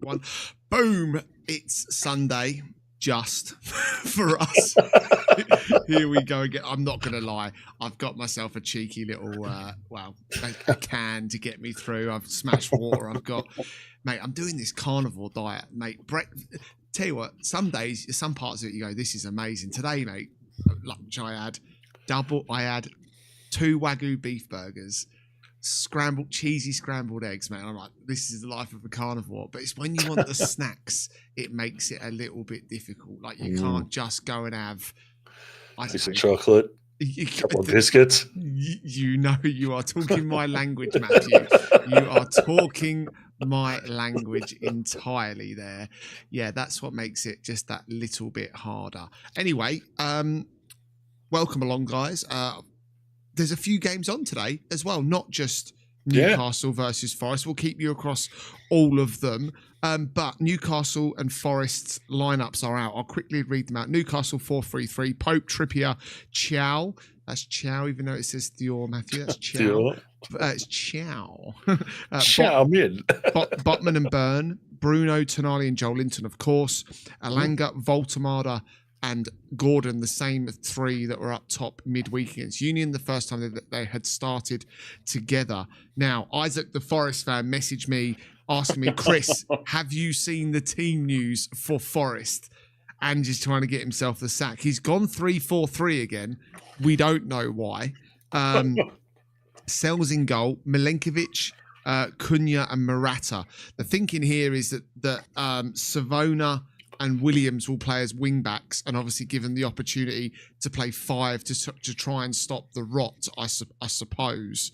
one. Boom! It's Sunday, just for us. Here we go again. I'm not going to lie. I've got myself a cheeky little, a can to get me through. I've smashed water. Mate, I'm doing this carnivore diet, mate. Tell you what, some days, some parts of it, you go, this is amazing. Today, mate, lunch I had 2 Wagyu beef burgers, cheesy scrambled eggs, man. I'm like, this is the life of a carnivore. But it's when you want the snacks, it makes it a little bit difficult. Like you can't just go and have piece of chocolate, a couple of biscuits. You know, you are talking my language, Matthew. You are talking my language entirely there. Yeah, that's what makes it just that little bit harder. Anyway, welcome along, guys. There's a few games on today as well, not just Newcastle versus Forest. We'll keep you across all of them. But Newcastle and Forest's lineups are out. I'll quickly read them out. Newcastle 4-3-3. Pope, Trippier, Chow. That's Chow, even though it says Dior, Matthew. That's Chow. It's Chow. Chow Min. Botman and Byrne. Bruno, Tonali and Joelinton, of course. Alanga, Voltemada and Gordon, the same 3 that were up top midweek against Union, the first time that they had started together. Now, Isaac, the Forest fan, messaged me asking me, Chris, have you seen the team news for Forest? And just trying to get himself the sack. He's gone 3-4-3 again. We don't know why. Sells in goal, Milenkovic, Cunha and Morata. The thinking here is that Savona and Williams will play as wing-backs and obviously given the opportunity to play 5 to try and stop the rot, I suppose,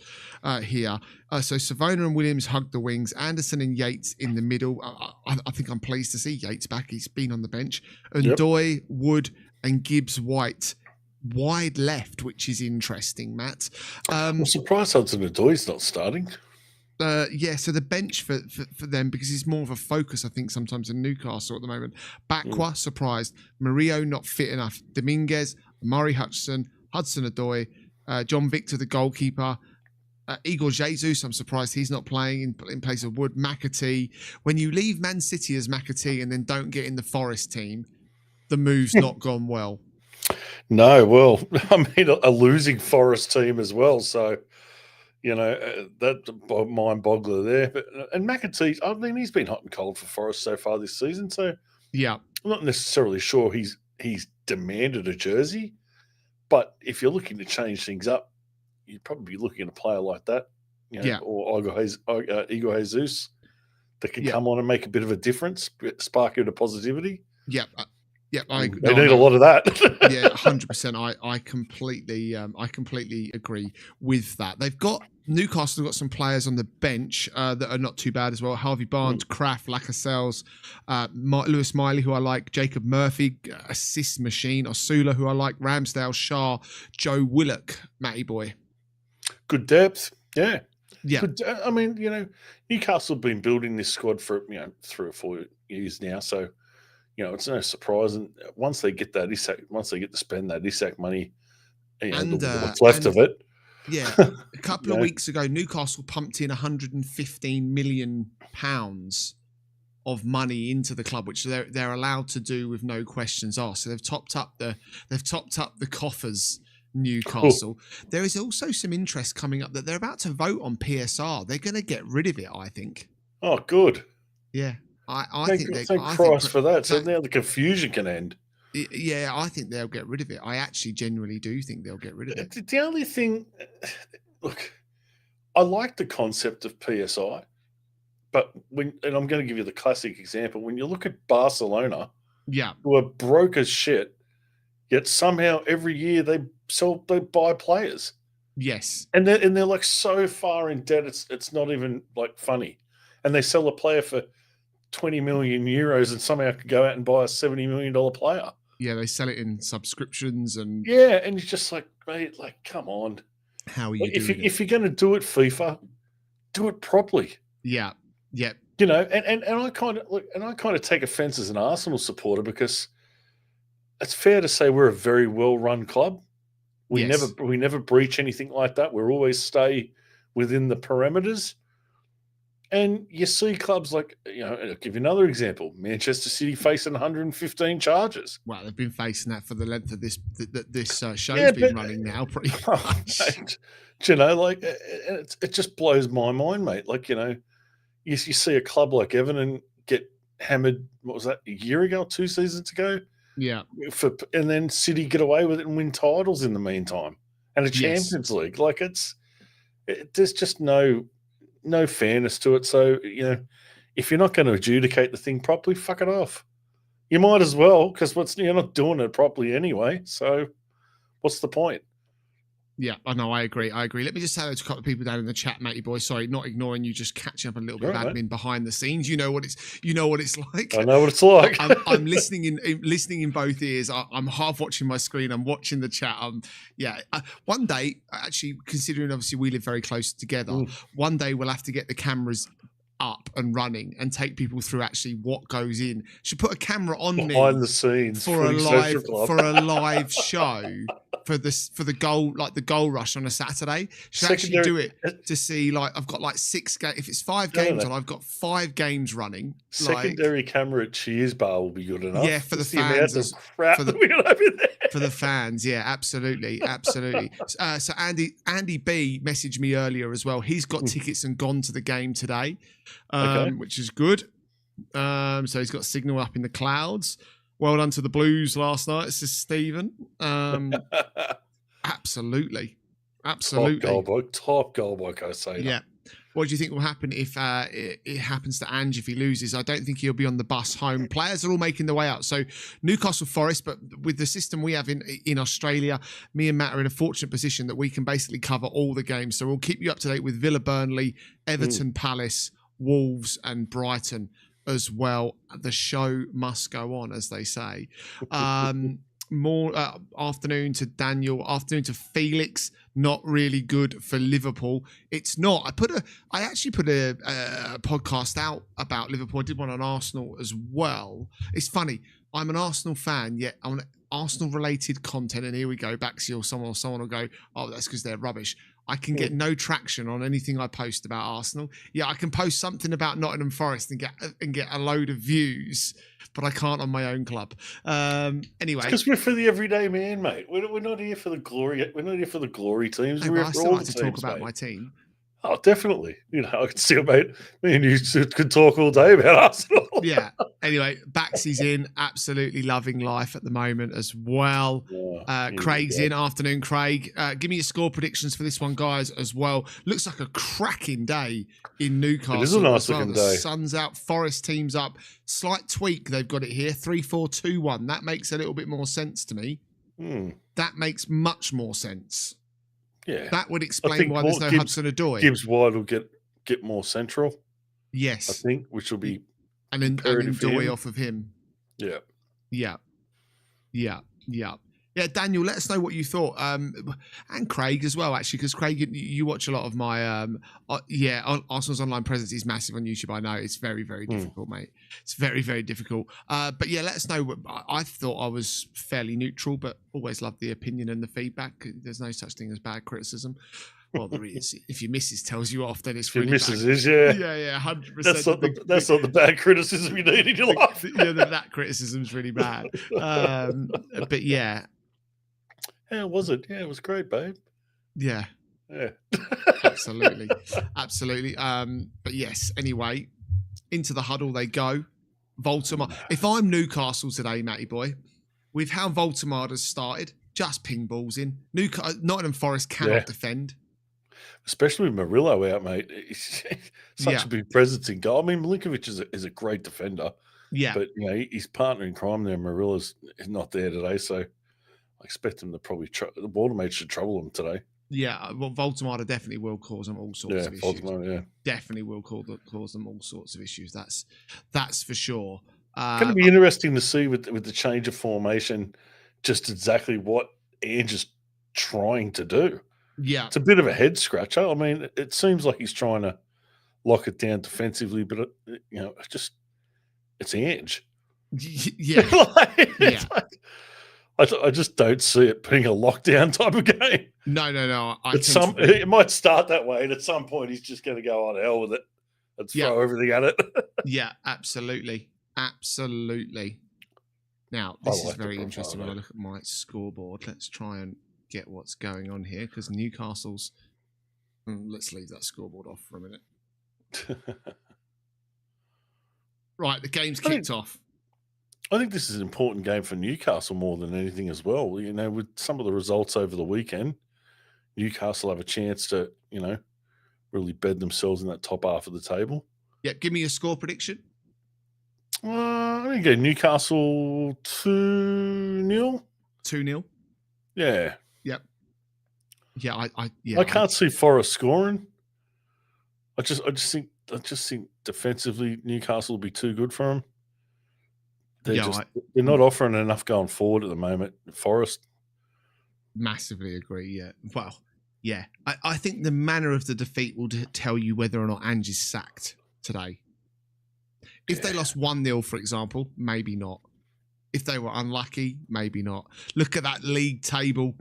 here. So Savona and Williams hug the wings. Anderson and Yates in the middle. I think I'm pleased to see Yates back. He's been on the bench. And Doy, Wood and Gibbs-White wide left, which is interesting, Matt. I'm surprised Hudson-Odoi's not starting. So the bench for them, because it's more of a focus, I think, sometimes in Newcastle at the moment. Bakwa, surprised. Murillo, not fit enough. Dominguez, Murray Hutchinson, Hudson-Odoi, John Victor, the goalkeeper. Igor Jesus, I'm surprised he's not playing in place of Wood. McAtee. When you leave Man City as McAtee and then don't get in the Forest team, the move's not gone well. No, well, I mean, a losing Forest team as well, so... You know, that's a mind-boggler there. And McAtee, I mean, he's been hot and cold for Forest so far this season. So, yeah, I'm not necessarily sure he's demanded a jersey. But if you're looking to change things up, you'd probably be looking at a player like that, or Igor Jesus, that can come on and make a bit of a difference, spark you to positivity. Yeah. They need a lot of that. 100%. I completely agree with that. Newcastle have got some players on the bench that are not too bad as well. Harvey Barnes, Kraft, Lascelles, Lewis Miley, who I like, Jacob Murphy, assist machine, Osula, who I like, Ramsdale, Shah, Joe Willock, Matty boy. Good depth, yeah. Good, I mean, Newcastle have been building this squad for 3 or 4 years now, so. It's no surprise. And once they get that once they get to spend that Isak money, what's left of it. Yeah. A couple of weeks ago, Newcastle pumped in £115 million of money into the club, which they're allowed to do with no questions asked. So they've topped up the coffers, Newcastle. Cool. There is also some interest coming up that they're about to vote on PSR. They're going to get rid of it, I think. Oh, good. Yeah. Thank Christ for that. So now the confusion can end. Yeah, I think they'll get rid of it. I actually genuinely do think they'll get rid of it. The only thing, look, I like the concept of PSI, but and I'm going to give you the classic example. When you look at Barcelona, who are broke as shit, yet somehow every year they buy players. Yes, and they're like so far in debt, it's not even like funny, and they sell a player for 20 million euros and somehow could go out and buy a $70 million player. Yeah, they sell it in subscriptions and... Yeah, and you're just like, mate, come on. How are you doing it? If you're going to do it FIFA, do it properly. Yeah. And I kind of take offense as an Arsenal supporter because it's fair to say we're a very well-run club. We never breach anything like that. We always stay within the parameters. And you see clubs like, I'll give you another example. Manchester City facing 115 charges. Well, they've been facing that for the length of this show's been running now, pretty much. Mate, it just blows my mind, mate. Like, you see a club like Everton get hammered, what was that, a year ago, 2 seasons ago? Yeah. And then City get away with it and win titles in the meantime. And a Champions League. Like, there's just no fairness to it. So, if you're not going to adjudicate the thing properly, fuck it off. You might as well, because you're not doing it properly anyway. So what's the point? Yeah, I know. I agree. Let me just say hello to a couple of people down in the chat, matey boy. Sorry, not ignoring you, just catching up a little bit of admin behind the scenes. You know what it's like. I know what it's like. I'm listening in both ears. I'm half watching my screen. I'm watching the chat. One day, actually, considering obviously we live very close together, one day we'll have to get the cameras up and running and take people through actually what goes in. Should put a camera on behind the scenes for a live show for the goal rush on a Saturday. Should actually do it to see, like, I've got like 6 games. If it's 5 games on, I've got 5 games running. Secondary camera at Cheers Bar will be good enough. Yeah, for the fans. For the fans, yeah, absolutely. So Andy B messaged me earlier as well. He's got tickets and gone to the game today, which is good. So he's got signal up in the clouds. Well done to the Blues last night, says Stephen. Absolutely. Top goal boy, I say. Yeah. What do you think will happen if it happens to Ange if he loses? I don't think he'll be on the bus home. Players are all making their way out. So Newcastle Forest, but with the system we have in Australia, me and Matt are in a fortunate position that we can basically cover all the games. So we'll keep you up to date with Villa, Burnley, Everton, Palace, Wolves and Brighton as well. The show must go on, as they say. More afternoon to Daniel, afternoon to Felix. Not really good for Liverpool. It's not. I actually put a podcast out about Liverpool. I did one on Arsenal as well. It's funny. I'm an Arsenal fan, yet I'm Arsenal-related content, and here we go. Back to you, or someone will go, oh, that's because they're rubbish. I can get no traction on anything I post about Arsenal. Yeah, I can post something about Nottingham Forest and get a load of views, but I can't on my own club. Anyway, because we're for the everyday man, mate. We're not here for the glory. We're not here for the glory teams. We're here for all the teams, talk about my team. Oh, definitely. I can see, mate. Me and you could talk all day about Arsenal. Yeah. Anyway, Baxy's in, absolutely loving life at the moment as well. Craig's in. Afternoon, Craig. Give me your score predictions for this one, guys, as well. Looks like a cracking day in Newcastle. It is a nice looking day. The sun's out, Forest team's up. Slight tweak, they've got it here, 3-4-2-1. That makes a little bit more sense to me. That makes much more sense. Yeah, that would explain why there's no Hudson-Odoi. Gibbs White will get more central. Yes, I think, which will be and Odoi off of him. Yeah. Daniel, let us know what you thought, and Craig as well, actually, because Craig, you watch a lot of my Arsenal's online presence is massive on YouTube. I know it's very, very difficult, mate. It's very, very difficult. But yeah, let us know. I thought I was fairly neutral, but always love the opinion and the feedback. There's no such thing as bad criticism. Well, there is. If your missus tells you off, then it's really bad. Yeah, 100%. That's not the bad criticism you need in your life. That criticism's really bad. But yeah. How was it? Yeah, it was great, babe. Yeah. Absolutely. But yes, anyway, into the huddle they go. Voldemort. If I'm Newcastle today, Matty boy, with how Voldemort has started, just ping balls in. Nottingham Forest cannot defend. Especially with Murillo out, mate. He's such a big presence in goal. I mean, Milinkovic is a great defender. Yeah. But, his partner in crime there, Murillo's not there today, so I expect him to probably the Watermaid should trouble him today. Yeah, well, Voldemort definitely will cause them all sorts of issues. Definitely will cause them all sorts of issues. That's for sure. Going to be interesting to see with the change of formation, just exactly what Ange is trying to do. Yeah, it's a bit of a head scratcher. I mean, it seems like he's trying to lock it down defensively, but it's Ange. Yeah, I just don't see it being a lockdown type of game. No. It might start that way, and at some point he's just going to go on hell with it and throw everything at it. Yeah, absolutely. Absolutely. Now, this is very interesting when I look at my scoreboard. Let's try and get what's going on here because Newcastle's... let's leave that scoreboard off for a minute. Right, the game's kicked off. I think this is an important game for Newcastle more than anything as well. You know, with some of the results over the weekend, Newcastle have a chance to, you know, really bed themselves in that top half of the table. Yeah, give me a score prediction. I'm going to go Newcastle 2-0. 2-0? Yeah. Yep. Yeah, I can't see Forest scoring. I just think defensively Newcastle will be too good for them. They're not offering enough going forward at the moment. Forest. Massively agree, yeah. Well, yeah. I think the manner of the defeat will tell you whether or not Ange is sacked today. If they lost 1-0, for example, maybe not. If they were unlucky, maybe not. Look at that league table.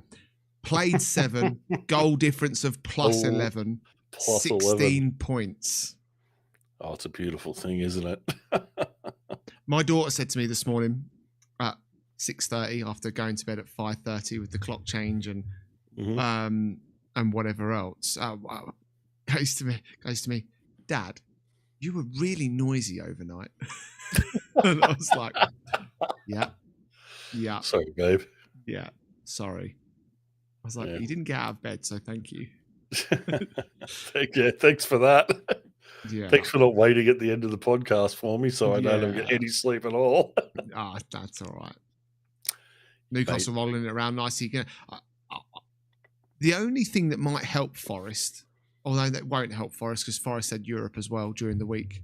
Played 7, goal difference of plus 11, plus 16 11. Points. Oh, it's a beautiful thing, isn't it? My daughter said to me this morning at 6:30 after going to bed at 5:30 with the clock change and whatever else. Goes to me, Dad, you were really noisy overnight. And I was like, yeah. Sorry, babe. Yeah, sorry. I was like, you didn't get out of bed, so thank you. Thanks for that. Yeah. Thanks for not waiting at the end of the podcast for me so I don't get any sleep at all. That's all right. Newcastle rolling it around nicely. The only thing that might help Forest, although that won't help Forest because Forest had Europe as well during the week.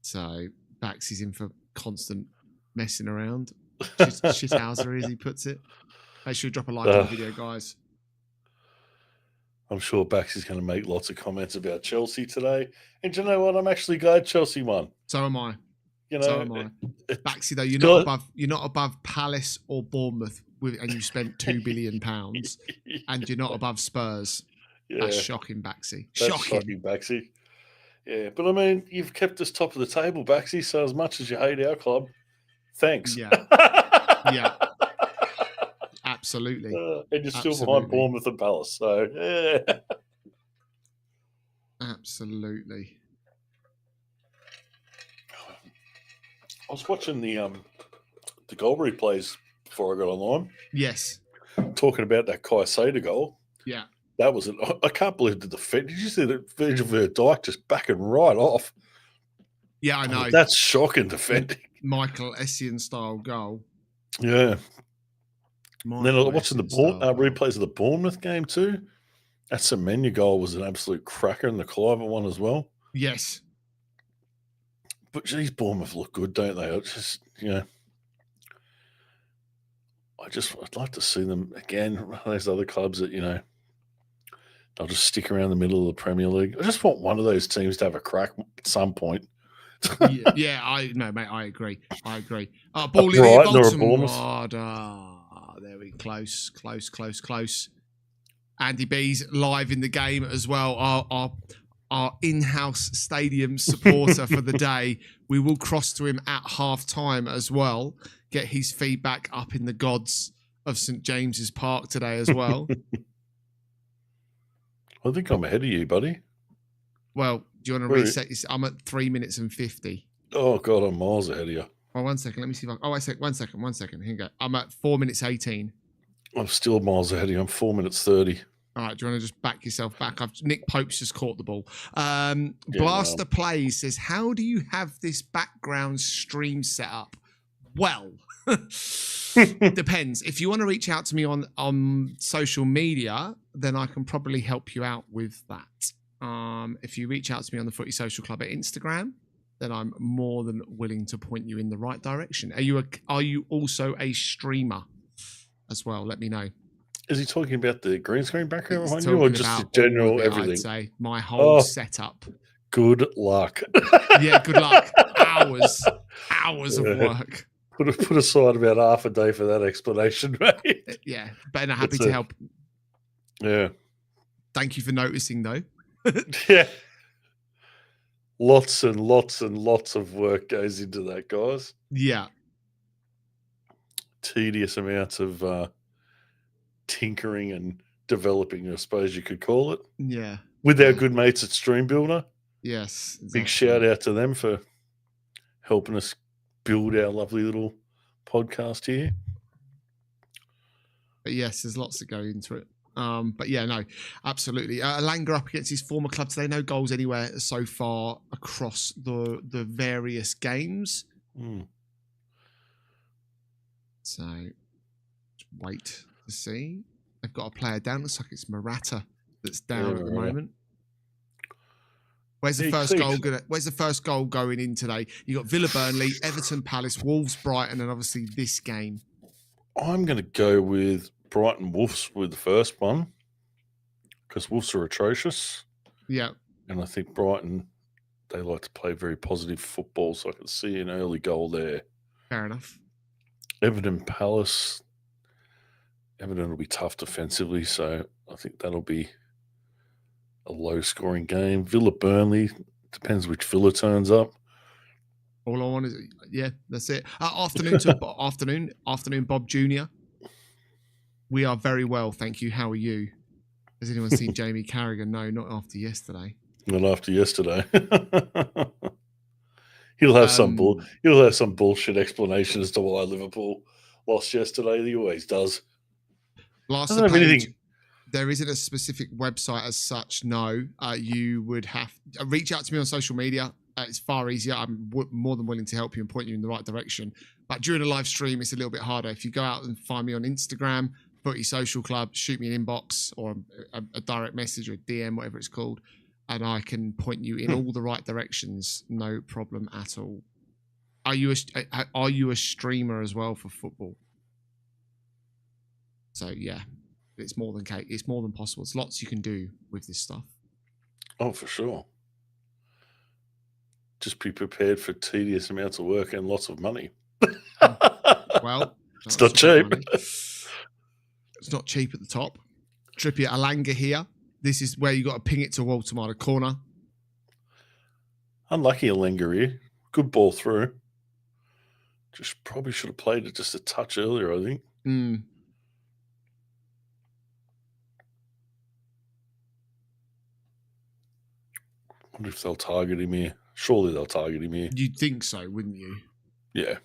So Baxy's in for constant messing around. Shithouser, as he puts it. Make sure you drop a like on the video, guys. I'm sure Baxy's going to make lots of comments about Chelsea today. And you know what? I'm actually glad Chelsea won. So am I. You know, so am I. Baxy, though, you're not above Palace or Bournemouth, and you spent £2 billion, and you're not above Spurs. Yeah. That's shocking, Baxy. Shocking, Baxy. Yeah, but I mean, you've kept us top of the table, Baxy. So as much as you hate our club, thanks. Yeah. Yeah. Absolutely. And you're still behind Bournemouth and Palace. So, yeah. Absolutely. I was watching the goal replays before I got online. Yes. Talking about that Caicedo goal. Yeah. That was I can't believe the defense. Did you see the Virgil van Dijk just backing right off? Yeah, I know. That's shocking defending. Michael Essien style goal. Yeah. And then I was watching the replays of the Bournemouth game too. That Semenya goal was an absolute cracker, and the Cliver one as well. Yes. But geez, Bournemouth look good, don't they? I'd like to see them again. One of those other clubs that, they'll just stick around the middle of the Premier League. I just want one of those teams to have a crack at some point. Mate, I agree. Ball in here, Baltimore. There we close. Andy B's live in the game as well. Our in-house stadium supporter for the day. We will cross to him at half-time as well. Get his feedback up in the gods of St. James's Park today as well. I think I'm ahead of you, buddy. Well, do you want to reset this? I'm at 3 minutes and 50. Oh, God, I'm miles ahead of you. Oh, 1 second. Let me see if I... Oh, wait, 1 second. Here you go. I'm at 4 minutes 18. I'm still miles ahead of you. I'm 4 minutes 30. All right, do you want to just back yourself back? Nick Pope's just caught the ball. Blaster Plays says, how do you have this background stream set up? Well, it depends. If you want to reach out to me on social media, then I can probably help you out with that. If you reach out to me on the Footy Social Club at Instagram, then I'm more than willing to point you in the right direction. Are you also a streamer as well? Let me know. Is he talking about the green screen background behind you, or just the general everything? I'd say my whole setup. Good luck. Yeah, good luck. Hours of work. Put aside about half a day for that explanation, mate. Yeah, but I'm happy to help. Yeah. Thank you for noticing, though. Yeah. Lots and lots and lots of work goes into that, guys. Yeah. Tedious amounts of tinkering and developing, I suppose you could call it. Yeah. With our good mates at Stream Builder. Yes. Exactly. Big shout out to them for helping us build our lovely little podcast here. But yes, there's lots that go into it. But yeah, no, absolutely. Langer up against his former club today. No goals anywhere so far across the various games. So just wait to see. They've got a player down. Looks like it's Morata that's down at the moment. Where's the first goal? Where's the first goal going in today? You got Villa, Burnley, Everton, Palace, Wolves, Brighton, and obviously this game. I'm going to go with Brighton Wolves with the first one because Wolves are atrocious. Yeah. And I think Brighton, they like to play very positive football, so I can see an early goal there. Fair enough. Everton Palace. Everton will be tough defensively, so I think that'll be a low-scoring game. Villa Burnley, depends which Villa turns up. All I want is, yeah, that's it. Afternoon to afternoon, Bob Jr. We are very well, thank you. How are you? Has anyone seen Jamie Carragher? No, not after yesterday. Not after yesterday. He'll have some bullshit explanation as to why Liverpool lost yesterday. He always does. Last the page, there isn't a specific website as such. No, you would have reach out to me on social media. It's far easier. I'm more than willing to help you and point you in the right direction. But during a live stream, it's a little bit harder. If you go out and find me on Instagram, Footy Social Club, shoot me an inbox or a direct message or a DM, whatever it's called, and I can point you in all the right directions. No problem at all. Are you a streamer as well for football? So yeah, it's more than it's more than possible. There's lots you can do with this stuff. Oh, for sure. Just be prepared for tedious amounts of work and lots of money. Well, it's not cheap. It's not cheap at the top. Trippier Alanga here. This is where you got to ping it to Walter corner. Unlucky Alanga here. Good ball through. Just probably should have played it just a touch earlier, I think. I wonder if they'll target him here. Surely they'll target him here. You'd think so, wouldn't you? Yeah.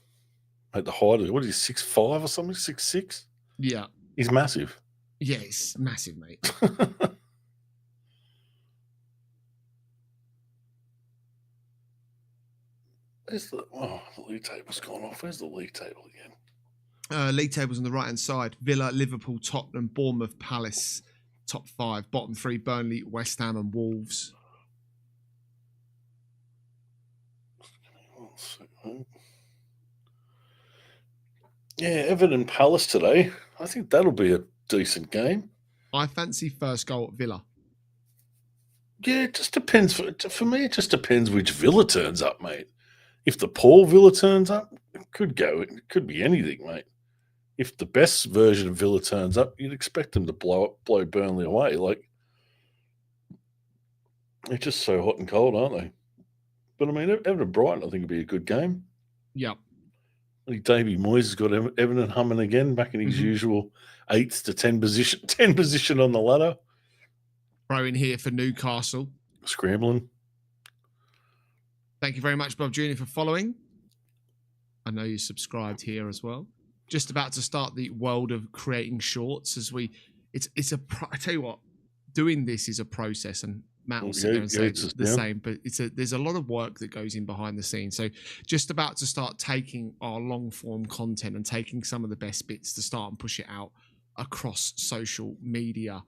At the height of it. What is he, 6'5" or something? 6'6"? Yeah. He's massive. Yeah, he's massive, mate. Where's the league table's gone off. Where's the league table again? League table's on the right-hand side. Villa, Liverpool, Tottenham, Bournemouth, Palace, top 5. Bottom 3, Burnley, West Ham and Wolves. Yeah, Everton Palace today. I think that'll be a decent game. I fancy first goal at Villa. Yeah, it just depends. For me, it just depends which Villa turns up, mate. If the poor Villa turns up, it could go. It could be anything, mate. If the best version of Villa turns up, you'd expect them to blow Burnley away. Like, they're just so hot and cold, aren't they? But I mean, Everton Brighton, I think would be a good game. Yeah. I think Davey Moyes has got Everton humming again, back in his usual 8th to 10 position on the ladder. Throw in here for Newcastle. Scrambling. Thank you very much, Bob Jr., for following. I know you subscribed here as well. Just about to start the world of creating shorts I tell you what, doing this is a process, and Matt will sit there and say the same, but there's a lot of work that goes in behind the scenes. So just about to start taking our long form content and taking some of the best bits to start and push it out across social media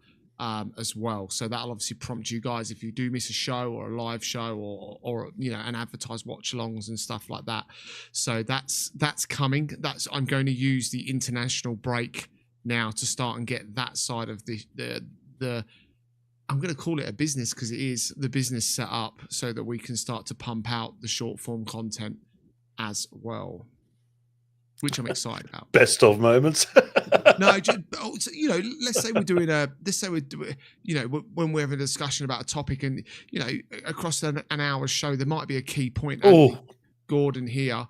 as well. So that'll obviously prompt you guys if you do miss a show or a live show or and advertise watch-alongs and stuff like that. So that's coming. I'm going to use the international break now to start and get that side of the I'm going to call it a business because it is the business set up so that we can start to pump out the short form content as well, which I'm excited about. Best of moments. No, let's say we're doing when we're having a discussion about a topic, and across an hour's show, there might be a key point. Anthony Gordon here. Are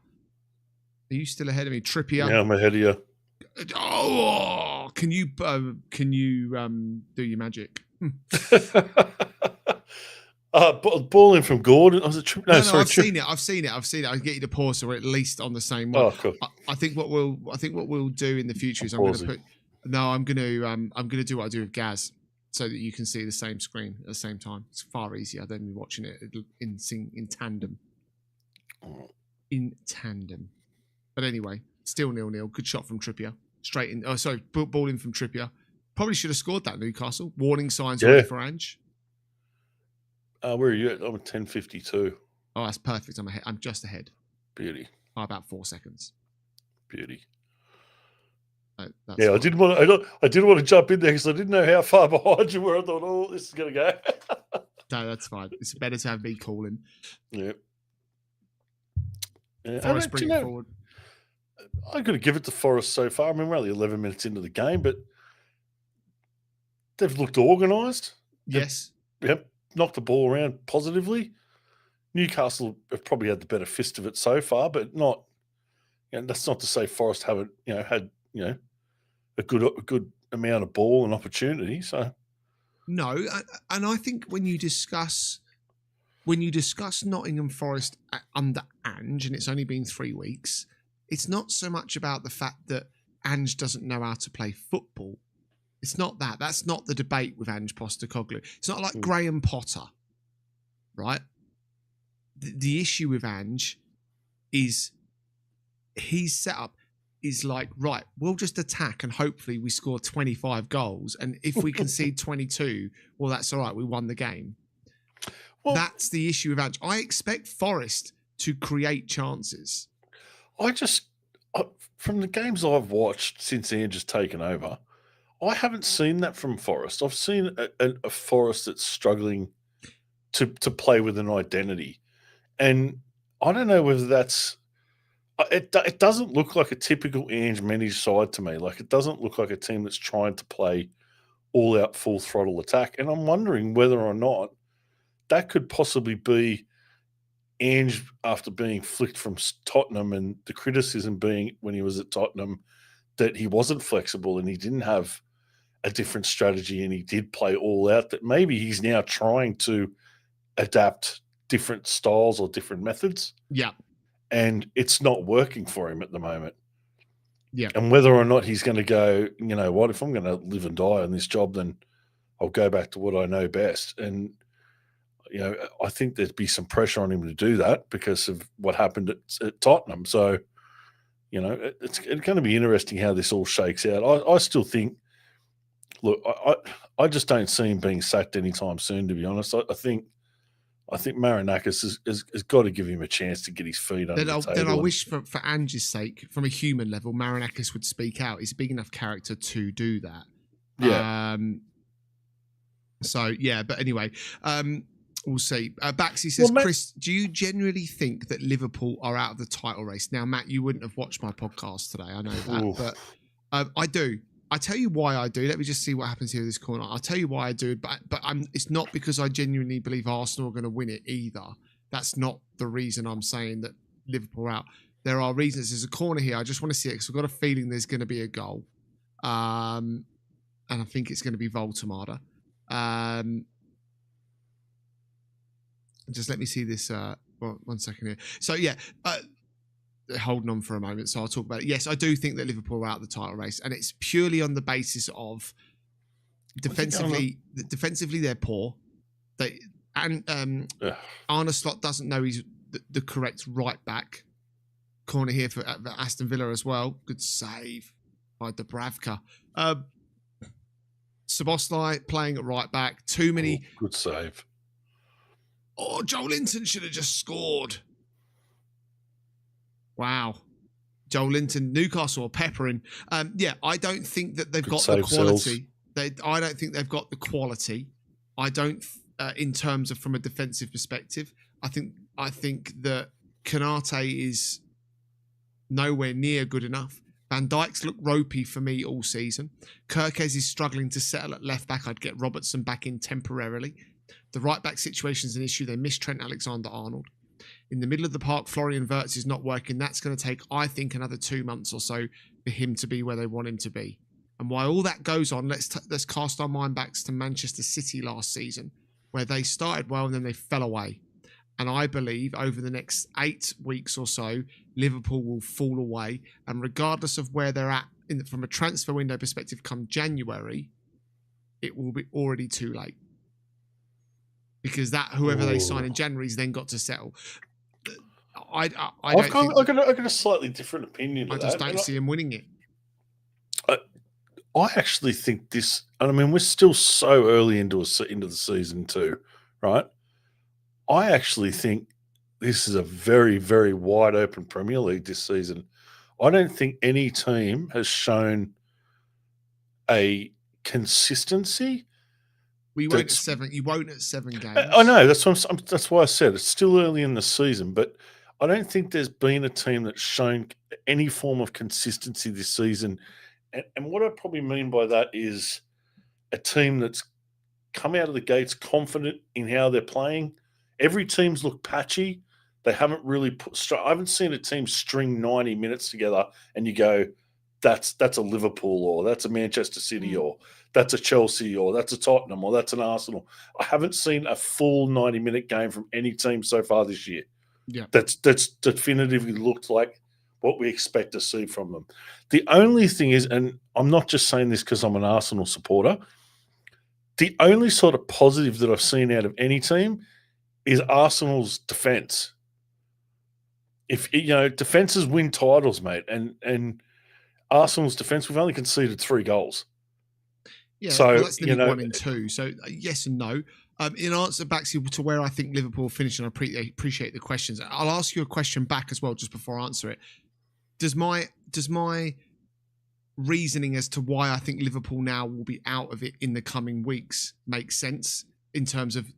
you still ahead of me, Trippier? Yeah, I'm ahead of you. Oh, can you do your magic? Ball in from Gordon. I've seen it. I'll get you to pause, so we're at least on the same one. Oh, cool. I think what we'll do in the future is I'm going to do what I do with Gaz, so that you can see the same screen at the same time. It's far easier than watching it in tandem. In tandem. But anyway, still 0-0. Good shot from Trippier. Straight in. Oh, sorry, ball in from Trippier. Probably should have scored that, Newcastle. Warning signs ready for Ange. Where are you at? I'm at 10:52. Oh, that's perfect. I'm ahead. I'm just ahead. Beauty. By about 4 seconds. Beauty. I didn't want to jump in there because I didn't know how far behind you were. I thought, oh, this is going to go. No, that's fine. It's better to have me calling. Yeah. Forest bring it forward. I'm going to give it to Forest so far. I mean, we're only 11 minutes into the game, but they've looked organised. Yes. Yep. Knocked the ball around positively. Newcastle have probably had the better fist of it so far, but not. That's not to say Forest haven't, had a good amount of ball and opportunity. So no, and I think when you discuss Nottingham Forest under Ange, and it's only been 3 weeks, it's not so much about the fact that Ange doesn't know how to play football. It's not that. That's not the debate with Ange Postecoglou. It's not like Graham Potter, right? The issue with Ange is his setup is like, right, we'll just attack and hopefully we score 25 goals. And if we concede 22, well, that's all right. We won the game. Well, that's the issue with Ange. I expect Forest to create chances. From the games I've watched since Ange has taken over, I haven't seen that from Forest. I've seen a Forest that's struggling to play with an identity. And I don't know whether that's... It doesn't look like a typical Ange managed side to me. Like, it doesn't look like a team that's trying to play all-out, full-throttle attack. And I'm wondering whether or not that could possibly be Ange after being flicked from Tottenham, and the criticism being when he was at Tottenham that he wasn't flexible and he didn't have a different strategy and he did play all out, that maybe he's now trying to adapt different styles or different methods. Yeah. And it's not working for him at the moment. Yeah. And whether or not he's going to go, what, if I'm going to live and die on this job, then I'll go back to what I know best. And, I think there'd be some pressure on him to do that because of what happened at Tottenham. So, it's going to be interesting how this all shakes out. I still think, look, I just don't see him being sacked anytime soon, to be honest. I think Marinakis has got to give him a chance to get his feet under the table. Then I wish, for Ange's sake, from a human level, Marinakis would speak out. He's a big enough character to do that. Yeah. But anyway, we'll see. Baxi says, Chris, do you genuinely think that Liverpool are out of the title race? Now, Matt, you wouldn't have watched my podcast today. I know that. But I do. I tell you why I do. Let me just see what happens here in this corner. I'll tell you why I do, but it's not because I genuinely believe Arsenal are going to win it either. That's not the reason I'm saying that Liverpool are out. There are reasons. There's a corner here. I just want to see it because I've got a feeling there's going to be a goal. And I think it's going to be Voltemada. Just let me see this. 1 second here. So, yeah. Holding on for a moment, so I'll talk about it. Yes, I do think that Liverpool are out of the title race, and it's purely on the basis of defensively they're poor. Arne Slot doesn't know he's the correct right back. Corner here for Aston Villa as well. Good save by Dubravka. Szoboszlai playing at right back. Too many. Good save. Oh, Joe Linton should have just scored. Wow. Joe Linton, Newcastle are peppering. I don't think that they've got the quality. I don't think they've got the quality. I don't, in terms of from a defensive perspective. I think that Konate is nowhere near good enough. Van Dijk's looked ropey for me all season. Kirkes is struggling to settle at left back. I'd get Robertson back in temporarily. The right back situation is an issue. They miss Trent Alexander-Arnold. In the middle of the park, Florian Wirtz is not working. That's going to take, I think, another 2 months or so for him to be where they want him to be. And while all that goes on, let's cast our mind back to Manchester City last season, where they started well and then they fell away. And I believe over the next 8 weeks or so, Liverpool will fall away. And regardless of where they're at from a transfer window perspective come January, it will be already too late. Because whoever they sign in January has then got to settle. I've got a slightly different opinion. I just don't see him winning it. I actually think this, and I mean, we're still so early into the season too, right? I actually think this is a very, very wide open Premier League this season. I don't think any team has shown a consistency. You won't at 7 games. I know, that's why I said it's still early in the season, but I don't think there's been a team that's shown any form of consistency this season. And what I probably mean by that is a team that's come out of the gates confident in how they're playing. Every team's looked patchy. They haven't really I haven't seen a team string 90 minutes together and you go, that's a Liverpool or that's a Manchester City or that's a Chelsea or that's a Tottenham or that's an Arsenal. I haven't seen a full 90-minute game from any team so far this year. Yeah, that's definitively looked like what we expect to see from them. The only thing is, and I'm not just saying this because I'm an Arsenal supporter, the only sort of positive that I've seen out of any team is Arsenal's defense. If defenses win titles, mate, and Arsenal's defense, we've only conceded 3 goals. Yeah, so that's League 1 and 2. So yes and no. In answer back to where I think Liverpool finish, and I appreciate the questions. I'll ask you a question back as well, just before I answer it. Does my reasoning as to why I think Liverpool now will be out of it in the coming weeks make sense in terms of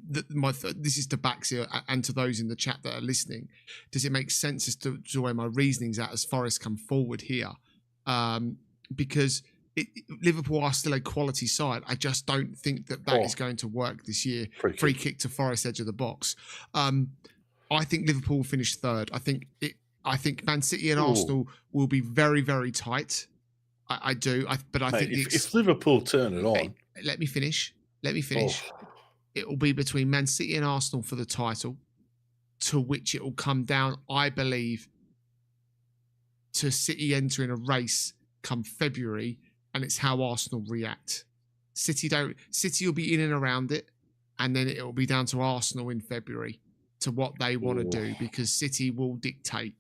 this is to Baxi and to those in the chat that are listening? Does it make sense as to where my reasoning's at as Forest come forward here? Because Liverpool are still a quality side. I just don't think that is going to work this year. Free kick to Forest edge of the box. I think Liverpool will finish third. I think Man City and Arsenal will be very, very tight. I do. But I think if Liverpool turn it on, let me finish. It will be between Man City and Arsenal for the title, to which it will come down, I believe, to City entering a race come February, and it's how Arsenal react. City will be in and around it, and then it will be down to Arsenal in February to what they want to do, because City will dictate,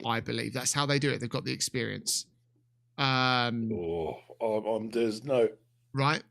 I believe. That's how they do it. They've got the experience. there's no right.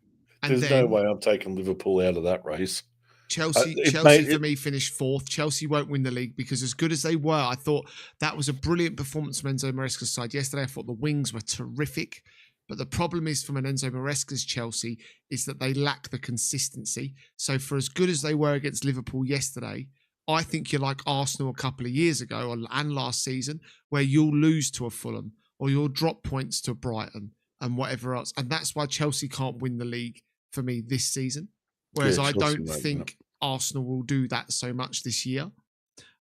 And there's no way I'm taking Liverpool out of that race. Chelsea for me finished 4th. Chelsea won't win the league because as good as they were, I thought that was a brilliant performance from Enzo Maresca's side yesterday. I thought the wings were terrific. But the problem is from an Enzo Maresca's Chelsea is that they lack the consistency. So for as good as they were against Liverpool yesterday, I think you're like Arsenal a couple of years ago and last season, where you'll lose to a Fulham or you'll drop points to Brighton and whatever else. And that's why Chelsea can't win the league for me this season. Whereas I don't think Arsenal will do that so much this year.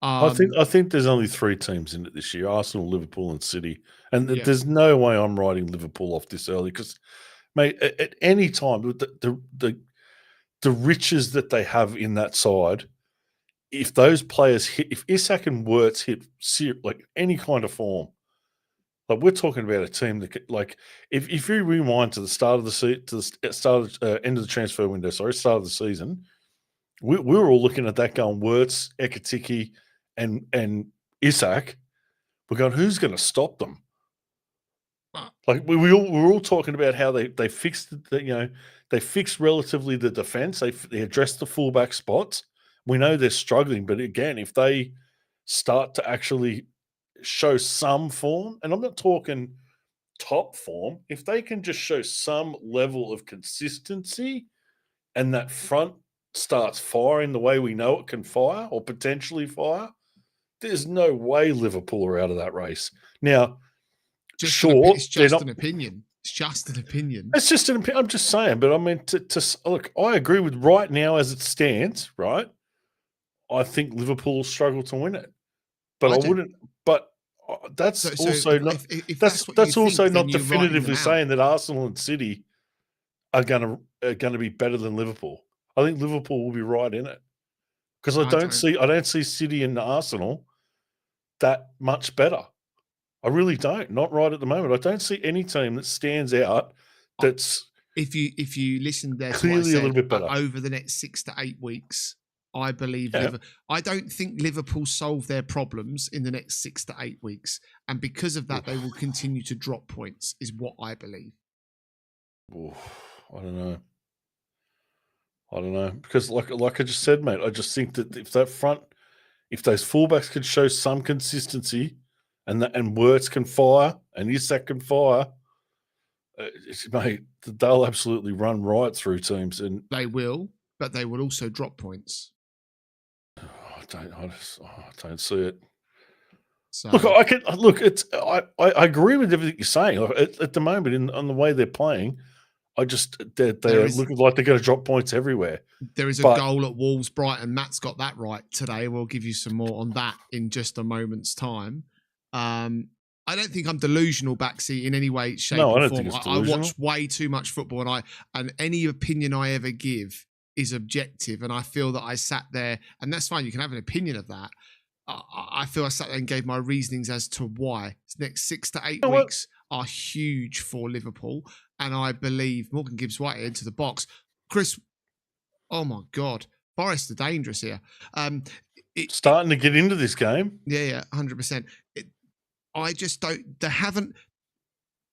I think there's only 3 teams in it this year: Arsenal, Liverpool, and City. And there's no way I'm writing Liverpool off this early because, mate, at any time, the riches that they have in that side, if those players hit, if Isak and Wirtz hit like any kind of form, like we're talking about a team that could, like if you rewind to the start of the end of the transfer window, start of the season, we were all looking at that going Wirtz, Ekitike, and Isak. We're going, who's going to stop them? Like we're all talking about how they fixed they fixed relatively the defense. They addressed the fullback spots. We know they're struggling, but again, if they start to actually show some form, and I'm not talking top form, if they can just show some level of consistency and that front starts firing the way we know it can fire or potentially fire, there's no way Liverpool are out of that race. Now, sure, it's just an opinion. It's just an opinion. It's just an opinion. I'm just saying, but I mean, to look, I agree with right now as it stands. Right, I think Liverpool will struggle to win it, but I wouldn't. But that's also not. If that's also think, not definitively saying that Arsenal and City are going to be better than Liverpool. I think Liverpool will be right in it because I don't see City and Arsenal that much better. I really don't. Not right at the moment. I don't see any team that stands out. That's if you listen there clearly to what I said, a little bit better over the next 6 to 8 weeks. I believe I don't think Liverpool solve their problems in the next 6 to 8 weeks, and because of that, they will continue to drop points. Is what I believe. I don't know because, like I just said, mate, I just think that if those fullbacks could show some consistency, and Wirtz can fire, and Isak can fire, mate, they'll absolutely run right through teams, and they will, but they will also drop points. I don't see it. So, I agree with everything you're saying. At the moment, on the way they're playing, they're looking like they're going to drop points everywhere. There is a goal at Wolves Brighton. Matt's got that right today. We'll give you some more on that in just a moment's time. I don't think I'm delusional, Baxi, in any way, shape, or form. I don't think it's delusional. I watch way too much football, and any opinion I ever give is objective, and I feel that I sat there, and that's fine. You can have an opinion of that. I feel I sat there and gave my reasonings as to why. The next 6 to 8 weeks are huge for Liverpool, and I believe Morgan Gibbs-White into the box. Chris, oh my God, Forest are dangerous here. Starting to get into this game. Yeah, 100%. I just don't. They haven't.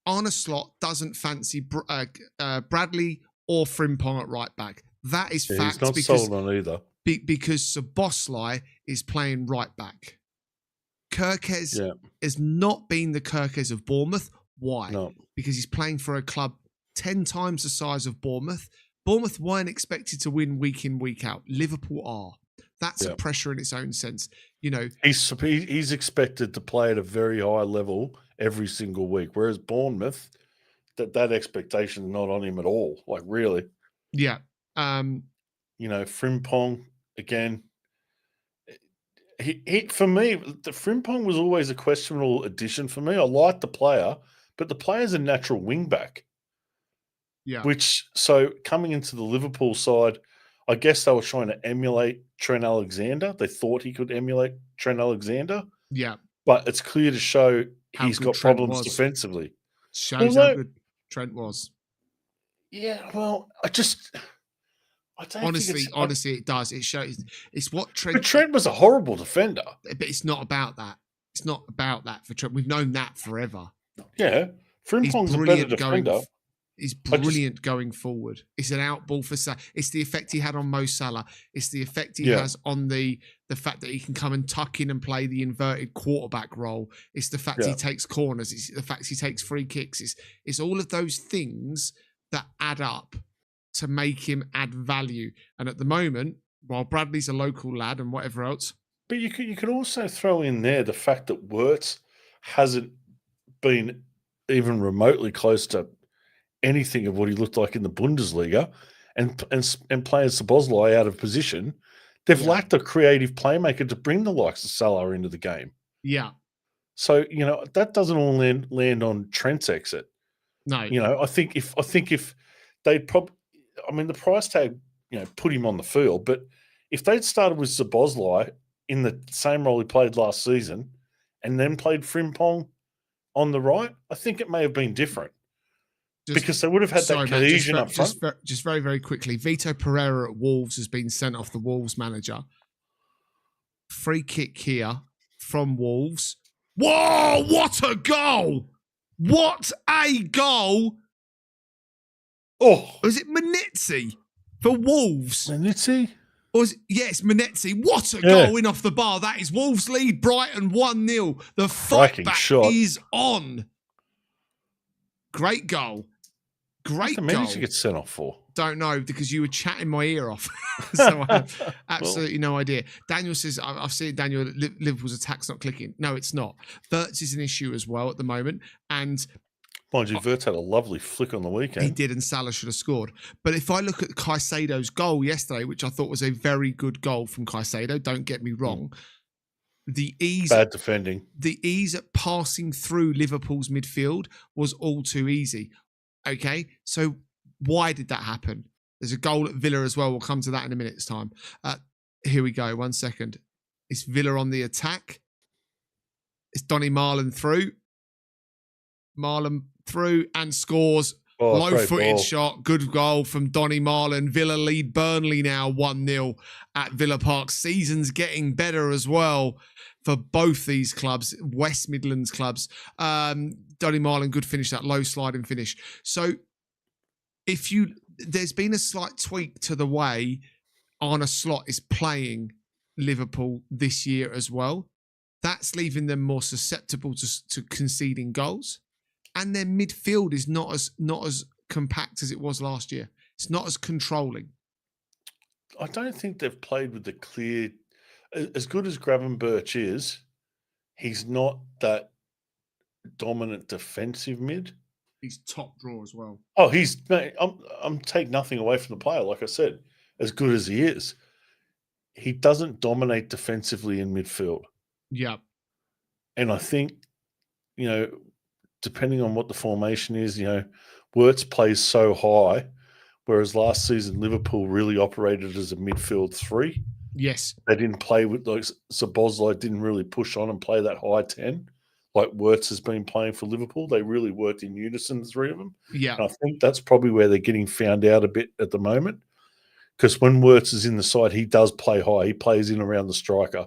Arne Slot doesn't fancy Bradley or Frimpong at right back. That is fact. He's not sold on either. Because Szoboszlai is playing right back. Kirkes has not been the Kirkes of Bournemouth. Why? No. Because he's playing for a club 10 times the size of Bournemouth. Bournemouth weren't expected to win week in, week out. Liverpool are. That's a pressure in its own sense. You know, he's expected to play at a very high level every single week, whereas Bournemouth, that expectation is not on him at all. Like, really. Yeah. Frimpong again. For me, the Frimpong was always a questionable addition for me. I like the player, but the player's a natural wing back. Yeah. So coming into the Liverpool side, I guess they were trying to emulate Trent Alexander. They thought he could emulate Trent Alexander. Yeah. But it's clear to show he's got problems defensively. Shows how good Trent was. Yeah, well, honestly, it does. It shows. It's what Trent. But Trent was a horrible defender. But it's not about that. It's not about that for Trent. We've known that forever. Yeah, Frimpong's a better defender. He's brilliant going forward. It's an out ball for Salah. It's the effect he had on Mo Salah. It's the effect he has on the fact that he can come and tuck in and play the inverted quarterback role. It's the fact he takes corners. It's the fact he takes free kicks. It's all of those things that add up to make him add value. And at the moment, while Bradley's a local lad and whatever else. But you could also throw in there the fact that Wirtz hasn't been even remotely close to anything of what he looked like in the Bundesliga, and playing Szoboszlai out of position. They've lacked a creative playmaker to bring the likes of Salah into the game. Yeah. So, that doesn't all land on Trent's exit. No. I think if they'd probably, the price tag, put him on the field, but if they'd started with Szoboszlai in the same role he played last season and then played Frimpong on the right, I think it may have been different. Because they would have had that cohesion up front. Just very, very quickly, Vito Pereira at Wolves has been sent off the Wolves manager. Free kick here from Wolves. Whoa, what a goal! What a goal! Oh. Was it Manetzi for Wolves? Manetzi? Yes, Manetzi. What a goal in off the bar. That is Wolves lead Brighton 1-0. The fight back is on. Great goal. Great goal. Managed to get sent off for? Don't know, because you were chatting my ear off. So I have absolutely no idea. Daniel says, I've seen Daniel, Liverpool's attack's not clicking. No, it's not. Wirtz is an issue as well at the moment. And mind you, Wirtz had a lovely flick on the weekend. He did, and Salah should have scored. But if I look at Caicedo's goal yesterday, which I thought was a very good goal from Caicedo, don't get me wrong, the ease... Bad defending. The ease at passing through Liverpool's midfield was all too easy. Okay, so why did that happen? There's a goal at Villa as well. We'll come to that in a minute's time. Here we go. 1 second. It's Villa on the attack. It's Donny Marlon through. Marlon through and scores. Low-footed shot. Good goal from Donny Marlon. Villa lead Burnley now 1-0 at Villa Park. Season's getting better as well for both these clubs, West Midlands clubs. Donny Marlon, good finish, that low sliding finish. So there's been a slight tweak to the way Arne Slot is playing Liverpool this year as well. That's leaving them more susceptible to conceding goals. And their midfield is not as compact as it was last year. It's not as controlling. I don't think they've played with the clear... As good as Gravenberch is, he's not that dominant defensive mid. He's top draw as well. Oh, I'm taking nothing away from the player. Like I said, as good as he is, he doesn't dominate defensively in midfield. Yeah. And I think, depending on what the formation is, Wirtz plays so high, whereas last season Liverpool really operated as a midfield three. Yes. They didn't play with, Szoboszlai didn't really push on and play that high 10 like Wirtz has been playing for Liverpool. They really worked in unison, the three of them. Yeah. And I think that's probably where they're getting found out a bit at the moment, because when Wirtz is in the side, he does play high. He plays in around the striker,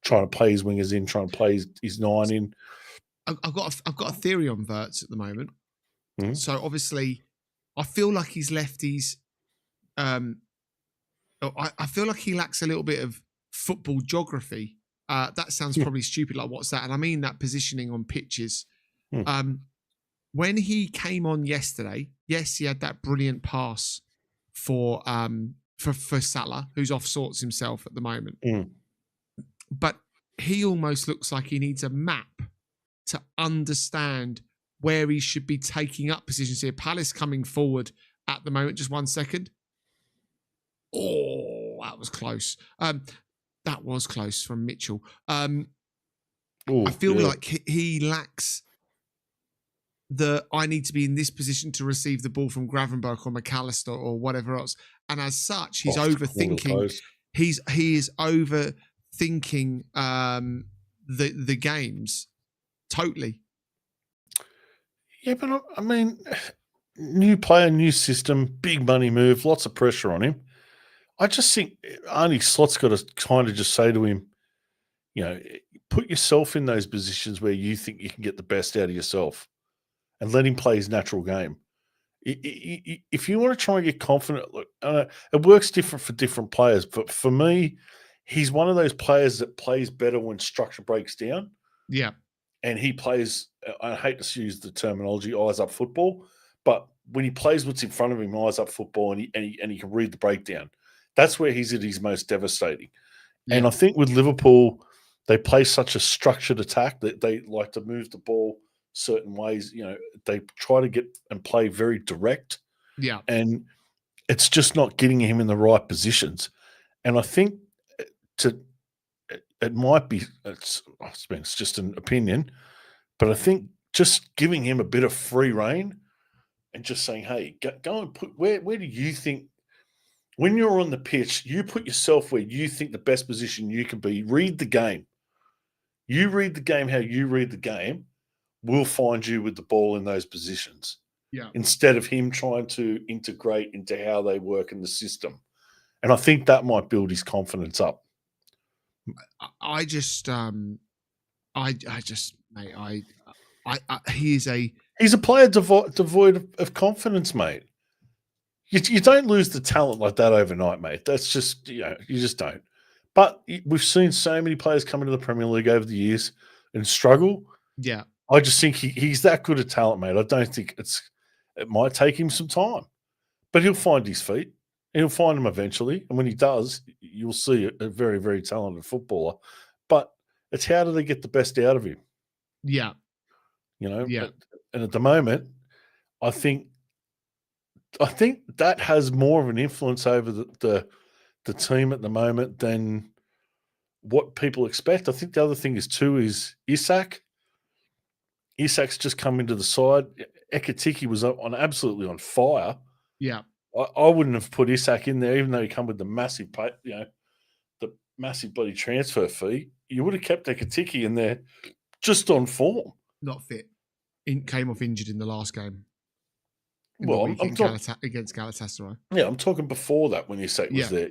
trying to play his wingers in, trying to play his nine in. I've got a theory on Wirtz at the moment. Mm-hmm. So obviously, I feel like he's left his... I feel like he lacks a little bit of football geography. That sounds probably stupid, like what's that? And I mean that positioning on pitches. When he came on yesterday, yes, he had that brilliant pass for Salah, who's off sorts himself at the moment. But he almost looks like he needs a map to understand where he should be taking up positions here. Palace coming forward at the moment. Just 1 second. Oh, that was close. That was close from Mitchell. I feel like he lacks I need to be in this position to receive the ball from Gravenberch or McAllister or whatever else. And as such, he's overthinking. He is overthinking the games totally. Yeah, but I mean, new player, new system, big money move, lots of pressure on him. I just think Arne Slot's got to kind of just say to him, put yourself in those positions where you think you can get the best out of yourself and let him play his natural game. If you want to try and get confident, look, it works different for different players. But for me, he's one of those players that plays better when structure breaks down. Yeah. And he plays, I hate to use the terminology, eyes up football, but when he plays what's in front of him, eyes up football, and he can read the breakdown. That's where he's at his most devastating. Yeah. And I think with Liverpool, they play such a structured attack that they like to move the ball certain ways. They try to get and play very direct. Yeah. And it's just not getting him in the right positions. And I think it might be, it's just an opinion, but I think just giving him a bit of free rein and just saying, hey, go and put, where do you think, when you're on the pitch, you put yourself where you think the best position you can be. Read the game. You read the game how you read the game. We'll find you with the ball in those positions. Yeah. Instead of him trying to integrate into how they work in the system. And I think that might build his confidence up. He's a player devoid of confidence, mate. You don't lose the talent like that overnight, mate. That's just, you just don't. But we've seen so many players come into the Premier League over the years and struggle. Yeah. I just think he's that good a talent, mate. I don't think It might take him some time, but he'll find his feet. He'll find them eventually. And when he does, you'll see a very, very talented footballer. But it's how do they get the best out of him? Yeah. And at the moment, I think that has more of an influence over the team at the moment than what people expect. I think the other thing is Isak. Isak's just come into the side. Ekitike was absolutely on fire. Yeah. I wouldn't have put Isak in there, even though he come with the massive, the massive bloody transfer fee. You would have kept Ekitike in there just on form. Not fit. Came off injured in the last game. Against Galatasaray. Yeah, I'm talking before that when Isak was there.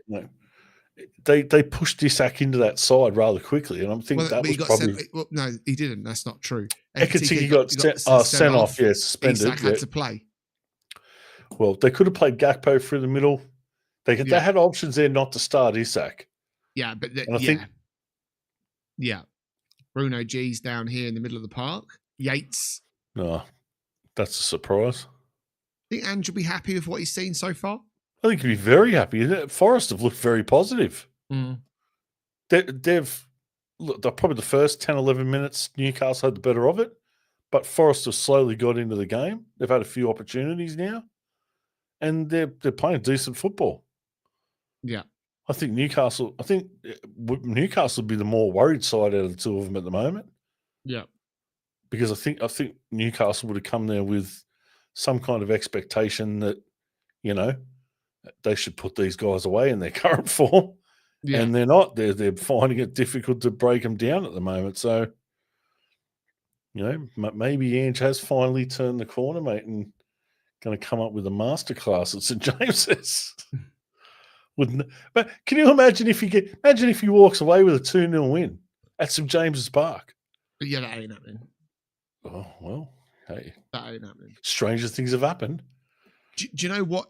They pushed Isak into that side rather quickly, and I'm thinking that was probably... no, he didn't. That's not true. Ekitike got sent off, suspended. Isak had to play. Well, they could have played Gakpo through the middle. They had options there not to start Isak. Yeah, but Bruno G's down here in the middle of the park. Yates. No, that's a surprise. I think Ange will be happy with what he's seen so far. I think he'll be very happy. Forest have looked very positive. Mm. They're probably the first 10, 11 minutes, Newcastle had the better of it, but Forest have slowly got into the game. They've had a few opportunities now, and they're playing decent football. Yeah. I think Newcastle would be the more worried side out of the two of them at the moment. Yeah. Because I think Newcastle would have come there with some kind of expectation that, they should put these guys away in their current form. Yeah. And they're not. They're finding it difficult to break them down at the moment. So, maybe Ange has finally turned the corner, mate, and going to come up with a masterclass at St. James's. But can you imagine if he walks away with a 2-0 win at St. James's Park? Yeah, that ain't happening. Oh, well, hey. That ain't happening. Stranger things have happened. Do you know what?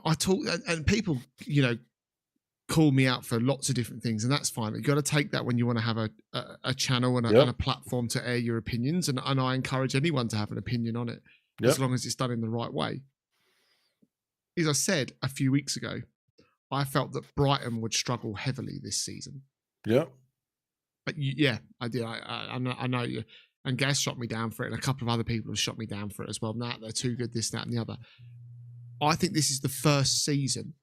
I talk, and people, call me out for lots of different things, and that's fine. You've got to take that when you want to have a channel and a platform to air your opinions, and I encourage anyone to have an opinion on it, as long as it's done in the right way. As I said a few weeks ago, I felt that Brighton would struggle heavily this season. Yeah. But I did. I know you. And Gaz shot me down for it, and a couple of other people have shot me down for it as well. Nah, they're too good, this, that, and the other. I think this is the first season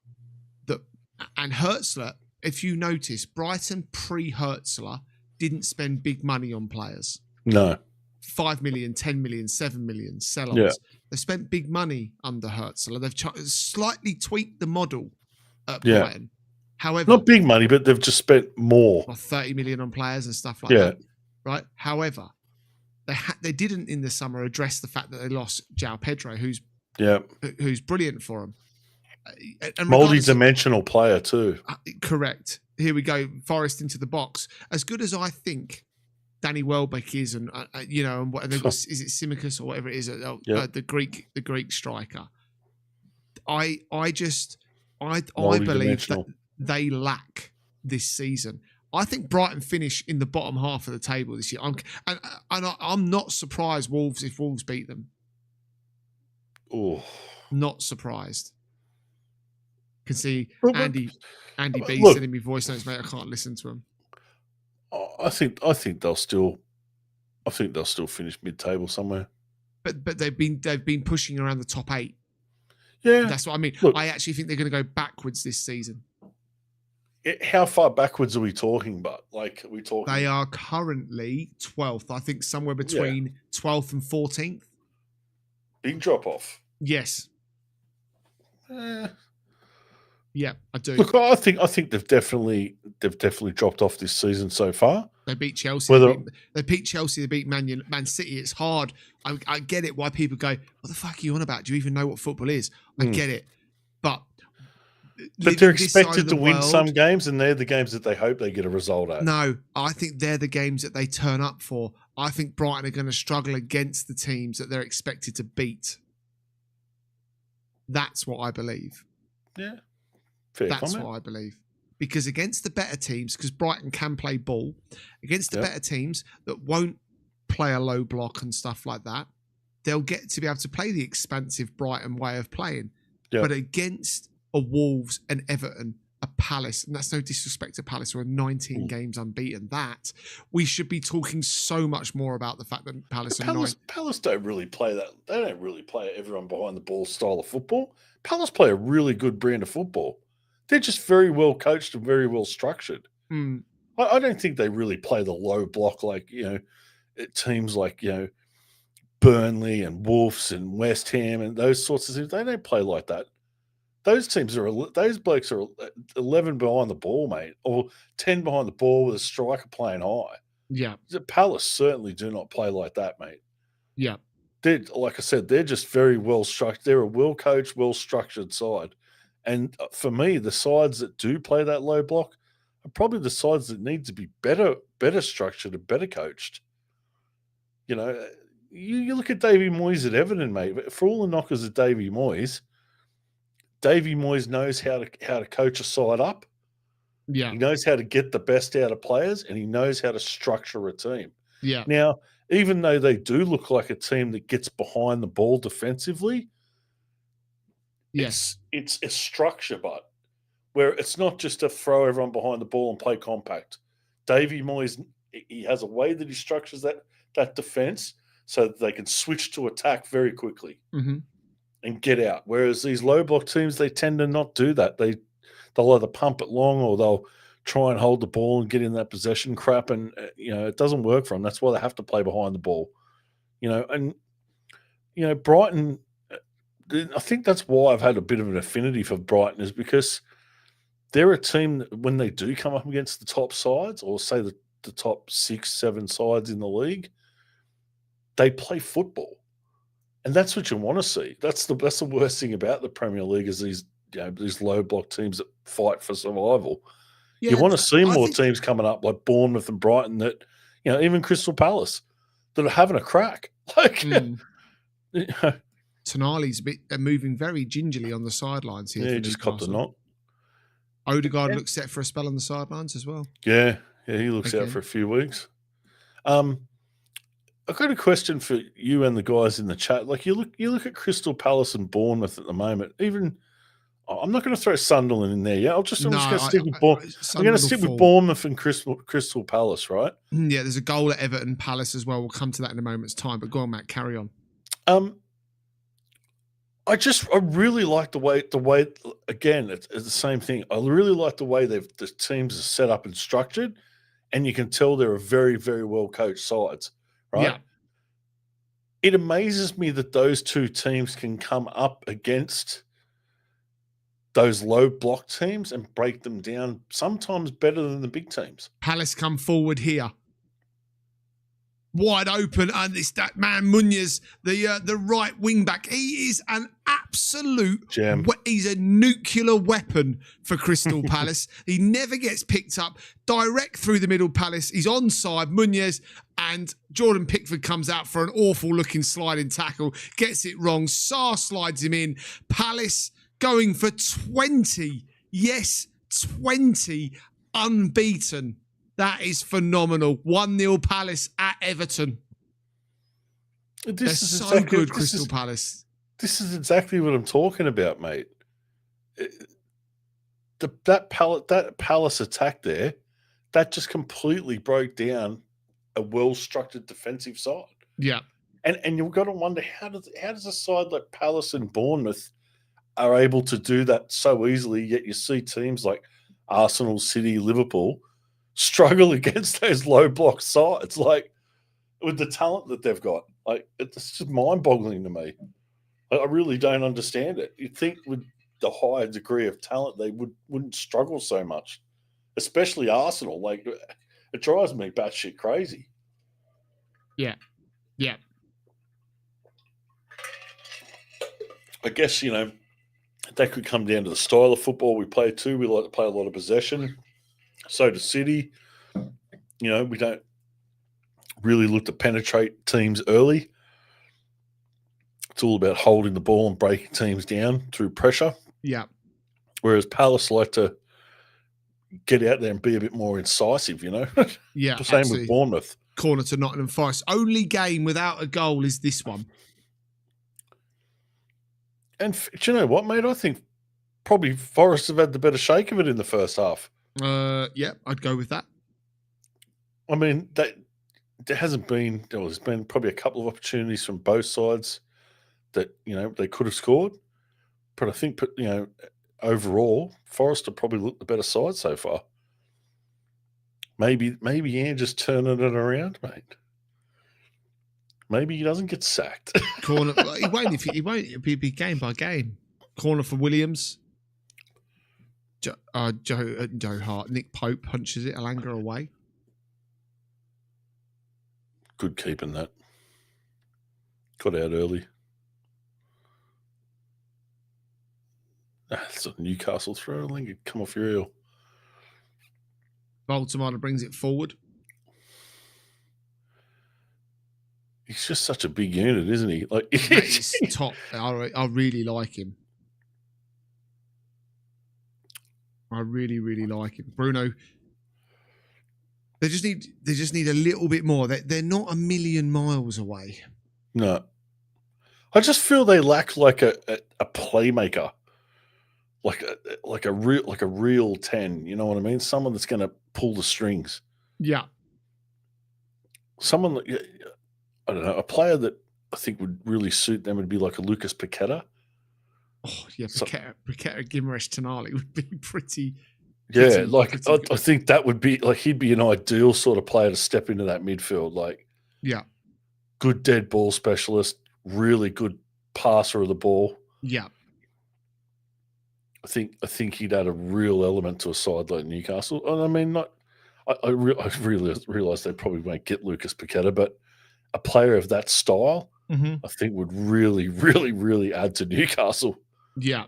and Hertzler, if you notice, Brighton pre-Hertzler didn't spend big money on players. No. 5 million, 10 million, 7 million sell-ons. Yeah. They spent big money under Hertzler. They've slightly tweaked the model at Brighton. However, not big money, but they've just spent more. 30 million on players and stuff like that. Right? However, they didn't in the summer address the fact that they lost João Pedro, who's brilliant for them. Multi-dimensional player too. Correct. Here we go. Forest into the box. As good as I think Danny Welbeck is, and and what they've got, is it Simicus or whatever it is, the Greek striker. I believe that they lack this season. I think Brighton finish in the bottom half of the table this year. I'm not surprised if Wolves beat them. Oh, not surprised. Can see Andy B sending me voice notes, mate. I can't listen to him. I think they'll still finish mid-table somewhere. But they've been pushing around the top 8. Yeah, that's what I mean. I actually think they're going to go backwards this season. How far backwards are we talking? They are currently 12th. I think somewhere between 12th and 14th. Big drop off. Yes. Yeah, I do. Look, I think they've definitely dropped off this season so far. They beat Chelsea. They beat Chelsea. They beat Man City. It's hard. I get it. Why people go, what the fuck are you on about? Do you even know what football is? I get it, but they're expected to win some games, and they're the games that they hope they get a result at. No, I think they're the games that they turn up for. I think Brighton are going to struggle against the teams that they're expected to beat. That's what I believe. Yeah. That's what I believe. Because against the better teams, because Brighton can play ball, against the better teams that won't play a low block and stuff like that, they'll get to be able to play the expansive Brighton way of playing. Yep. But against a Wolves, an Everton, a Palace, and that's no disrespect to Palace, who are 19 games unbeaten, that we should be talking so much more about the fact that Palace don't really play that. They don't really play everyone behind the ball style of football. Palace play a really good brand of football. They're just very well coached and very well structured. I don't think they really play the low block like, teams like, Burnley and Wolves and West Ham and those sorts of things. They don't play like that. Those blokes are 11 behind the ball, mate, or 10 behind the ball with a striker playing high. Yeah. The Palace certainly do not play like that, mate. Yeah. Like I said, they're just very well structured. They're a well coached, well structured side. And for me, the sides that do play that low block are probably the sides that need to be better structured and better coached. You look at Davy Moyes at Everton, mate. For all the knockers of Davy Moyes knows how to coach a side up. Yeah. He knows how to get the best out of players, and he knows how to structure a team. Yeah. Now, even though they do look like a team that gets behind the ball defensively, yes, it's a structure, but where it's not just to throw everyone behind the ball and play compact. Davy Moyes, he has a way that he structures that defense so that they can switch to attack very quickly and get out. Whereas these low block teams, they tend to not do that. They'll either pump it long or they'll try and hold the ball and get in that possession crap, and it doesn't work for them. That's why they have to play behind the ball. Brighton. I think that's why I've had a bit of an affinity for Brighton, is because they're a team that when they do come up against the top sides, or say the top 6-7 sides in the league, they play football, and that's what you want to see. That's the worst thing about the Premier League, is these low block teams that fight for survival. Yeah, you want to see more teams coming up like Bournemouth and Brighton, that even Crystal Palace, that are having a crack. Like, Tonali's moving very gingerly on the sidelines here. Yeah, he just copped a knock. Odegaard looks set for a spell on the sidelines as well. Yeah, he looks out for a few weeks. I've got a question for you and the guys in the chat. Like, you look at Crystal Palace and Bournemouth at the moment. Even I'm not going to throw Sunderland in there. Yeah, I'm just going to stick with Bournemouth. I'm going to stick with Bournemouth and Crystal Palace, right? Yeah, there's a goal at Everton Palace as well. We'll come to that in a moment's time. But go on, Matt, carry on. I really like the way again, it's the same thing. I really like the way the teams are set up and structured, and you can tell they're a very, very well coached sides, right? Yeah. It amazes me that those two teams can come up against those low block teams and break them down, sometimes better than the big teams. Palace come forward here, wide open, and it's that man Munoz, the right wing back. He is an absolute gem. He's a nuclear weapon for Crystal Palace. He never gets picked up. Direct through the middle, Palace. He's onside, Munoz, and Jordan Pickford comes out for an awful looking sliding tackle. Gets it wrong. Sarr slides him in. Palace going for 20. Yes, 20 unbeaten. That is phenomenal. 1-0 Palace at Everton. They're so good, Crystal Palace. This is exactly what I'm talking about, mate. That Palace attack there, that just completely broke down a well-structured defensive side. Yeah. And you've got to wonder, how does a side like Palace and Bournemouth are able to do that so easily, yet you see teams like Arsenal, City, Liverpool struggle against those low block sides, like, with the talent that they've got. Like, it's just mind-boggling to me. I really don't understand it. You'd think with the higher degree of talent, they wouldn't struggle so much, especially Arsenal. Like, it drives me batshit crazy. Yeah. Yeah. I guess, that could come down to the style of football we play too. We like to play a lot of possession. So does City. We don't really look to penetrate teams early. It's all about holding the ball and breaking teams down through pressure. Yeah. Whereas Palace like to get out there and be a bit more incisive, Yeah. The same with Bournemouth. Corner to Nottingham Forest. Only game without a goal is this one. And do you know what, mate? I think probably Forest have had the better shake of it in the first half. Yeah, I'd go with that. I mean, there hasn't been. There's been probably a couple of opportunities from both sides that they could have scored, but I think overall Forest have probably looked the better side so far. Maybe Ian just turning it around, mate. Maybe he doesn't get sacked. Corner. He won't. He won't. It'll be game by game. Corner for Williams. Joe Hart. Nick Pope punches it. Alanga away. Good keeping that. Got out early. It's a Newcastle throw. Alanga, come off your heel. Baltimore brings it forward. He's just such a big unit, isn't he? Like he's top. I really like him. I really, really like him. Bruno. They just need a little bit more. They're not a million miles away. No. I just feel they lack like a playmaker. Like a real 10, you know what I mean? Someone that's going to pull the strings. Yeah. Someone that, I don't know, a player that I think would really suit them would be like a Lucas Paqueta. Oh yeah, Paqueta, Guimaraes, Tonali would be pretty. Yeah, I think that would be like he'd be an ideal sort of player to step into that midfield. Like, yeah, good dead ball specialist, really good passer of the ball. Yeah. I think he'd add a real element to a side like Newcastle. And I mean, I really realise they probably won't get Lucas Paqueta, but a player of that style, I think would really, really, really add to Newcastle. Yeah.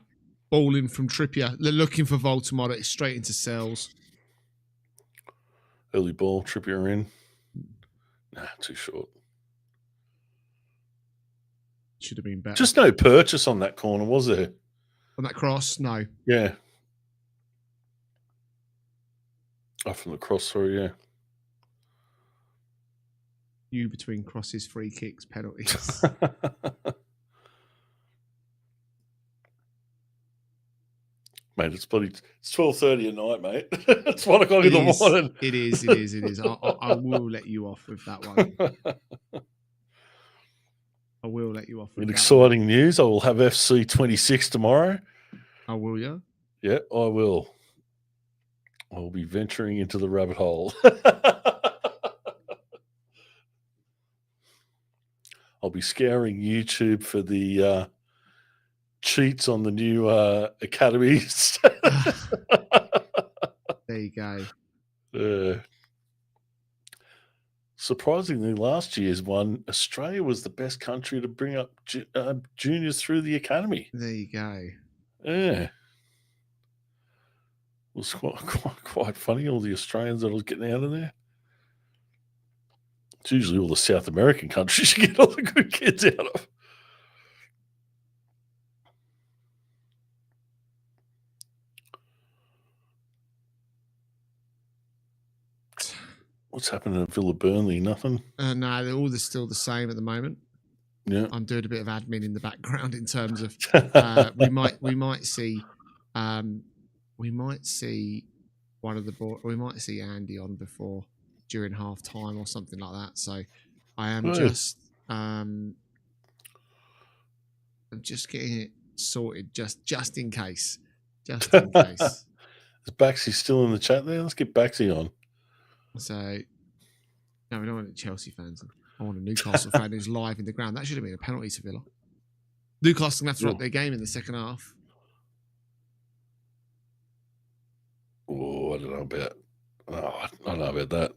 Ball in from Trippier. They're looking for Baltimore. Straight into cells. Early ball, Trippier in. Nah, too short. Should have been better. Just no purchase on that corner, was there? On that cross? No. Yeah. Oh, from the cross, sorry, yeah. You between crosses, free kicks, penalties. Mate, it's 12:30 at night, mate. It's 1 o'clock in the morning. It is. I will let you off with that one. I will let you off with In that exciting one. news, I will have FC 26 tomorrow. Oh, will you? Yeah, I will. I will be venturing into the rabbit hole. I'll be scouring YouTube for the cheats on the new academies. There you go. Surprisingly, last year's one, Australia was the best country to bring up juniors through the academy. There you go. Yeah. It was quite funny, all the Australians that was getting out of there. It's usually all the South American countries you get all the good kids out of. What's happening at Villa Burnley? Nothing? No, they're all still the same at the moment. Yeah, I'm doing a bit of admin in the background in terms of we might see one of the boys. We might see Andy on during half time or something like that. So I am I'm just getting it sorted just in case. Just in case. Is Baxi still in the chat there? Let's get Baxi on. So no, we don't want Chelsea fans. I want a Newcastle fan who's live in the ground. That should have been a penalty to Villa. Newcastle have to drop their game in the second half. Oh, I don't know about that.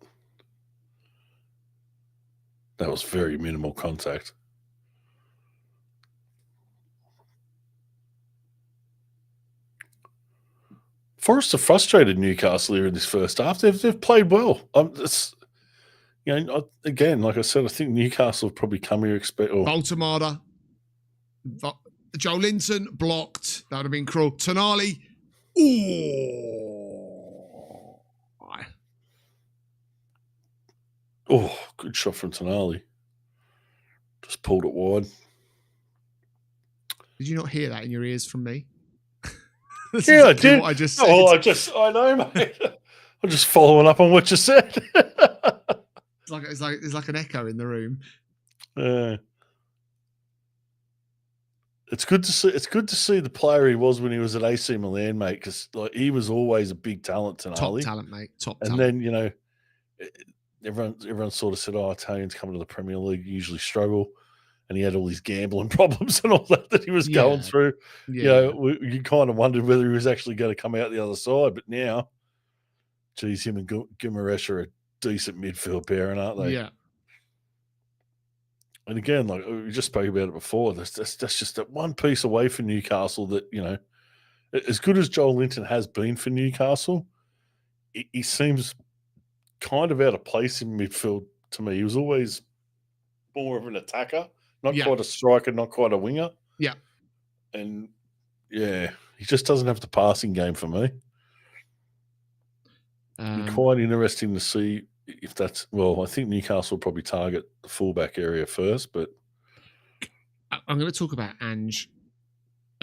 That was very minimal contact. Forest are frustrated Newcastle here in this first half. They've played well. Again, like I said, I think Newcastle have probably come here Baltimore. Joe Linton blocked. That would have been cruel. Tonali. Oh, good shot from Tonali. Just pulled it wide. Did you not hear that in your ears from me? That's exactly I did. What I just said. I know, mate. I'm just following up on what you said. It's like an echo in the room. It's good to see. It's good to see the player he was when he was at AC Milan, mate. Because like he was always a big talent. Top talent, mate. Top and talent. then everyone sort of said, "Oh, Italians coming to the Premier League usually struggle," and he had all these gambling problems and all that he was going through. Yeah, you kind of wondered whether he was actually going to come out the other side. But now, geez, him and Guimaraes are a decent midfield pair, aren't they? Yeah. And again, like we just spoke about it before, that's just that one piece away from Newcastle that, as good as Joel Linton has been for Newcastle, he seems kind of out of place in midfield to me. He was always more of an attacker, not quite a striker, not quite a winger. Yeah. And, he just doesn't have the passing game for me. Quite interesting to see if that's – well, I think Newcastle will probably target the fullback area first, but – I'm going to talk about Ange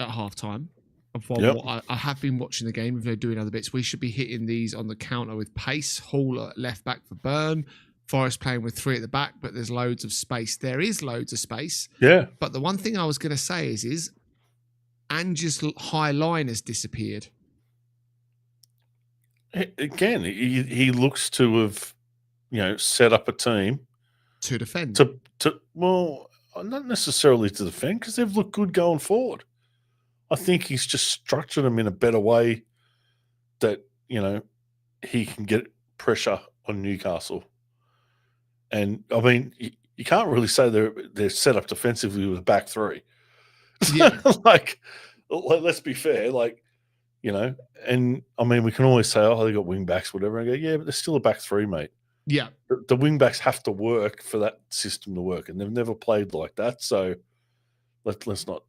at halftime. I have been watching the game. If they're doing other bits, we should be hitting these on the counter with pace. Hall at left back for Burn. Forest playing with 3 at the back, but there's loads of space. There is loads of space. Yeah. But the one thing I was going to say is Ange's high line has disappeared. Again, he looks to have, set up a team to defend. Well, not necessarily to defend because they've looked good going forward. I think he's just structured them in a better way that, he can get pressure on Newcastle. And I mean, you can't really say they're set up defensively with a back 3. Yeah. Let's be fair. And I mean, we can always say, oh, they got wing backs, whatever. And I go, yeah, but they're still a back 3, mate. Yeah. The wing backs have to work for that system to work, and they've never played like that. So let's not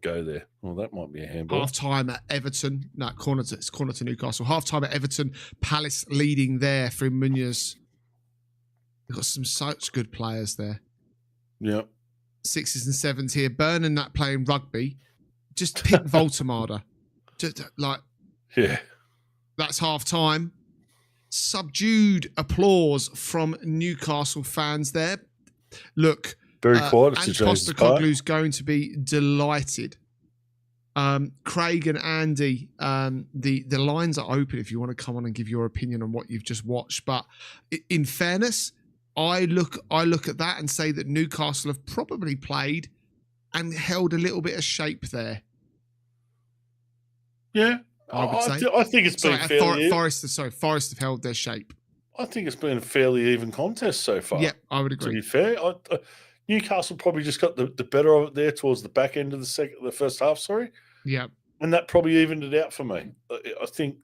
go there. Well, that might be a handball. Half time at Everton. No, corner to Newcastle. Half time at Everton. Palace leading there through Munoz. They've got some such good players there. Yeah. 6s and 7s here. Burn and that playing rugby. Just pick Voltemada. Just yeah. That's half time. Subdued applause from Newcastle fans there. Look, very quiet. Ange Postecoglou's going to be delighted. Craig and Andy, the lines are open if you want to come on and give your opinion on what you've just watched. But in fairness, I look at that and say that Newcastle have probably played and held a little bit of shape there. Yeah, I think it's been fairly. Forest have held their shape. I think it's been a fairly even contest so far. Yeah, I would agree. To be fair, Newcastle probably just got the better of it there towards the back end of the first half. Sorry. Yeah, and that probably evened it out for me. I think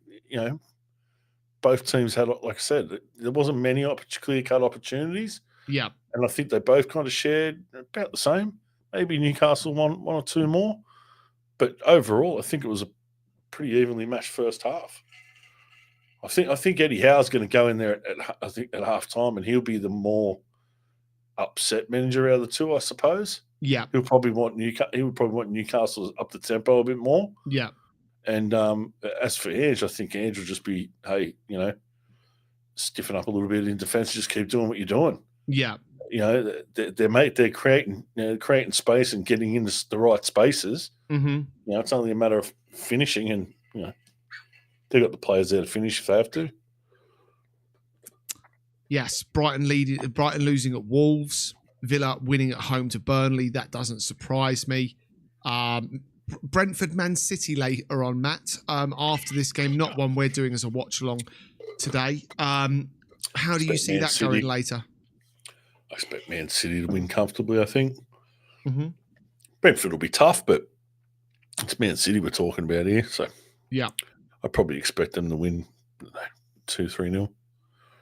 both teams had, like I said, there wasn't many clear-cut opportunities. Yeah, and I think they both kind of shared about the same. Maybe Newcastle one or two more, but overall, I think it was a pretty evenly matched first half. I think Eddie Howe's going to go in there at half time, and he'll be the more upset manager out of the two, I suppose. Yeah, He would probably want Newcastle up the tempo a bit more. Yeah, and as for Ange, I think Ange will just be, hey, stiffen up a little bit in defence, just keep doing what you're doing. Yeah, they're creating space and getting into the right spaces. Mm-hmm. It's only a matter of finishing, and they've got the players there to finish if they have to. Yes, Brighton losing at Wolves, Villa winning at home to Burnley. That doesn't surprise me. Brentford, Man City later on, Matt. After this game, not one we're doing as a watch along today. How do you see that going later? I expect Man City to win comfortably, I think. Mm-hmm. Brentford will be tough, but it's Man City we're talking about here. So yeah, I probably expect them to win 2-3-0.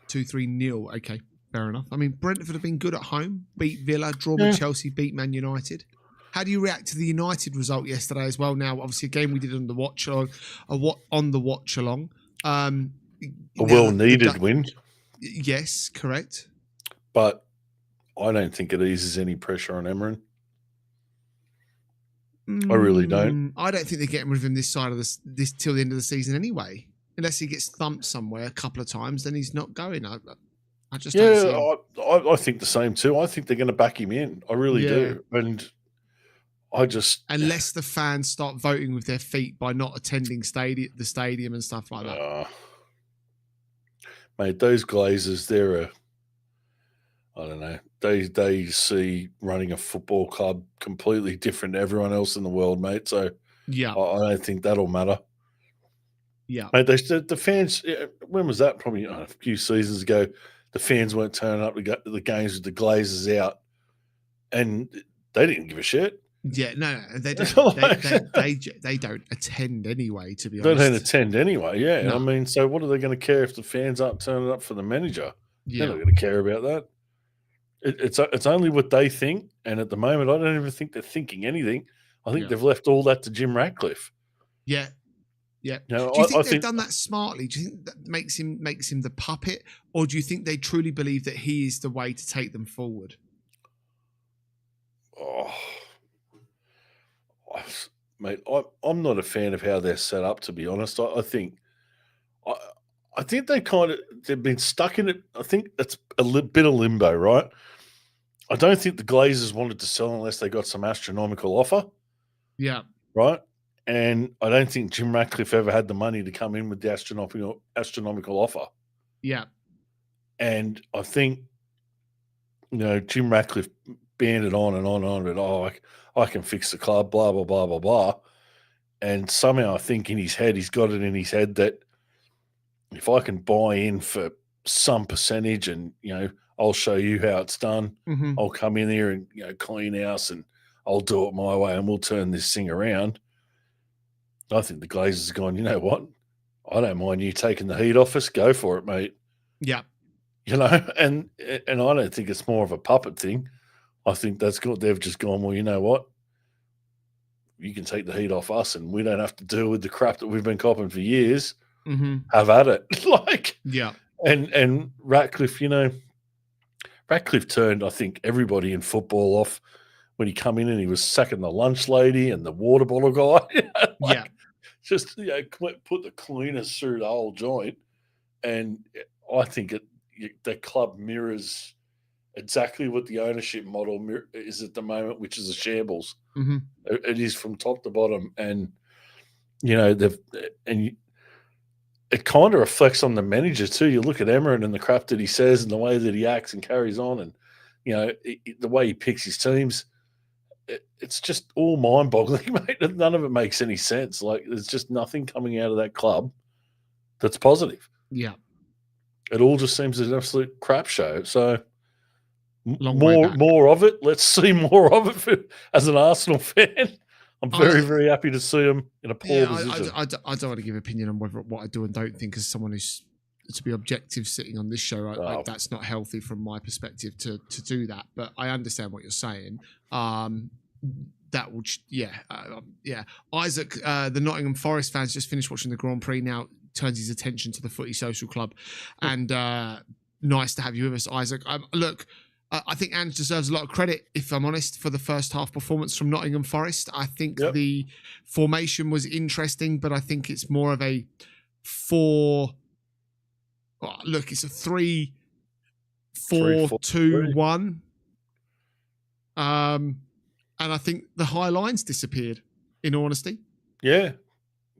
2-3-0. Okay, fair enough. I mean, Brentford have been good at home. Beat Villa, draw with Chelsea, beat Man United. How do you react to the United result yesterday as well? Now, obviously, a game we did on the watch along. A well-needed win. Yes, correct. But I don't think it eases any pressure on Emery. I really don't. I don't think they're getting rid of him this side of this till the end of the season anyway. Unless he gets thumped somewhere a couple of times, then he's not going. I just don't see him. I think the same too. I think they're going to back him in. I really do. And I just... Unless the fans start voting with their feet by not attending the stadium and stuff like that. Mate, those Glazers, they're I don't know. They see running a football club completely different to everyone else in the world, mate. So yeah, I don't think that'll matter. Yeah, mate. The fans. When was that? Probably a few seasons ago. The fans weren't turning up to go to the games with the Glazers out, and they didn't give a shit. Yeah, no, they don't. They don't attend anyway. To be honest, they don't attend anyway. Yeah, no. I mean, so what are they going to care if the fans aren't turning up for the manager? Yeah. They're not going to care about that. It's only what they think, and at the moment, I don't even think they're thinking anything. I think they've left all that to Jim Ratcliffe. Yeah, yeah. You know, do you think they've done that smartly? Do you think that makes him the puppet, or do you think they truly believe that he is the way to take them forward? Oh, mate, I'm not a fan of how they're set up. To be honest, I think they've been stuck in it. I think that's a bit of limbo, right? I don't think the Glazers wanted to sell unless they got some astronomical offer. Yeah. Right? And I don't think Jim Ratcliffe ever had the money to come in with the astronomical offer. Yeah. And I think, Jim Ratcliffe banned it on and on and on, I can fix the club, blah, blah, blah, blah, blah. And somehow I think in his head, he's got it in his head that if I can buy in for some percentage and, I'll show you how it's done. Mm-hmm. I'll come in there and, clean house and I'll do it my way and we'll turn this thing around. I think the Glazers have gone, you know what? I don't mind you taking the heat off us. Go for it, mate. Yeah. And I don't think it's more of a puppet thing. I think that's good. They've just gone, well, you know what? You can take the heat off us and we don't have to deal with the crap that we've been copping for years. Mm-hmm. Have at it. Yeah. And Ratcliffe, Ratcliffe turned, I think, everybody in football off when he come in and he was sacking the lunch lady and the water bottle guy. Just, put the cleaners through the whole joint. And I think the club mirrors exactly what the ownership model is at the moment, which is a shambles. Mm-hmm. It is from top to bottom. And, it kind of reflects on the manager too. You look at Emmerich and the crap that he says and the way that he acts and carries on and, the way he picks his teams, it's just all mind-boggling, mate. None of it makes any sense. There's just nothing coming out of that club that's positive. Yeah. It all just seems an absolute crap show. So more of it. Let's see more of it as an Arsenal fan. I'm very, very happy to see them in a poor position. I don't want to give an opinion on what I do and don't think as someone who's, to be objective sitting on this show, that's not healthy from my perspective to do that. But I understand what you're saying. That would, Isaac, the Nottingham Forest fans just finished watching the Grand Prix now, turns his attention to the Footy Social Club. And nice to have you with us, Isaac. Look, I think Ange deserves a lot of credit, if I'm honest, for the first half performance from Nottingham Forest. I think the formation was interesting, but I think it's more of a 4... Oh, look, it's a 3-4-2-1. And I think the high lines disappeared, in honesty. Yeah.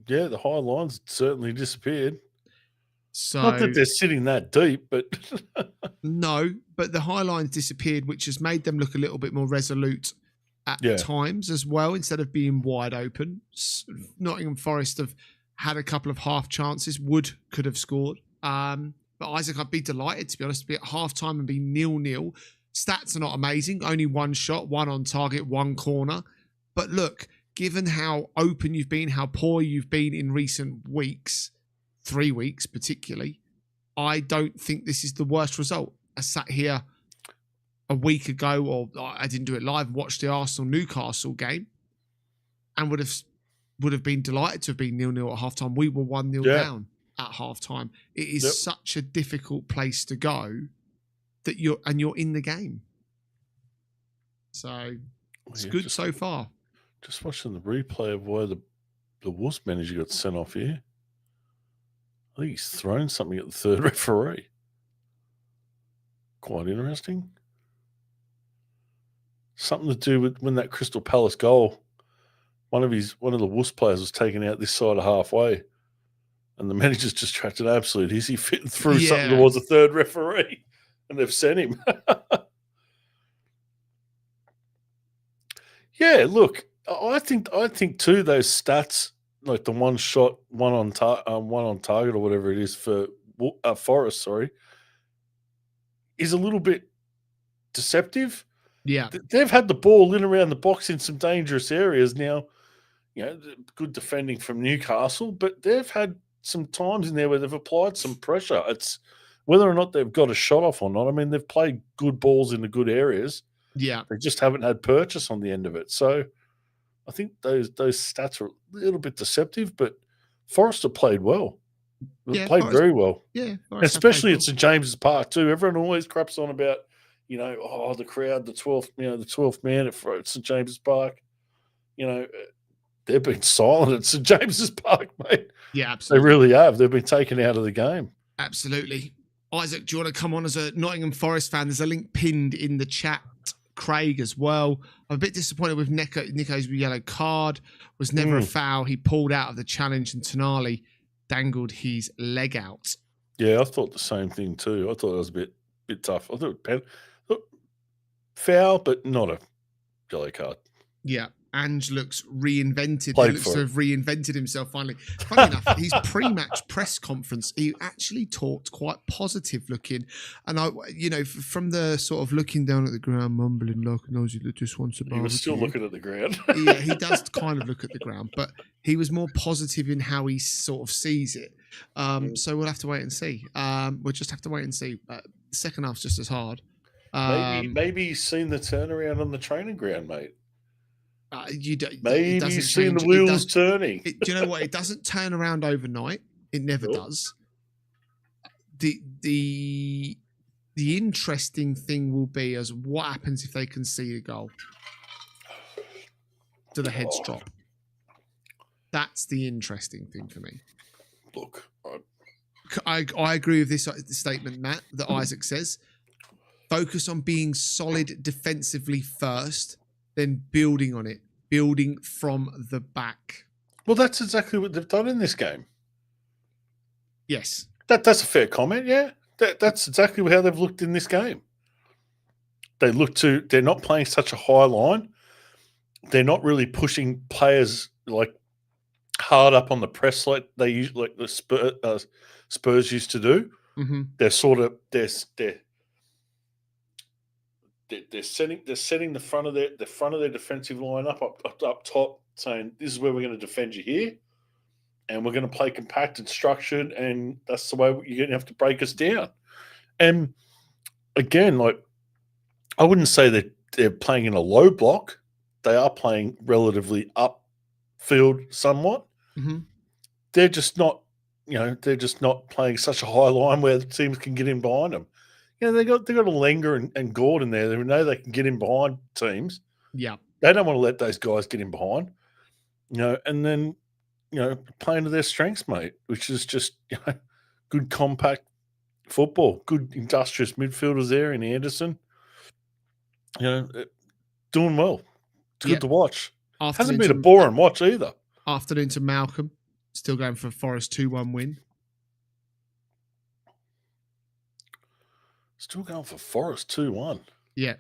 Yeah, the high lines certainly disappeared. So, not that they're sitting that deep, but... No, but the high lines disappeared, which has made them look a little bit more resolute at times as well, instead of being wide open. Nottingham Forest have had a couple of half chances. Wood could have scored. But Isaac, I'd be delighted, to be honest, to be at half-time and be 0-0. Stats are not amazing. Only one shot, one on target, one corner. But look, given how open you've been, how poor you've been in recent weeks, 3 weeks particularly, I don't think this is the worst result. I sat here a week ago, or I didn't do it live, watched the Arsenal-Newcastle game and would have been delighted to have been 0-0 at half-time. We were 1-0 down at half-time. It is such a difficult place to go that you're in the game. So it's good so far. Just watching the replay of why the Wolves manager got sent off here. I think he's thrown something at the third referee. Quite interesting. Something to do with when that Crystal Palace goal, one of the Wolves players was taken out this side of halfway, and the manager's just tracked an absolute hissy fit and threw something towards the third referee, and they've sent him. Yeah, look, I think too those stats, like the one shot, one on target or whatever it is for Forest, sorry, is a little bit deceptive. Yeah. They've had the ball in around the box in some dangerous areas now. Good defending from Newcastle, but they've had some times in there where they've applied some pressure. It's whether or not they've got a shot off or not. I mean, they've played good balls in the good areas. Yeah. They just haven't had purchase on the end of it. So I think those stats are a little bit deceptive, but Forest have played well. They've played very well. Yeah. Especially at St James's Park too. Everyone always craps on about, the crowd, the 12th man at St James's Park. They've been silent at St James's Park, mate. Yeah, absolutely. They really have. They've been taken out of the game. Absolutely. Isaac, do you want to come on as a Nottingham Forest fan? There's a link pinned in the chat. Craig as well. I'm a bit disappointed with Nico's yellow card. Was never a foul. He pulled out of the challenge and Tonali dangled his leg out. Yeah, I thought the same thing too. I thought it was a bit tough. I thought foul, but not a yellow card. Yeah. Ange looks reinvented. He looks to have reinvented himself finally. Funny enough, his pre-match press conference, he actually talked quite positive looking. And from the sort of looking down at the ground, mumbling like a nosy that just wants a barbecue. He was still looking at the ground. Yeah, he does kind of look at the ground, but he was more positive in how he sort of sees it. So we'll have to wait and see. We'll just have to wait and see. The second half's just as hard. Maybe he's seen the turnaround on the training ground, mate. Maybe you've seen the wheels turning. Do you know what? It doesn't turn around overnight. It never does. The interesting thing will be as what happens if they concede a goal. Do the heads drop? That's the interesting thing for me. Look, I agree with this statement, Matt, that Isaac says. Focus on being solid defensively first, then building on it, building from the back. Well, that's exactly what they've done in this game. Yes. That's a fair comment, yeah. That's exactly how they've looked in this game. They're not playing such a high line. They're not really pushing players like hard up on the press like they used, like the Spurs used to do. Mm-hmm. They're sort of they're setting the front of their defensive line up top, saying this is where we're going to defend you here, and we're going to play compact and structured, and that's the way you're going to have to break us down. And again, like I wouldn't say that they're playing in a low block; they are playing relatively upfield somewhat. Mm-hmm. They're just not, they're just not playing such a high line where the teams can get in behind them. They got a Langer and Gordon there. They know they can get in behind teams. Yeah, they don't want to let those guys get in behind. And then playing to their strengths, mate, which is just good compact football, good industrious midfielders there in Anderson. Doing well. It's good to watch. Hasn't been a boring watch either. Afternoon to Malcolm, still going for a Forest 2-1 win. Still going for Forest 2-1. Yeah.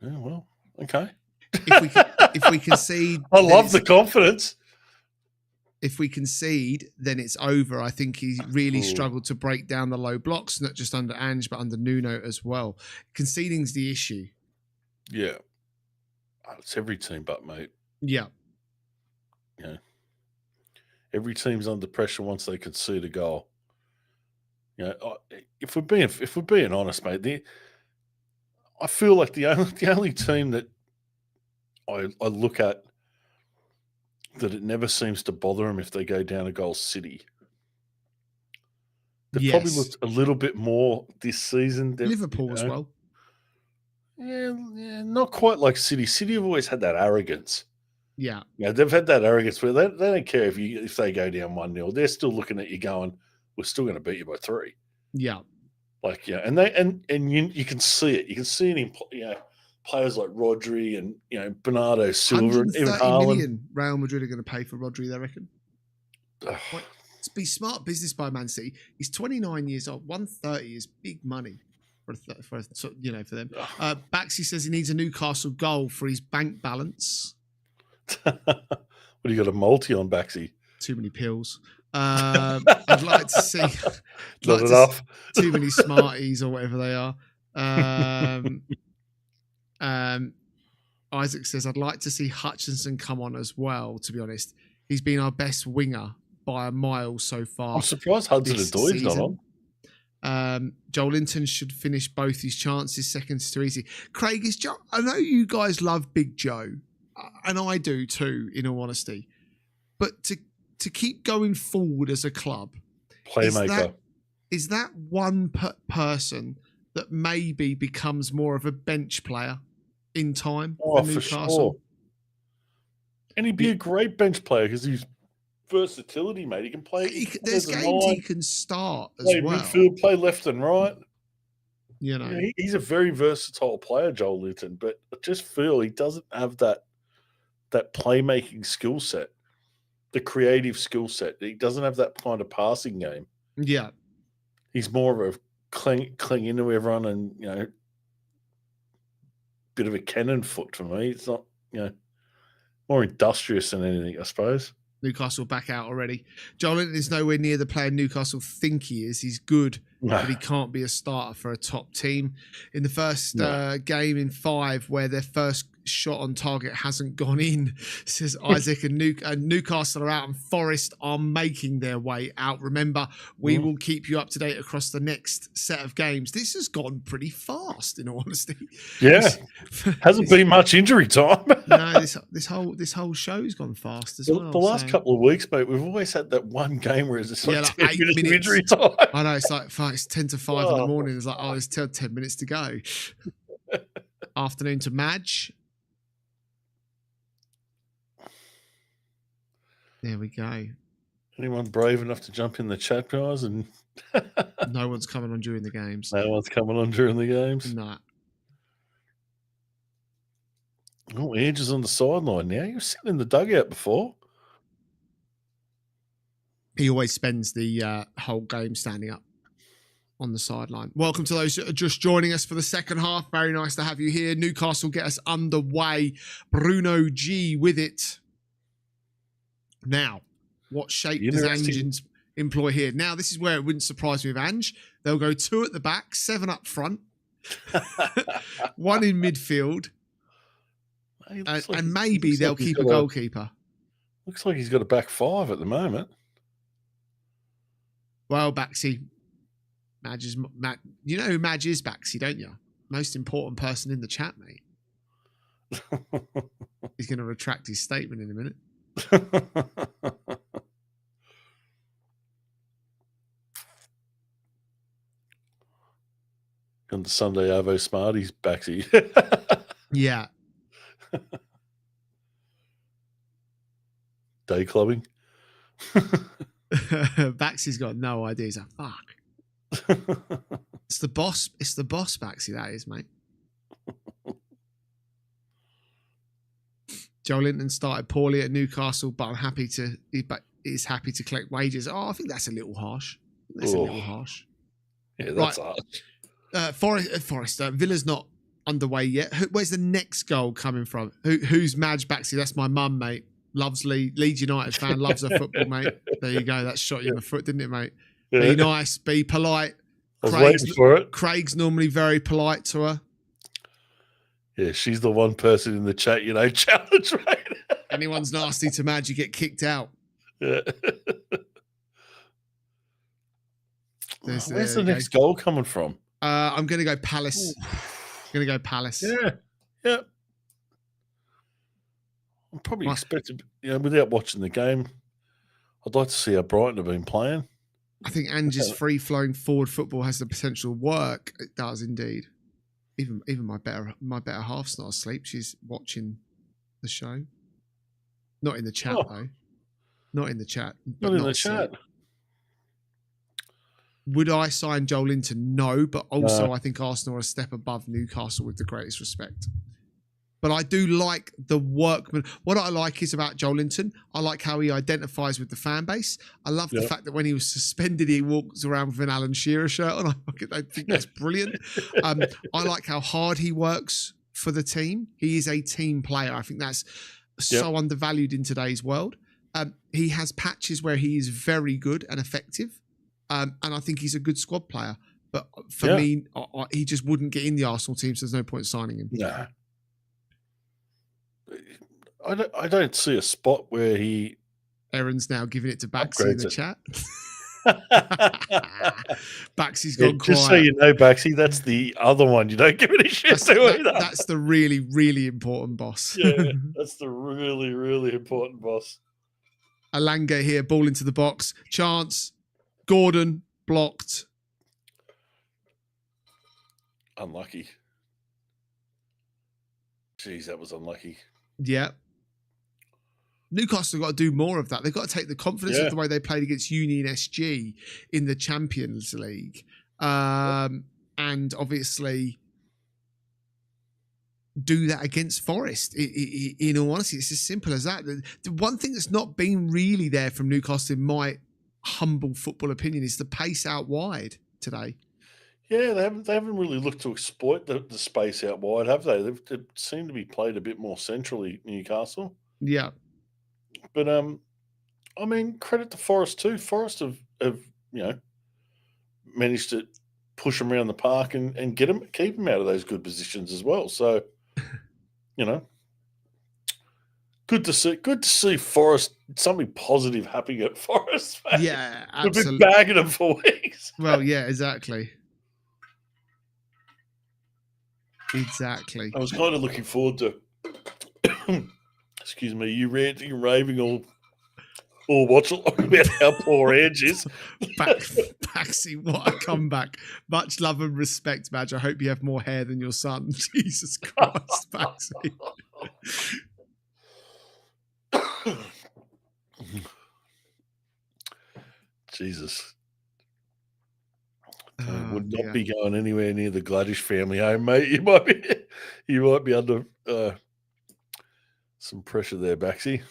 Yeah, well, okay. If we concede, I love the confidence. If we concede, then it's over. I think he really struggled to break down the low blocks, not just under Ange, but under Nuno as well. Conceding's the issue. Yeah. It's every team but, mate. Yeah. Every team's under pressure once they concede a goal. If we're being honest, mate, I feel like the only team that I look at that it never seems to bother them if they go down a goal, City. They've probably looked a little bit more this season. Liverpool as well. Yeah, not quite like City. City have always had that arrogance. Yeah. Yeah, they've had that arrogance where they don't care if they go down 1-0. They're still looking at you going, we're still going to beat you by 3. Yeah. Like, yeah, and you can see it. You can see it in players like Rodri and Bernardo Silva and even Haaland. million Real Madrid are going to pay for Rodri, they reckon. It's be smart business by Man City. He's 29 years old. 130 is big money for them. Baxi says he needs a Newcastle goal for his bank balance. What do you got a multi on, Baxi? Too many pills. I'd like to see not enough. Too many Smarties or whatever they are. Isaac says I'd like to see Hutchinson come on as well. To be honest, he's been our best winger by a mile so far. I'm surprised Hudson-Odoi's not on. Joel Linton should finish both his chances. Seconds too easy. Craig, I know you guys love Big Joe, and I do too, in all honesty. But to keep going forward as a club, playmaker, is that one person that maybe becomes more of a bench player in time for Newcastle? For sure. And he'd be a great bench player because he's versatility, mate. He can play. There's games he can start as well. Midfield, play left and right. He's a very versatile player, Joel Linton. But I just feel he doesn't have that playmaking skill set, the creative skill set. He doesn't have that kind of passing game. Yeah, he's more of a cling into everyone and bit of a cannon foot for me. It's not more industrious than anything, I suppose. Newcastle back out already. Joel Linton is nowhere near the player Newcastle think he is. He's good, but he can't be a starter for a top team. In the first game in 5, where their first shot on target hasn't gone in, says Isaac, and Newcastle are out and Forest are making their way out. Remember, we will keep you up to date across the next set of games. This has gone pretty fast, in all honesty. Yeah, hasn't been much injury time. No, this whole show's gone fast as well. The last couple of weeks, mate, we've always had that one game where it's like 10 minutes of injury time. I know, it's like it's 10 to 5 in the morning. It's like, there's 10 minutes to go. Afternoon to Madge. There we go. Anyone brave enough to jump in the chat, guys? And no one's coming on during the games. No one's coming on during the games? No. Oh, Edge is on the sideline now. You were sitting in the dugout before. He always spends the whole game standing up on the sideline. Welcome to those that are just joining us for the second half. Very nice to have you here. Newcastle get us underway. Bruno G with it. Now, what shape does Ange employ here? Now, this is where it wouldn't surprise me with Ange. They'll go 2 at the back, 7 up front, 1 in midfield, and maybe they'll keep a goalkeeper. Looks like he's got a back 5 at the moment. Well, Baxi, you know who Madge is, Baxi, don't you? Most important person in the chat, mate. He's going to retract his statement in a minute. On the Sunday Arvo Smarties, Baxi. Yeah. Day clubbing. Baxi's got no idea. He's like, fuck. It's the boss, Baxi, that is, mate. Joel Linton started poorly at Newcastle, but is happy to collect wages. Oh, I think that's a little harsh. That's a little harsh. Yeah, that's harsh. Forest. Villa's not underway yet. Where's the next goal coming from? Who's Madge Baxi? That's my mum, mate. Loves Leeds United fan. Loves her football, mate. There you go. That shot you in the foot, didn't it, mate? Yeah. Be nice. Be polite. I was waiting for it. Craig's normally very polite to her. Yeah, she's the one person in the chat, challenge, right? Anyone's nasty to Madge, you get kicked out. Yeah. Where's the next goal coming from? I'm going to go Palace. Going to go Palace. Yeah. I'm probably expecting, without watching the game, I'd like to see how Brighton have been playing. I think Ange's free-flowing forward football has the potential to work. It does indeed. Even my better half's not asleep. She's watching the show. Not in the chat, though. Not in the chat. Not in the chat. Would I sign Joelinton? No, but also I think Arsenal are a step above Newcastle with the greatest respect. But I do like the workman. What I like is about Joelinton, I like how he identifies with the fan base. I love the fact that when he was suspended, he walks around with an Alan Shearer shirt on. I think that's brilliant. I like how hard he works for the team. He is a team player. I think that's so undervalued in today's world. He has patches where he is very good and effective. And I think he's a good squad player. But for me, he just wouldn't get in the Arsenal team, so there's no point signing him. Nah. I don't see a spot where he... Aaron's now giving it to Baxi in the chat. Baxy's gone quiet. Just so you know, Baxi, that's the other one you don't give it a shit to either. That's the really, really important boss. Yeah, that's the really, really important boss. Alanga here, ball into the box. Chance. Gordon blocked. Unlucky. Jeez, that was unlucky. Yeah. Newcastle have got to do more of that. They've got to take the confidence of the way they played against Union SG in the Champions League. And obviously do that against Forest. In all honesty, it's as simple as that. The one thing that's not been really there from Newcastle, in my humble football opinion, is the pace out wide today. Yeah, they haven't really looked to exploit the space out wide, have they? They seem to be played a bit more centrally, Newcastle. Yeah. But I mean, credit to Forest too. Forest have managed to push them around the park and keep them out of those good positions as well. So, good to see Forest, something positive happening at Forest. Mate. Yeah, absolutely. We've been bagging them for weeks. Well, yeah, exactly. Exactly. I was kind of looking forward to, excuse me, you ranting and raving all Watchalong about how poor Edge is. Baxi, what a comeback. Much love and respect, Madge. I hope you have more hair than your son. Jesus Christ, Baxi. Jesus. Would not be going anywhere near the Gladish family home, mate. You might be under some pressure there, Baxi.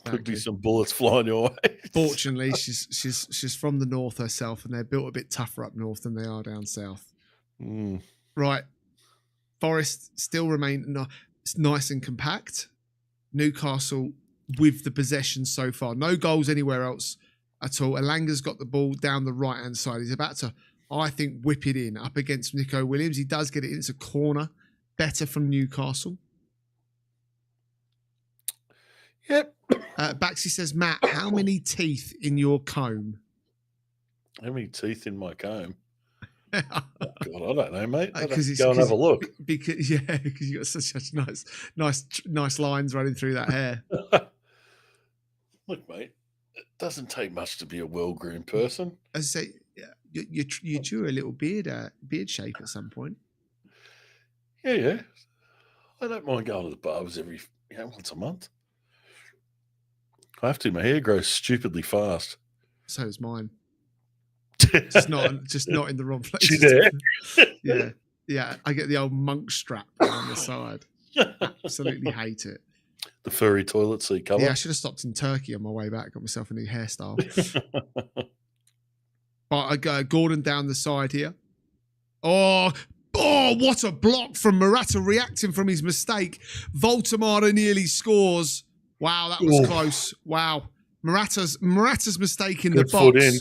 Could be some bullets flying your way. Fortunately, she's from the north herself, and they're built a bit tougher up north than they are down south. Right. Forest still remain nice and compact. Newcastle with the possession so far. No goals anywhere else at all. Alanga's got the ball down the right-hand side. He's about to, I think, whip it in up against Nico Williams. He does get it in. It's a corner. Better from Newcastle. Yep. Baxi says, Matt, how many teeth in your comb? How many teeth in my comb? Oh, God, I don't know, mate. I'd have to go and have a look. Because you got such nice lines running through that hair. Look, mate, it doesn't take much to be a well-groomed person. As I say, you drew a little beard shape at some point. Yeah. I don't mind going to the barbers every once a month. I have to. My hair grows stupidly fast. So does mine. just not in the wrong place. Yeah. I get the old monk strap on the side. Absolutely hate it. The furry toilet seat cover. Yeah, I should have stopped in Turkey on my way back. Got myself a new hairstyle. But I go Gordon down the side here. Oh, what a block from Morata, reacting from his mistake. Voldemar nearly scores. Wow, that was close. Wow. Morata's mistake in the box. Foot in.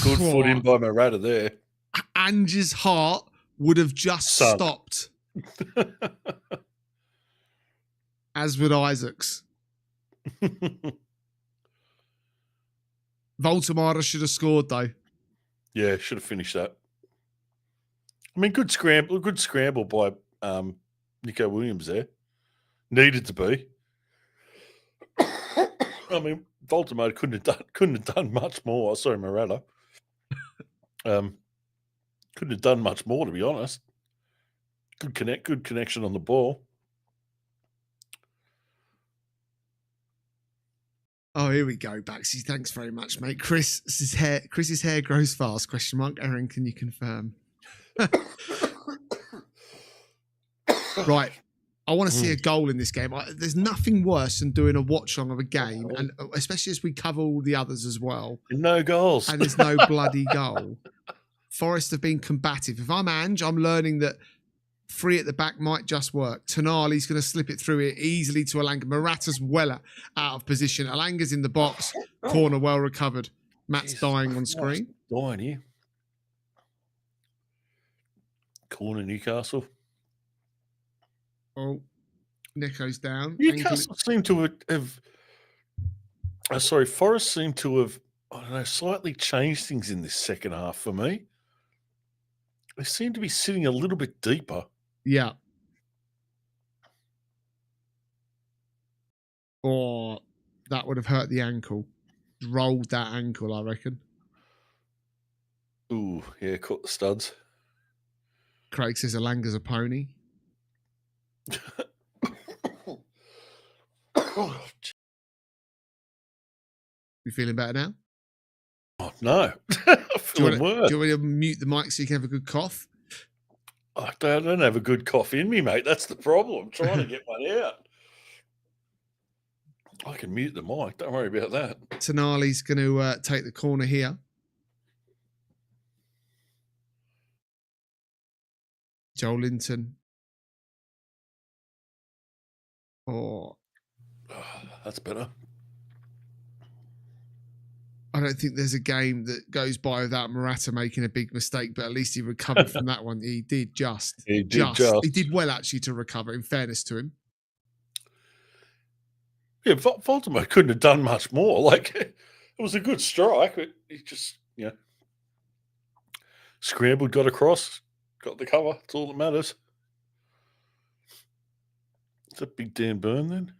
Good foot in by Morata there. Ange's heart would have just stopped. As would Isaac's. Voldemar should have scored though. Yeah, should have finished that. I mean, good scramble by Nico Williams there. Needed to be. I mean, Voldemar couldn't have done much more. Sorry, Morata. Couldn't have done much more, to be honest. Good connection on the ball. Oh, here we go, Baxi. Thanks very much, mate. Chris's hair grows fast, question mark. Aaron, can you confirm? Right. I want to see a goal in this game. There's nothing worse than doing a watch-along of a game, and especially as we cover all the others as well. No goals. And there's no bloody goal. Forest have been combative. If I'm Ange, I'm learning that 3 at the back might just work. Tonali's going to slip it through it easily to Alanga. Morata's well out of position. Alanga's in the box. Corner well recovered. Matt's dying on screen. Dying here. Corner Newcastle. Oh, Nico's down. Newcastle seem to have. Forest seem to have, I don't know, slightly changed things in this second half for me. They seem to be sitting a little bit deeper. Yeah. Or that would have hurt the ankle. Rolled that ankle, I reckon. Ooh, yeah, caught the studs. Craig says Alanga's a pony. You feeling better now? Oh, no. Do you want to mute the mic so you can have a good cough? I don't have a good cough in me, mate. That's the problem. I'm trying to get one out. I can mute the mic. Don't worry about that. Tonali's going to take the corner here. Joel Linton. Oh, that's better. I don't think there's a game that goes by without Morata making a big mistake, but at least he recovered from that one. He did just. He did well, actually, to recover, in fairness to him. Yeah, Voldemort couldn't have done much more. Like, it was a good strike, but he just, scrambled, got across, got the cover. That's all that matters. Is that Big Dan Burn then?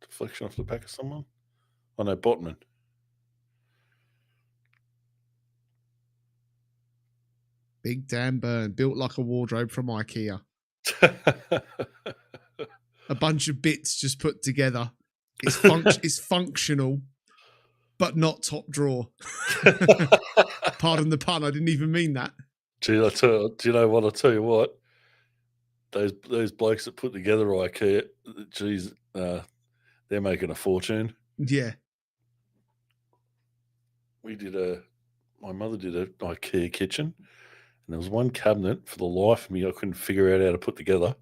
Deflection off the back of someone? Oh, no, Botman. Big Dan Burn, built like a wardrobe from IKEA. A bunch of bits just put together. It's functional, but not top drawer. Pardon the pun. I didn't even mean that. Do you know what? I'll tell you what. Those blokes that put together IKEA, geez, they're making a fortune. Yeah. My mother did an IKEA kitchen, and there was one cabinet, for the life of me, I couldn't figure out how to put together.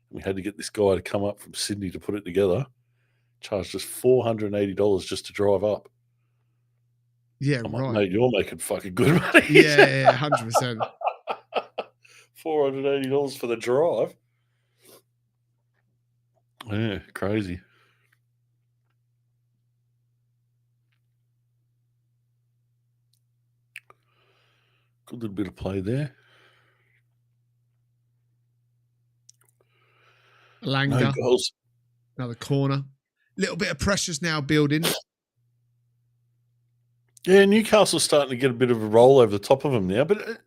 We had to get this guy to come up from Sydney to put it together. Charged us $480 just to drive up. Yeah, I'm right. Like, mate, you're making fucking good money. Yeah, 100%. $480 for the drive. Yeah, crazy. Good little bit of play there. Alanga. No goals. Another corner. Little bit of pressure's now building. Yeah, Newcastle's starting to get a bit of a roll over the top of them now. But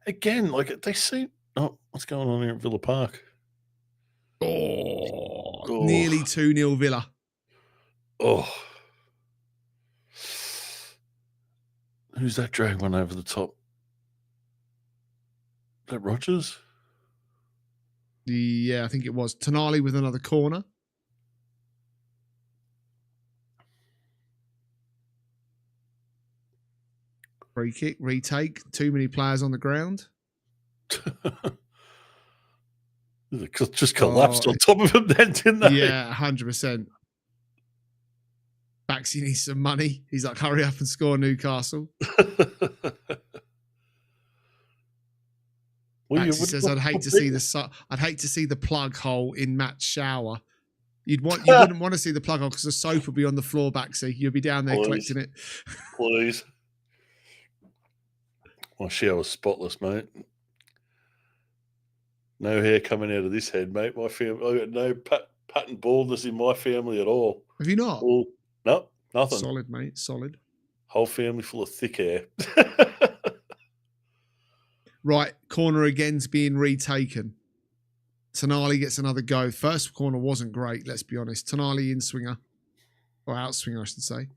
again, like, they seem... Oh, what's going on here at Villa Park? Oh. Nearly 2-0 Villa. Oh. Who's that drag one over the top? Is that Rogers? Yeah, I think it was. Tonali with another corner. Free kick, retake. Too many players on the ground. Just collapsed on top of him then, didn't they? Yeah, 100%. Baxi needs some money. He's like, hurry up and score, Newcastle. Baxi says, I'd hate to see the plug hole in Matt's shower. You wouldn't want to see the plug hole because the soap will be on the floor, Baxi. You'll be down there collecting it. Please. My shower's spotless, mate. No hair coming out of this head, mate. My family, I've got no pattern baldness in my family at all. Have you not? No, nothing. Solid, mate. Solid. Whole family full of thick hair. Right, corner again's being retaken. Tonali gets another go. First corner wasn't great, let's be honest. Tonali in swinger. Or outswing, I should say.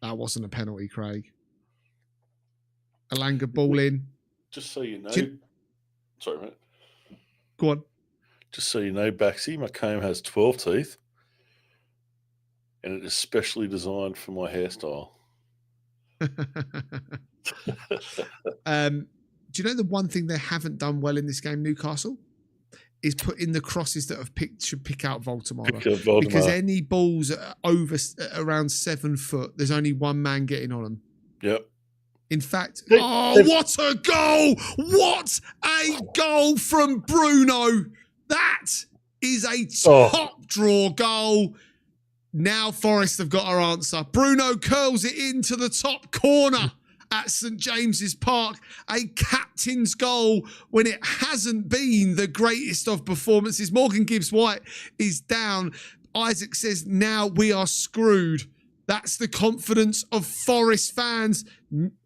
That wasn't a penalty, Craig. Alanga ball in. Just so you know. Sorry, mate. Go on. Just so you know, Baxi, my comb has 12 teeth. And it is specially designed for my hairstyle. Do you know the one thing they haven't done well in this game, Newcastle? Is put in the crosses that should pick out Voldemort. Because any balls over around 7 foot, there's only one man getting on them. Yep. In fact, what a goal! What a goal from Bruno! That is a top draw goal. Now Forest have got our answer. Bruno curls it into the top corner at St James's Park. A captain's goal when it hasn't been the greatest of performances. Morgan Gibbs-White is down. Isaac says, now we are screwed. That's the confidence of Forest fans,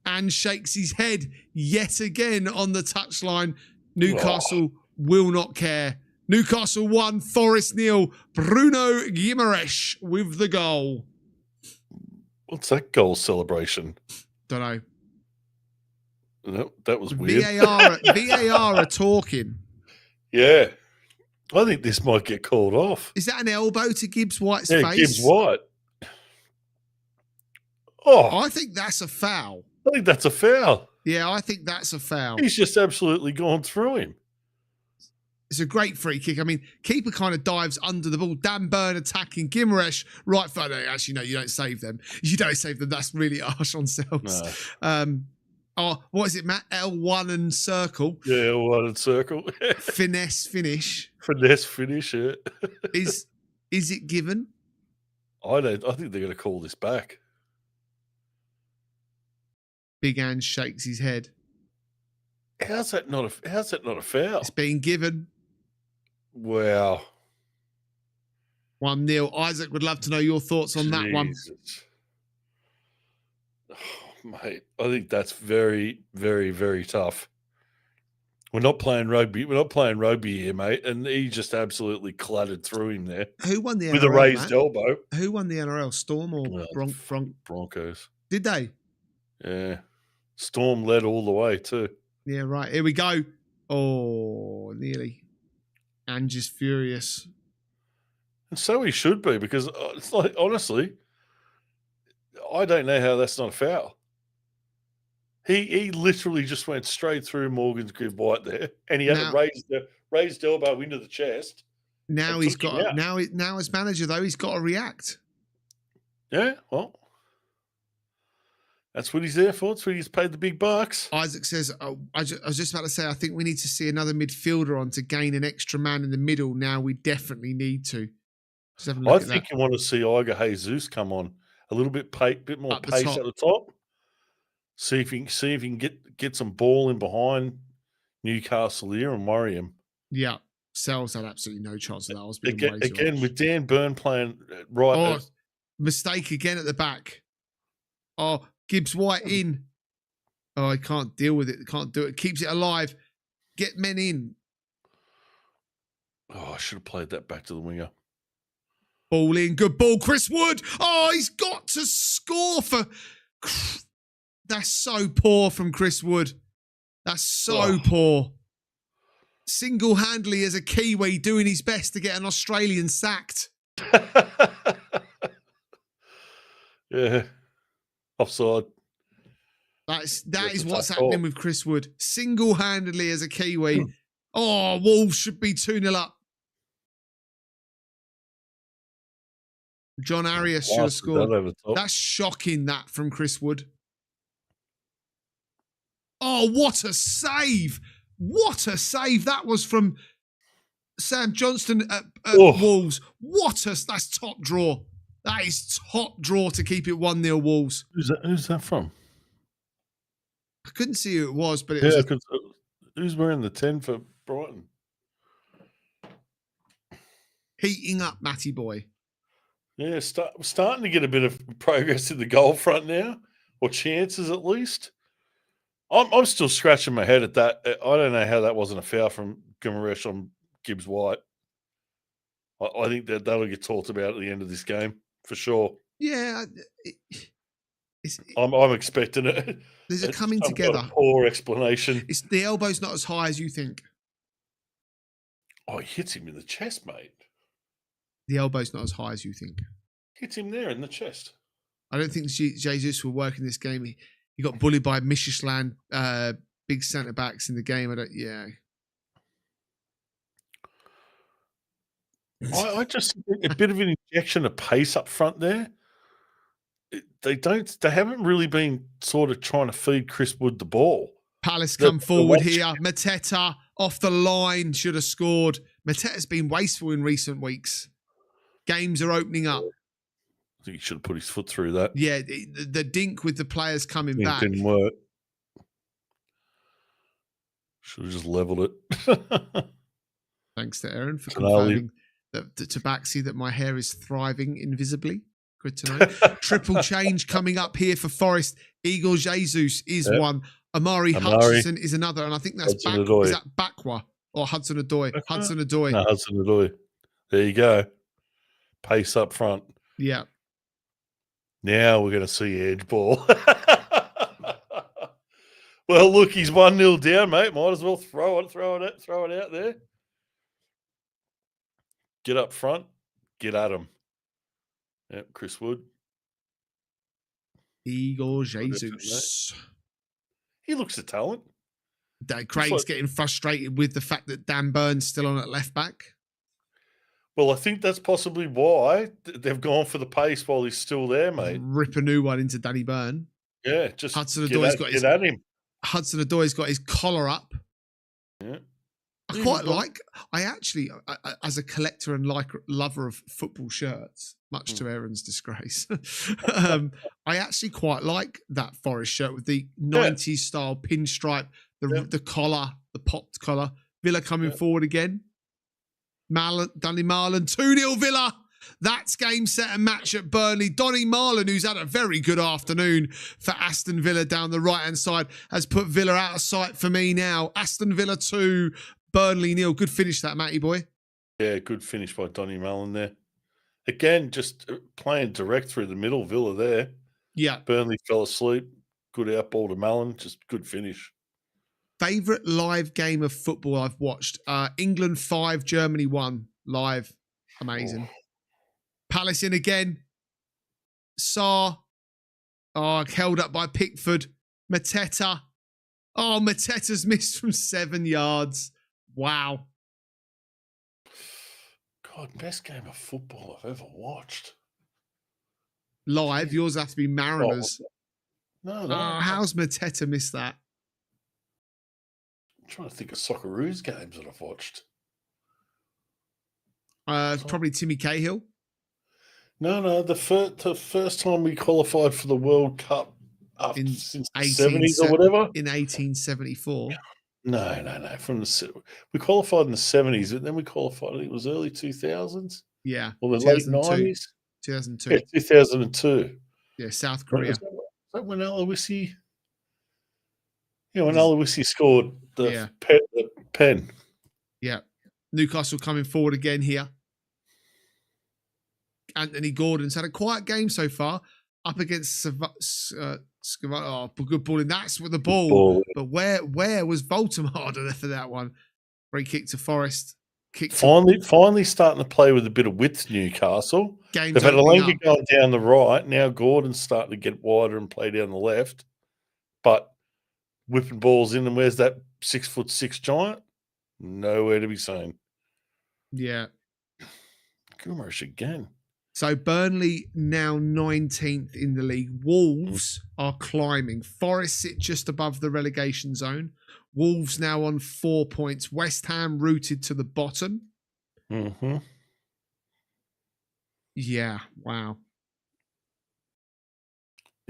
and shakes his head yet again on the touchline. Newcastle will not care. Newcastle 1, Forest 0. Bruno Guimaraes with the goal. What's that goal celebration? Don't know. No, that was weird. VAR are talking. Yeah. I think this might get called off. Is that an elbow to Gibbs-White's face? Gibbs-White. Oh. I think that's a foul. I think that's a foul. Yeah, I think that's a foul. He's just absolutely gone through him. It's a great free kick. I mean, keeper kind of dives under the ball. Dan Burn attacking Guimaraes. Right foot. Actually, no, you don't save them. You don't save them. That's really harsh on Sells. No. What is it, Matt? L1 and circle. Yeah, L1 and circle. Finesse finish. Finesse finish, yeah. Is it given? I think they're going to call this back. Big Ange shakes his head. How's that not a foul? It's being given. Wow. 1-0. Isaac would love to know your thoughts on that one. Oh, mate, I think that's very, very, very tough. We're not playing rugby. We're not playing rugby here, mate. And he just absolutely clattered through him there. Who won the NRL, with a raised elbow? Who won the NRL? Storm or Broncos? Did they? Yeah. Storm led all the way too. Yeah, right. Here we go. Oh, nearly. Ange is furious. And so he should be, because it's like, honestly, I don't know how that's not a foul. He literally just went straight through Morgan's Gibbs-White there, and he had a raised elbow into the chest. Now he's got now as manager though, he's got to react. Yeah, well, that's what he's there for. That's what he's paid the big bucks. Isaac says, I was just about to say, I think we need to see another midfielder on to gain an extra man in the middle. Now we definitely need to. I think you want to see Iger Jesus come on a little bit, bit more pace at the top. See if he can get some ball in behind Newcastle here and worry him. Yeah, Sells had absolutely no chance of that. I was again with Dan Burn playing right. Oh, mistake again at the back. Oh, Gibbs-White in. Oh, he can't deal with it. Can't do it. Keeps it alive. Get men in. Oh, I should have played that back to the winger. Ball in. Good ball. Chris Wood. Oh, he's got to score for... That's so poor from Chris Wood. That's so poor. Single-handedly as a Kiwi doing his best to get an Australian sacked. Yeah. Offside. That is what's happening with Chris Wood. Single-handedly as a Kiwi. Oh, Wolves should be 2-0 up. John Arias should have scored. That's shocking, that from Chris Wood. Oh, what a save. What a save that was from Sam Johnston at Wolves. That's top draw. That is top draw to keep it 1-0 Wolves. Who's that from? I couldn't see who it was, but it was... because who's wearing the 10 for Brighton? Heating up, Matty boy. Yeah, starting to get a bit of progress in the goal front now, or chances at least. I'm still scratching my head at that. I don't know how that wasn't a foul from Guimaraes on Gibbs White. I think that'll get talked about at the end of this game for sure. Yeah, I'm expecting it. There's a coming together. A poor explanation. It's the elbow's not as high as you think. Oh, he hits him in the chest, mate. The elbow's not as high as you think. Hits him there in the chest. I don't think Jesus will work in this game. He got bullied by Michelin, big centre backs in the game. I just a bit of an injection of pace up front there. They haven't really been sort of trying to feed Chris Wood the ball. Palace come forward here. Mateta off the line, should have scored. Mateta's been wasteful in recent weeks. Games are opening up. I think he should have put his foot through that. Yeah, the dink with the players coming back didn't work. Should have just leveled it. Thanks to Aaron for confirming to Tabaxi that my hair is thriving invisibly. Good to know. Triple change coming up here for Forest. Igor Jesus is one. Amari Hutchinson is another. And I think that's is that Bakwa or Hudson Odoi? Hudson Odoi. No, Hudson Odoi. There you go. Pace up front. Yeah. Now we're going to see edge ball. Well, look, he's 1-0 down, mate. Might as well throw it out there. Get up front. Get at him. Yep, Chris Wood. Igor Jesus. He looks a talent. Craig's getting frustrated with the fact that Dan Burns still on at left back. Well, I think that's possibly why they've gone for the pace while he's still there, mate. Rip a new one into Danny Byrne. Yeah, just Hudson Odoi's at him. Hudson Odoi's got his collar up. Yeah. I quite like. I actually, as a collector and lover of football shirts, much to Aaron's disgrace, I actually quite like that Forest shirt with the 90s style pinstripe, the collar, the popped collar. Villa coming forward again. Donny Marlon, 2-0 Villa. That's game, set and match at Burnley. Donny Marlon, who's had a very good afternoon for Aston Villa down the right-hand side, has put Villa out of sight for me now. Aston Villa 2, Burnley 0. Good finish that, Matty boy. Yeah, good finish by Donny Marlon there. Again, just playing direct through the middle, Villa there. Yeah. Burnley fell asleep. Good outball to Marlon. Just good finish. Favourite live game of football I've watched? England 5, Germany 1. Live. Amazing. Oh. Palace in again. Sarr. Oh, held up by Pickford. Mateta. Oh, Mateta's missed from 7 yards. Wow. God, best game of football I've ever watched. Live? Yours has to be Mariners. No. How's Mateta missed that? I'm trying to think of Socceroos games that I've watched. Probably Timmy Cahill. No. The first time we qualified for the World Cup since the 70s or whatever. In 1874. No. We qualified in the 70s, and then we qualified, I think it was early 2000s. Yeah. Or the late 90s. 2002. Yeah, 2002. Yeah, South Korea. Is that when Aloisi... Yeah, when Aloisi scored the pen. Yeah. Newcastle coming forward again here. Anthony Gordon's had a quiet game so far, up against good ball, and that's with the ball. But where was Voldemort for that one? Free kick to Forest. Finally starting to play with a bit of width, Newcastle. They've had Alenga going down the right. Now Gordon's starting to get wider and play down the left. But whipping balls in, and where's that 6'6" giant? Nowhere to be seen. Yeah. Goomerish again. So Burnley now 19th in the league. Wolves are climbing. Forest sit just above the relegation zone. Wolves now on 4 points. West Ham rooted to the bottom. Mm-hmm. Yeah, wow.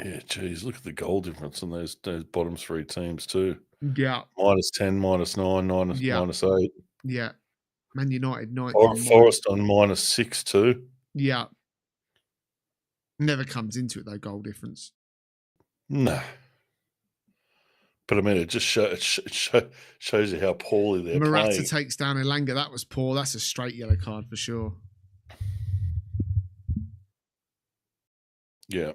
Yeah, geez, look at the goal difference on those bottom three teams too. Yeah. -10, -9, -8. Yeah. Man United 9. Forest on -6 too. Yeah. Never comes into it though, goal difference. No. But I mean, it just shows you how poorly they're Morata playing. takes down Elanga. That was poor. That's a straight yellow card for sure. Yeah.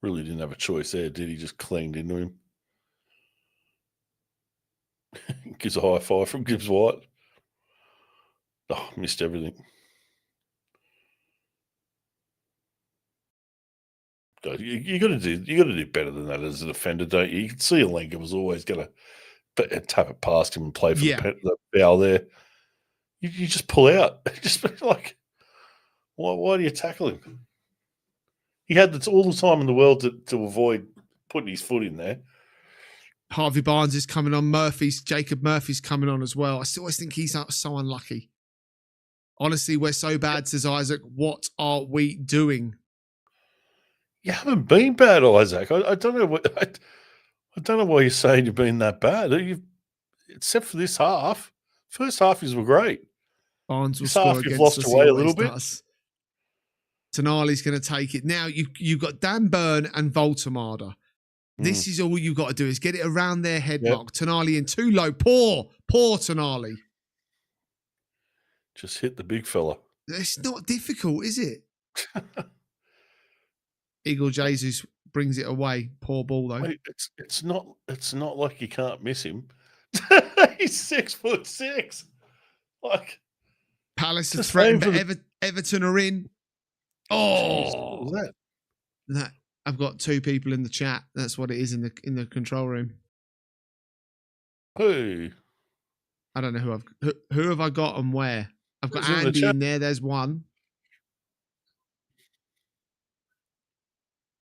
Really didn't have a choice there, did he? Just clanged into him. Gives a high five from Gibbs White. Oh, missed everything. You got to do better than that as a defender, don't you? You can see Elanga was always going to tap it past him and play for the foul there. You just pull out. Just like, why do you tackle him? He had all the time in the world to avoid putting his foot in there. Harvey Barnes is coming on. Jacob Murphy's coming on as well. I still always think he's so unlucky. Honestly, we're so bad, says Isaac. What are we doing? You haven't been bad, Isaac. I don't know what I don't know why you're saying you've been that bad. Except for this half. First half, you were great. Barnes will score against you've lost us. away a little bit. Tonali's going to take it. Now, you've got Dan Burn and Voltamada. This is all you've got to do is get it around their head mark. Tonali in too low. Poor Tonali. Just hit the big fella. It's not difficult, is it? Eagle Jesus brings it away. Poor ball though. Wait, it's not like you can't miss him. He's 6'6". Like Palace are threatened, but Everton are in. Oh, geez, what was that? I've got two people in the chat. That's what it is in the control room. Who? I don't know who have I got and where. I've got Andy in there. There's one.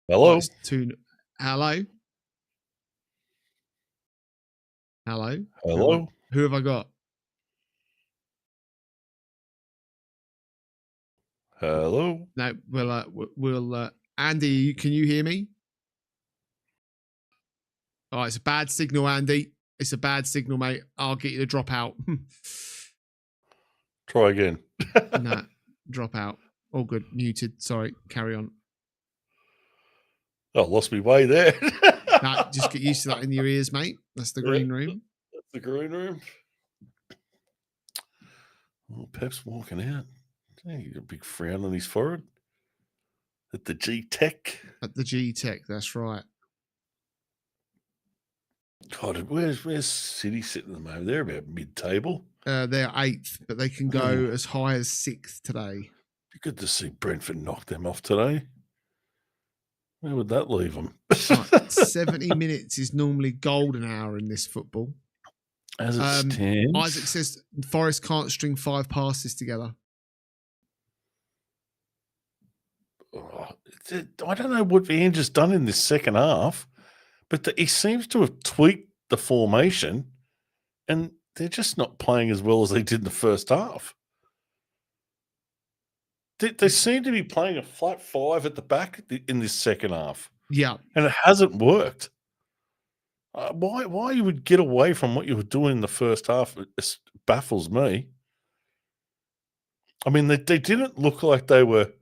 Hello. Oh, two. Hello. Hello. Hello. Who have I got? Hello. No, we'll Andy, can you hear me? Oh, it's a bad signal, Andy. It's a bad signal, mate. I'll get you to drop out. Try again. Nah, drop out. All good. Muted. Sorry. Carry on. Oh, lost me way there. Nah, just get used to that in your ears, mate. That's the green room. That's the green room. Oh, Pep's walking out. He's got a big frown on his forehead. At the G-Tech. At the G-Tech, that's right. God, where's City sitting at the moment? They're about mid-table. They're 8th, but they can go as high as 6th today. Be good to see Brentford knock them off today. Where would that leave them? Right, 70 minutes is normally golden hour in this football. As it stands. Isaac says Forest can't string 5 passes together. Oh, I don't know what Andrew's done in this second half, but he seems to have tweaked the formation, and they're just not playing as well as they did in the first half. They seem to be playing a flat 5 at the back in this second half. Yeah. And it hasn't worked. Why you would get away from what you were doing in the first half baffles me. I mean, they didn't look like they were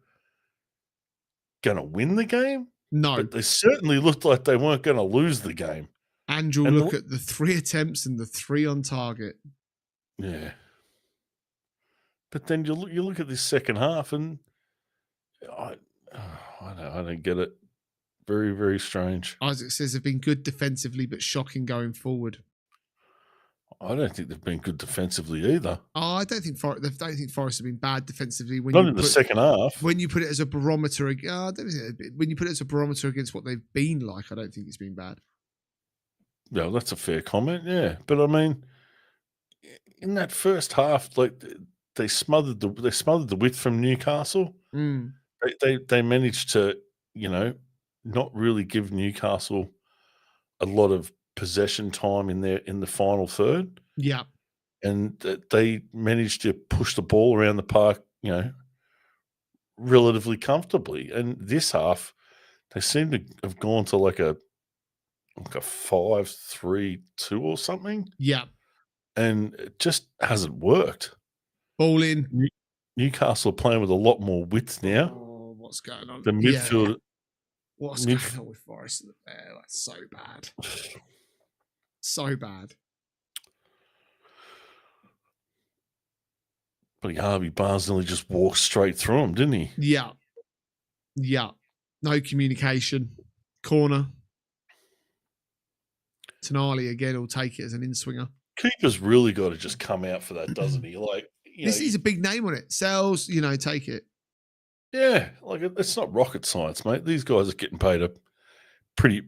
going to win the game. No. But they certainly looked like they weren't going to lose the game. Andrew, look at the 3 attempts and the 3 on target. Yeah. But then you look at this second half, and I don't get it. Very, very strange. Isaac says they've been good defensively, but shocking going forward. I don't think they've been good defensively either. Oh, I don't think Forest have been bad defensively. Not in the second half. When you put it as a barometer, when you put it as a barometer against what they've been like, I don't think it's been bad. No, that's a fair comment. Yeah, but I mean, in that first half, like they smothered the width from Newcastle. Mm. They managed to, not really give Newcastle a lot of possession time in the final third. Yeah. And they managed to push the ball around the park, relatively comfortably. And this half, they seem to have gone to like a 5-3-2 or something. Yeah. And it just hasn't worked. Ball in. Newcastle are playing with a lot more width now. Oh, what's going on? The midfield, What's going on with Forest there? That's so bad. So bad. But Harvey Barnes nearly just walked straight through him, didn't he? Yeah. Yeah. No communication. Corner. Tonali again will take it as an in-swinger. Keeper's really got to just come out for that, doesn't he? Like, this is a big name on it. Sells, take it. Yeah, like it's not rocket science, mate. These guys are getting paid a pretty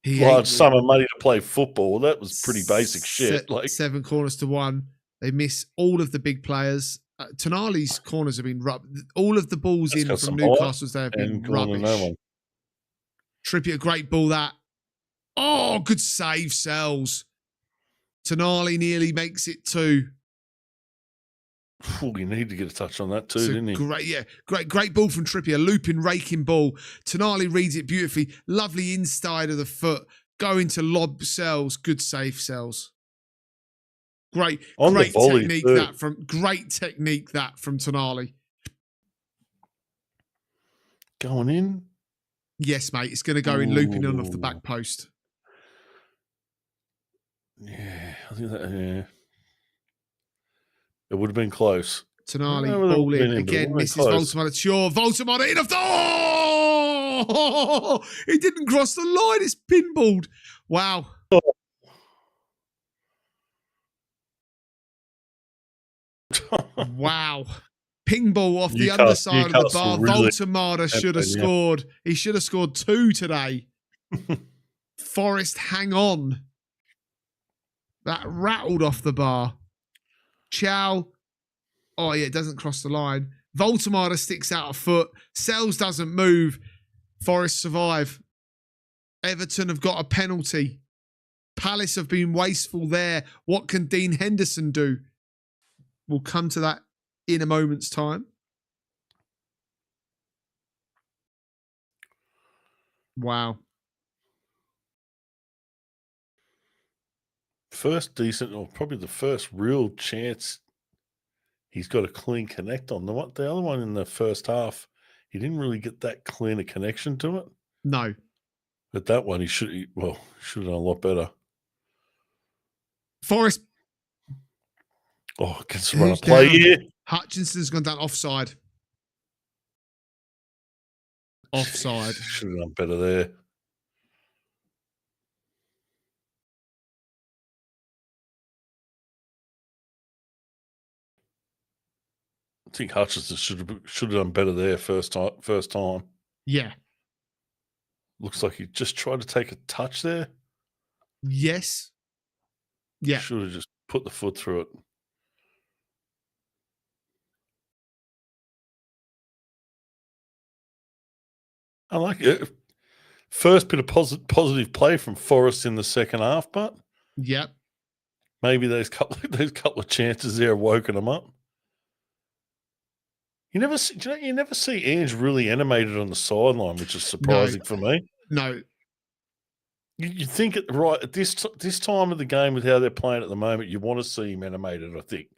large sum of money to play football. That was pretty basic shit. Like 7 corners to 1. They miss all of the big players. Tonali's corners have been rubbed. All of the balls in from Newcastle's there have been rubbish. Trippier, great ball that. Oh, good save, Sells. Tonali nearly makes it 2. Oh, you need to get a touch on that too, didn't he? Great ball from Trippier, looping, raking ball. Tonali reads it beautifully. Lovely inside of the foot, going to lob Sells. Good save, Sells. Great technique that from Tonali. Going in? Yes, mate. It's going to go in, looping on off the back post. Yeah, I think that. Yeah. It would have been close. Tonali, ball in. Again, misses Voldemar. Sure, Voldemar in. Oh! He didn't cross the line. It's pinballed. Wow. Wow. Ping ball off the underside of the bar. Really Voldemar should have scored. He should have scored 2 today. Forest, hang on. That rattled off the bar. Chow. Oh, yeah, it doesn't cross the line. Voldemar sticks out a foot. Sells doesn't move. Forest survive. Everton have got a penalty. Palace have been wasteful there. What can Dean Henderson do? We'll come to that in a moment's time. Wow. First decent, or probably the first real chance he's got a clean connect on. The other one in the first half, he didn't really get that clean a connection to it. No. But that one, he should have done a lot better. Forest. Oh, gets to run a play here. Hutchinson's gone down offside. Offside. Should have done better there. I think Hutchinson should have done better there first time. Yeah. Looks like he just tried to take a touch there. Yes. Yeah. Should have just put the foot through it. I like it. First bit of positive play from Forest in the second half, but yep. Maybe those couple of chances there have woken them up. You never see Ange really animated on the sideline, which is surprising for me. No. You think right at this time of the game with how they're playing at the moment, you want to see him animated, I think.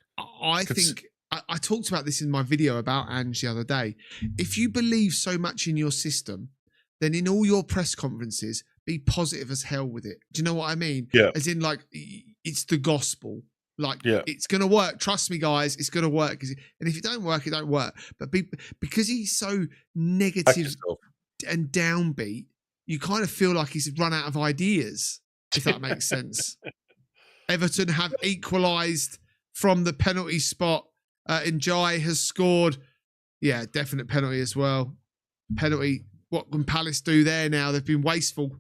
I think I talked about this in my video about Ange the other day. If you believe so much in your system, then in all your press conferences, be positive as hell with it. Do you know what I mean? Yeah. As in, like, it's the gospel. Like, it's going to work. Trust me, guys, it's going to work. And if it don't work, it don't work. But because he's so negative and downbeat, you kind of feel like he's run out of ideas, if that makes sense. Everton have equalised from the penalty spot. Njai has scored. Yeah, definite penalty as well. Penalty. What can Palace do there now? They've been wasteful.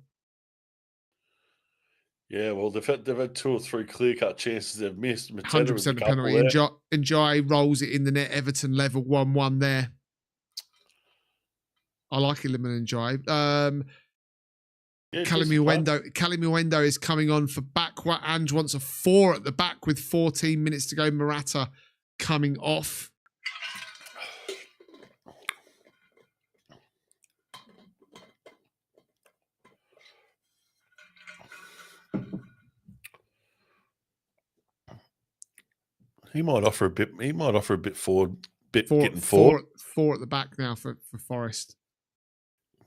Yeah, well, they've had 2 or 3 clear-cut chances they've missed. 100% penalty. Njai rolls it in the net. Everton level 1-1 there. I like Iliman Njai. Kalimiwendo is coming on for back. Ange wants a 4 at the back with 14 minutes to go. Morata coming off. He might offer a bit. He might offer a bit forward. Getting forward. 4 at the back now for Forest.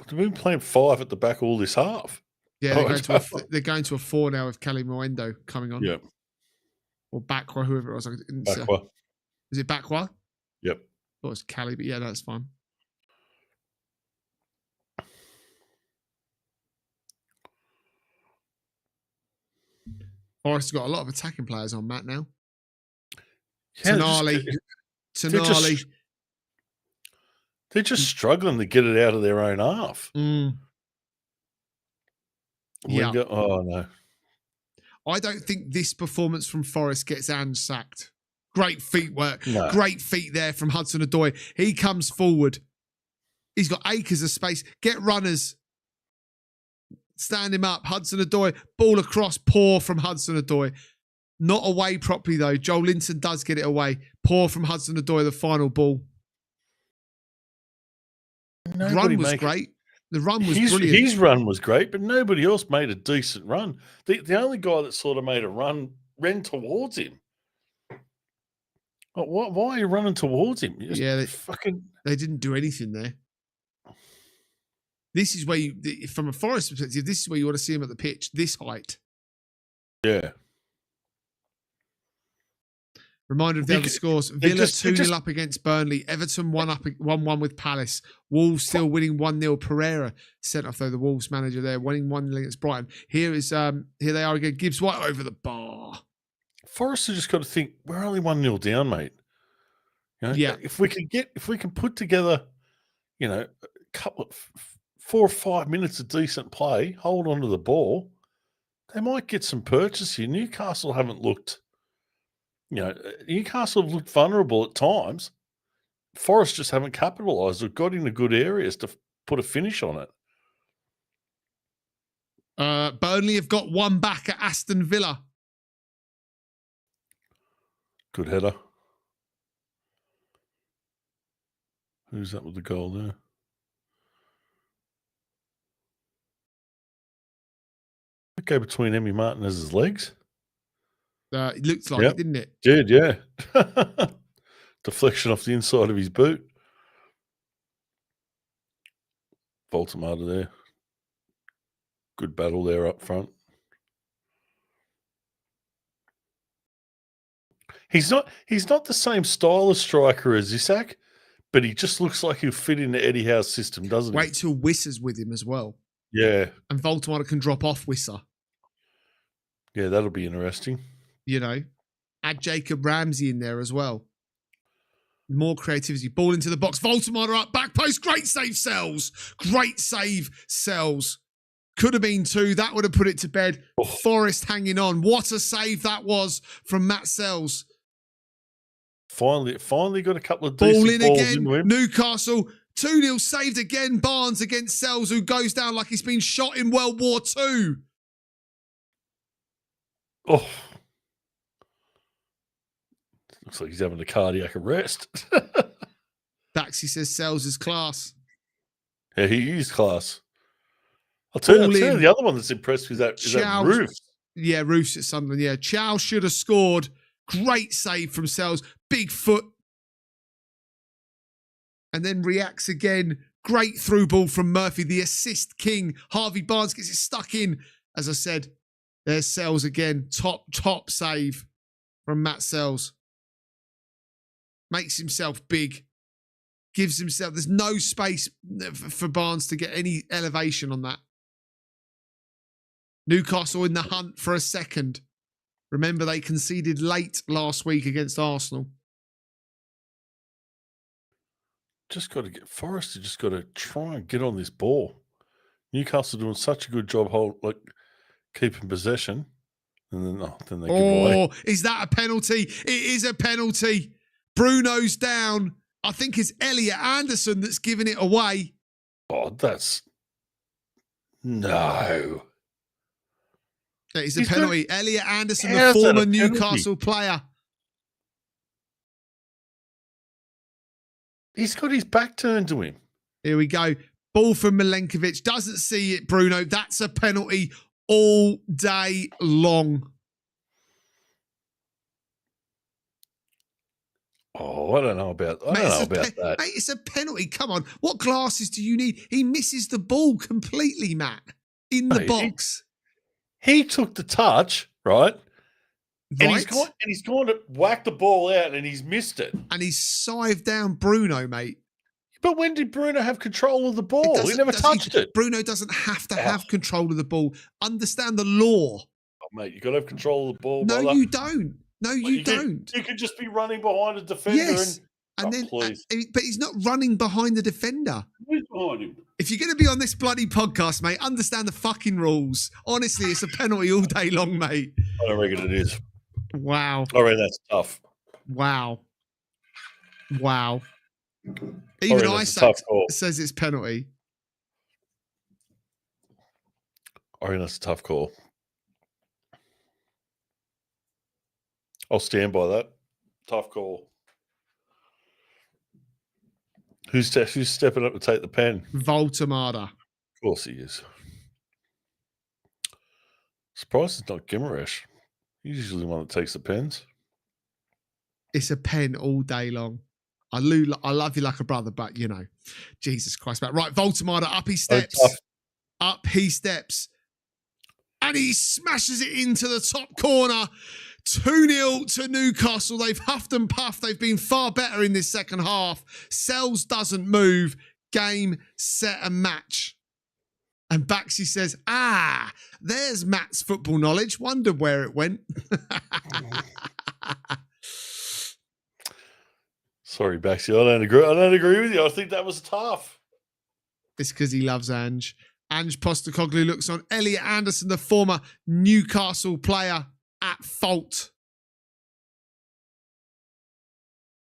They've been playing 5 at the back all this half. Yeah, they're going to a 4 now with Kelly Moendo coming on. Yeah. Or Bakwa, whoever it was. Bakwa. Is it Bakwa? Yep. I thought it was Kelly, but yeah, that's fine. Forest has got a lot of attacking players on, Matt, now. Yeah, Tonali. They're just struggling to get it out of their own half. Yeah. Oh, no. I don't think this performance from Forest gets Ange sacked. Great feet work. No. Great feet there from Hudson-Odoi. He comes forward. He's got acres of space. Get runners. Stand him up. Hudson-Odoi. Ball across. Poor from Hudson-Odoi. Not away properly, though. Joel Linton does get it away. Poor from Hudson-Odoi, the final ball. The run was great. The run was brilliant. His run was great, but nobody else made a decent run. The only guy that sort of made a run ran towards him. Why are you running towards him? They didn't do anything there. This is where from a Forest perspective, this is where you want to see him at the pitch, this height. Yeah. Reminder of the other scores. Villa 2-0 up against Burnley. Everton 1-1 with Palace. Wolves still winning 1-0. Pereira sent off, though, the Wolves manager there, winning 1-0 against Brighton. Here they are again. Gibbs White over the bar. Forest have just got to think, we're only 1-0 down, mate. You know, yeah. If we can put together, a couple of 4 or 5 minutes of decent play, hold on to the ball, they might get some purchase here. Newcastle haven't looked. Newcastle have looked vulnerable at times. Forest just haven't capitalised or got into good areas to put a finish on it. Burnley have got one back at Aston Villa. Good header. Who's that with the goal there? It go between Emi Martinez's legs. It looked like it, didn't it? Did, yeah. Deflection off the inside of his boot. Voltamata there. Good battle there up front. He's not the same style of striker as Isak, but he just looks like he'll fit into Eddie Howe's system, doesn't he? Wait till Wissa's with him as well. Yeah. And Voltamata can drop off Wissa. Yeah, that'll be interesting. Add Jacob Ramsey in there as well. More creativity. Ball into the box. Voltamata up. Back post. Great save, Sells. Great save, Sells. Could have been 2. That would have put it to bed. Oh. Forest hanging on. What a save that was from Matt Sells. Finally got a couple of decent balls again. Into him. Newcastle 2-0 saved again. Barnes against Sells, who goes down like he's been shot in World War II. Oh. Looks like he's having a cardiac arrest. Baxi says Sells is class. Yeah, he is class. I'll tell you the other one that's impressed me is that Roofs. Yeah, Roofs at Sunderland. Yeah, Chow should have scored. Great save from Sells. Big foot. And then reacts again. Great through ball from Murphy, the assist king. Harvey Barnes gets it stuck in. As I said, there's Sells again. Top save from Matt Sells. Makes himself big. Gives himself... There's no space for Barnes to get any elevation on that. Newcastle in the hunt for a second. Remember, they conceded late last week against Arsenal. Forest just got to try and get on this ball. Newcastle doing such a good job keeping possession. And then they give away. Oh, is that a penalty? It is a penalty. Bruno's down. I think it's Elliot Anderson that's giving it away. Oh, that's... No. That is a penalty. Elliot Anderson, the former Newcastle player. He's got his back turned to him. Here we go. Ball from Milenkovic. Doesn't see it, Bruno. That's a penalty all day long. Oh, I don't know about that. Mate, it's a penalty. Come on. What glasses do you need? He misses the ball completely, Matt, in the box. He took the touch, right? And Right. he's gone to whack the ball out and he's missed it. And he's sived down Bruno, mate. But when did Bruno have control of the ball? He never touched it. Bruno doesn't have to have control of the ball. Understand the law. Oh, mate, you got to have control of the ball, No, brother. you don't. No, you don't. You could just be running behind a defender. Yes. But he's not running behind the defender. Who's behind him? If you're going to be on this bloody podcast, mate, understand the fucking rules. Honestly, it's a penalty all day long, mate. I don't reckon it is. Wow. I reckon that's tough. Wow. Even Isaac says it's penalty. I reckon that's a tough call. I'll stand by that. Tough call. Who's stepping up to take the pen? Voltamada. Of course he is. Surprised it's not Gimaresh. He's usually the one that takes the pens. It's a pen all day long. I love you like a brother, but you know, Jesus Christ, Matt. Right, Voltamada, up he steps. Up he steps. And he smashes it into the top corner. 2-0 to Newcastle. They've huffed and puffed. They've been far better in this second half. Sells doesn't move. Game, set, and match. And Baxi says, there's Matt's football knowledge. Wondered where it went. Sorry, Baxi. I don't agree with you. I think that was tough. It's because he loves Ange. Ange Postecoglou looks on Elliot Anderson, the former Newcastle player, at fault.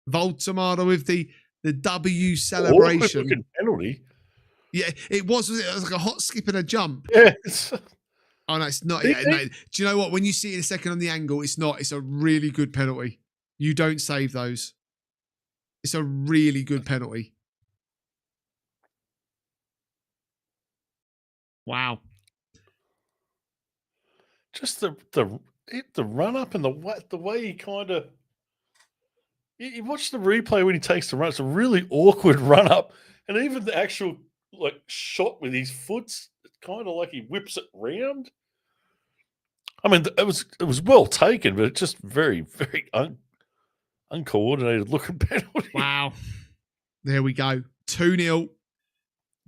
Voltamada with the W celebration. Looking penalty. Yeah, it was like a hot skip and a jump. Yes. Oh, no, it's not. Yeah, no. Do you know what? When you see it in a second on the angle, it's not. It's a really good penalty. You don't save those. It's a really good penalty. Wow. Just the run up and the way he kind of you watch the replay when he takes the run. It's a really awkward run up, and even the actual shot with his foot, it's kind of like he whips it round. I mean, it was well taken, but it's just very, very uncoordinated looking penalty. Wow. There we go. 2-0.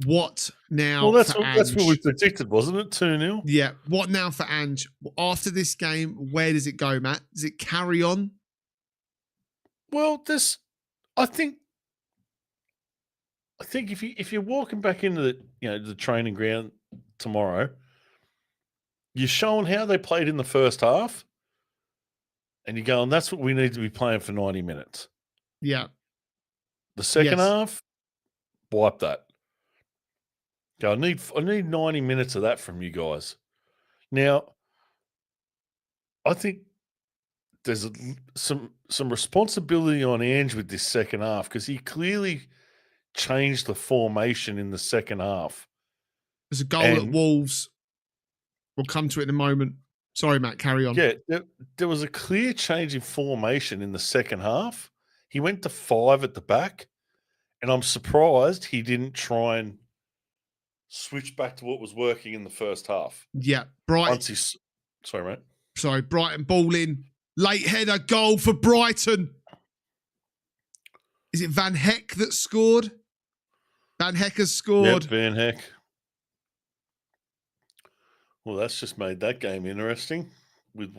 What now? Well, that's what we predicted, wasn't it? 2-0. Yeah. What now for Ange? After this game, where does it go, Matt? Does it carry on? Well, I think if you're walking back into the training ground tomorrow, you're showing how they played in the first half, and you're going, that's what we need to be playing for 90 minutes. Yeah. The second half, wipe that. I need 90 minutes of that from you guys. Now, I think there's some responsibility on Ange with this second half because he clearly changed the formation in the second half. There's a goal at Wolves. We'll come to it in a moment. Sorry, Matt, carry on. Yeah, there was a clear change in formation in the second half. He went to 5 at the back, and I'm surprised he didn't try and switch back to what was working in the first half. Yeah, Brighton. Sorry, mate. Sorry, Brighton ball in. Late header goal for Brighton. Is it Van Heck that scored? Van Heck has scored. Yep, Van Heck. Well, that's just made that game interesting with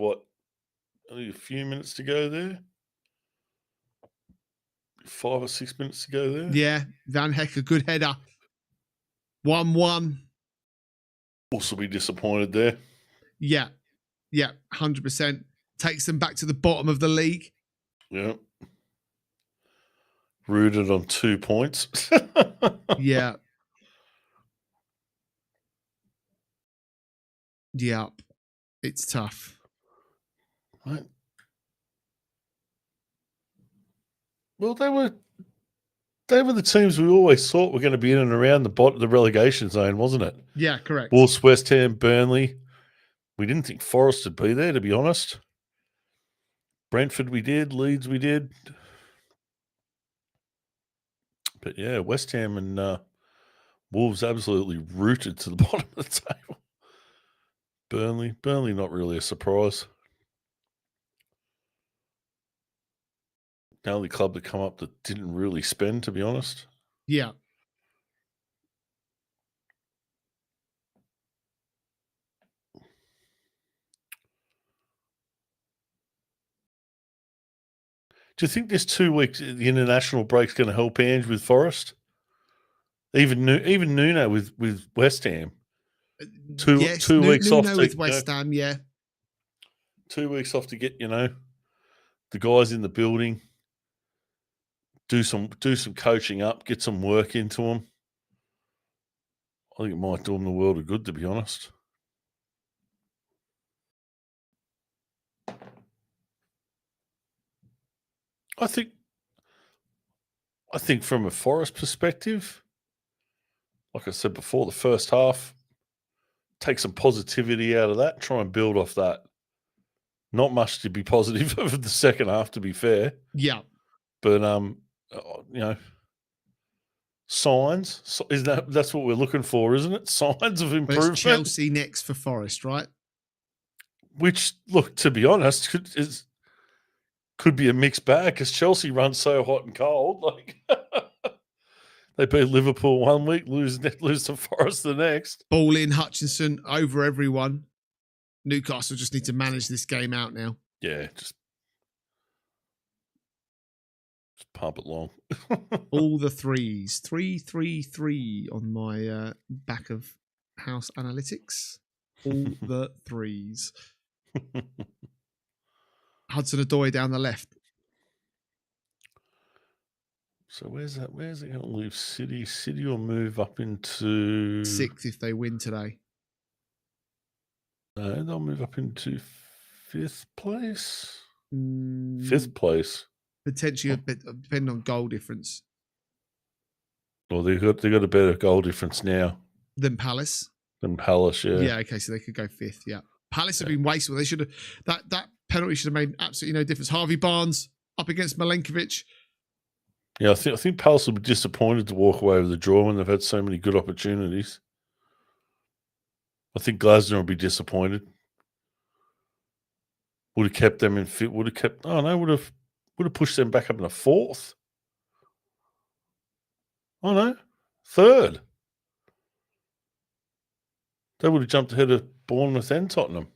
only a few minutes to go there. 5 or 6 minutes to go there. Yeah, Van Heck, a good header. 1-1. Also be disappointed there. Yeah, 100%. Takes them back to the bottom of the league. Yeah. Rooted on 2 points. Yeah. Yeah. It's tough. Right. Well, they were the teams we always thought were going to be in and around the relegation zone, wasn't it? Yeah, correct. Wolves, West Ham, Burnley. We didn't think Forest would be there, to be honest. Brentford we did. Leeds we did. But yeah, West Ham and Wolves absolutely rooted to the bottom of the table. Burnley, not really a surprise. The only club that come up that didn't really spend, to be honest. Yeah. Do you think this 2 weeks, the international break's going to help Ange with Forest? Even Nuno with West Ham. Two weeks off Nuno with West Ham, yeah. 2 weeks off to get the guys in the building, do some coaching up, get some work into them. I think it might do them the world of good, to be honest. I think from a Forest perspective, like I said before, the first half, take some positivity out of that, try and build off that. Not much to be positive of the second half, to be fair. Yeah. But signs, that's what we're looking for, isn't it? Signs of improvement. Well, it's Chelsea next for Forest, right? Which, look, to be honest, could be a mixed bag because Chelsea runs so hot and cold. Like they beat Liverpool one week, lose to Forest the next. Ball in, Hutchinson over everyone. Newcastle just need to manage this game out now. Yeah, just pump it long. All the threes. 3-3-3 on my back of house analytics. All the threes. Hudson-Odoi down the left. So where's it going to leave City? City will move up into 6th if they win today. No, they'll move up into 5th place. 5th place. Potentially a bit, depending on goal difference. Well, they've got a better goal difference now than Palace. Yeah. Yeah, okay, so they could go 5th. Yeah, Palace have been wasteful. They should have that penalty should have made absolutely no difference. Harvey Barnes up against Milenkovic. Yeah, I think Palace will be disappointed to walk away with the draw when they've had so many good opportunities. I think Glasner will be disappointed. Would have kept them in fit. Would have pushed them back up in a 4th. Oh no, 3rd. They would have jumped ahead of Bournemouth and Tottenham.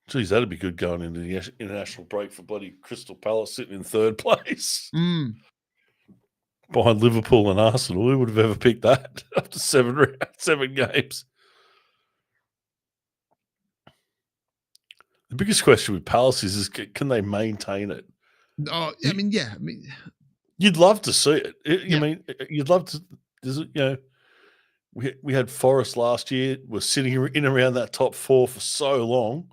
Geez, that'd be good going into the international break for bloody Crystal Palace sitting in 3rd place. Behind Liverpool and Arsenal. Who would have ever picked that after 7 games? The biggest question with Palace is can they maintain it? Oh, I mean, yeah. You'd love to see it. I mean, you'd love to. We had Forest last year. We're sitting in around that top 4 for so long.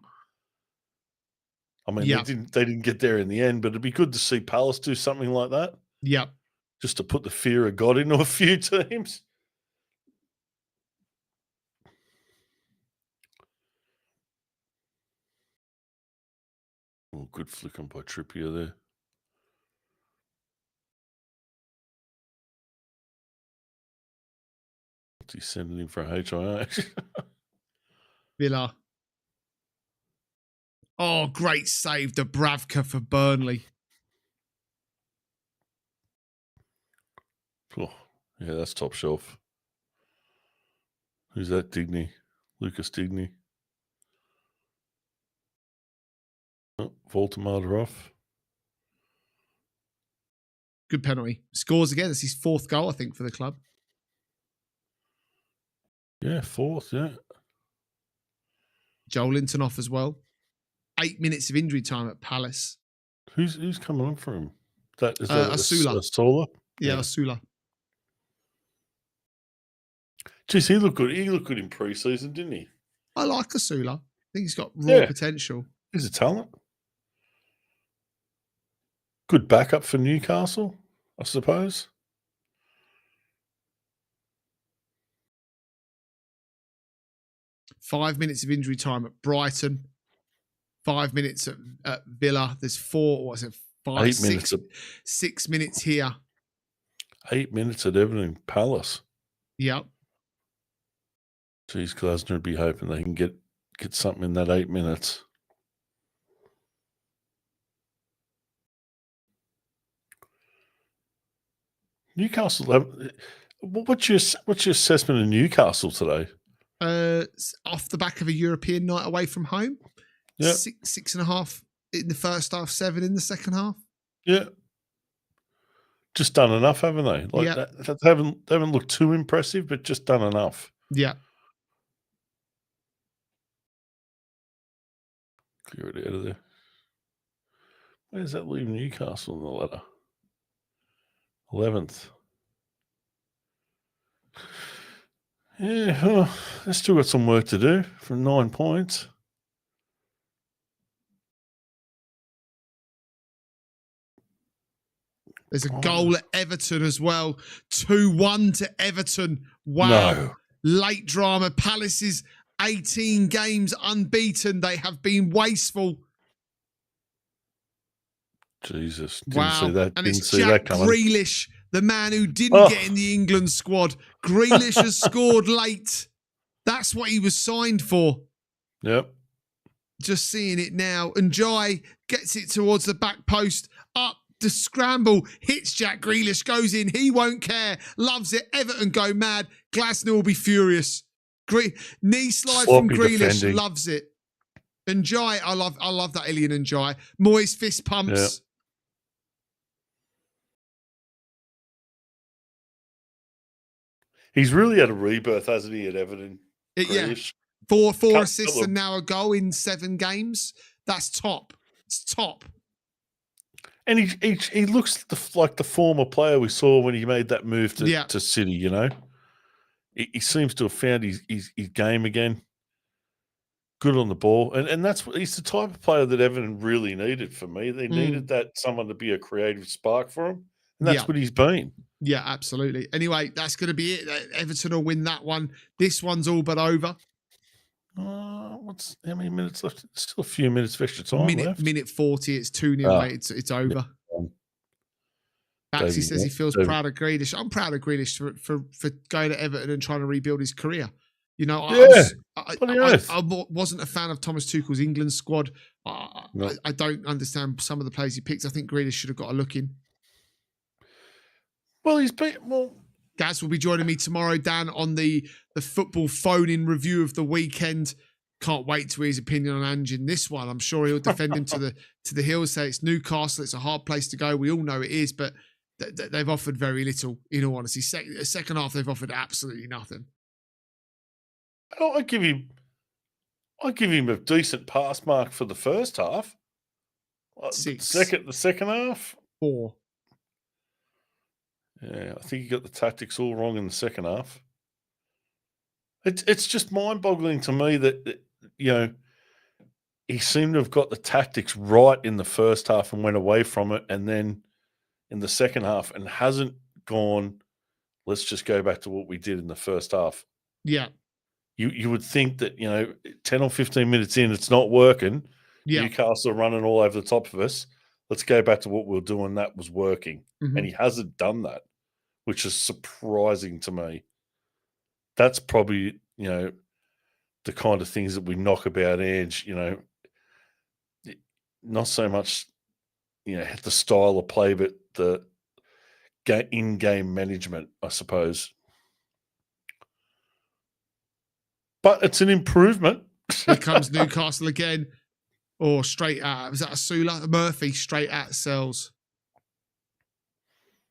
I mean, they didn't get there in the end, but it'd be good to see Palace do something like that. Yeah. Just to put the fear of God into a few teams. Oh, good flicking by Trippier there. What's he sending him for a HIA? Villa. Oh, great save, Dubravka for Burnley. Oh, yeah, that's top shelf. Who's that? Digny. Lucas Digny. Oh, Voltemada off. Good penalty. Scores again. It's his 4th goal, I think, for the club. Yeah, 4th, yeah. Joel Linton off as well. 8 minutes of injury time at Palace. Who's coming on for him? Is that Asula. Asula? Yeah, Asula. Jeez, he looked good. He looked good in pre-season, didn't he? I like Asula. I think he's got raw potential. He's a talent. Good backup for Newcastle, I suppose. Five minutes of injury time at Brighton. 5 minutes at Villa. There's 8 minutes. 6 minutes here. 8 minutes at Everton Palace. Yep. Geez, Glasner would be hoping they can get something in that 8 minutes. Newcastle. What's your assessment of Newcastle today? Off the back of a European night away from home. Yeah. 6.5 in the first half, 7 in the second half. Yeah. Just done enough, haven't they? Like they haven't looked too impressive, but just done enough. Yeah. Clear it out of there. Where does that leave Newcastle in the ladder? 11th. Yeah, well, they've still got some work to do for 9 points. There's a goal at Everton as well. 2-1 to Everton. Wow. No. Late drama. Palace's 18 games unbeaten. They have been wasteful. Jesus. Didn't see that. And Didn't it's see Jack that coming. Grealish, the man who didn't get in the England squad. Grealish has scored late. That's what he was signed for. Yep. Just seeing it now. And Jai gets it towards the back post. Up the scramble. Hits Jack Grealish. Goes in. He won't care. Loves it. Everton go mad. Glasner will be furious. Knee slide from Grealish. Defending. Loves it. And Jai, I love that Ilian and Jai. Moyes fist pumps. Yep. He's really had a rebirth, hasn't he, at Everton? Yeah. Four assists and now a goal in 7 games. That's top. It's top. And he looks like the former player we saw when he made that move to City, you know? He seems to have found his game again. Good on the ball. And he's the type of player that Everton really needed for me. They needed someone to be a creative spark for him. And that's what he's been. Yeah, absolutely. Anyway, that's going to be it. Everton will win that one. This one's all but over. How many minutes left? Still a few minutes of extra time left. Minute 40. It's 2-0, mate. It's over. Baxi says he feels proud of Grealish. I'm proud of Grealish for going to Everton and trying to rebuild his career. You know, I wasn't a fan of Thomas Tuchel's England squad. I don't understand some of the players he picked. I think Grealish should have got a look in. Well, Gaz will be joining me tomorrow, Dan, on the football phone-in review of the weekend. Can't wait to hear his opinion on Ange in this one. I'm sure he'll defend him to the hills, say it's Newcastle, it's a hard place to go. We all know it is, but they've offered very little, in all honesty. Second half, they've offered absolutely nothing. I give him a decent pass mark for the first half. 6. The second half? 4. Yeah, I think he got the tactics all wrong in the second half. It's just mind-boggling to me that you know, he seemed to have got the tactics right in the first half and went away from it, and then in the second half and hasn't gone, let's just go back to what we did in the first half. Yeah. You would think that, you know, 10 or 15 minutes in, it's not working. Yeah. Newcastle running all over the top of us. Let's go back to what we were doing. That was working. Mm-hmm. And he hasn't done that, which is surprising to me. That's probably, you know, the kind of things that we knock about Ange, you know, not so much, you know, the style of play, but the in-game management, I suppose. But it's an improvement. Here comes Newcastle again. Or straight at, was that Asula? Murphy straight at Sells.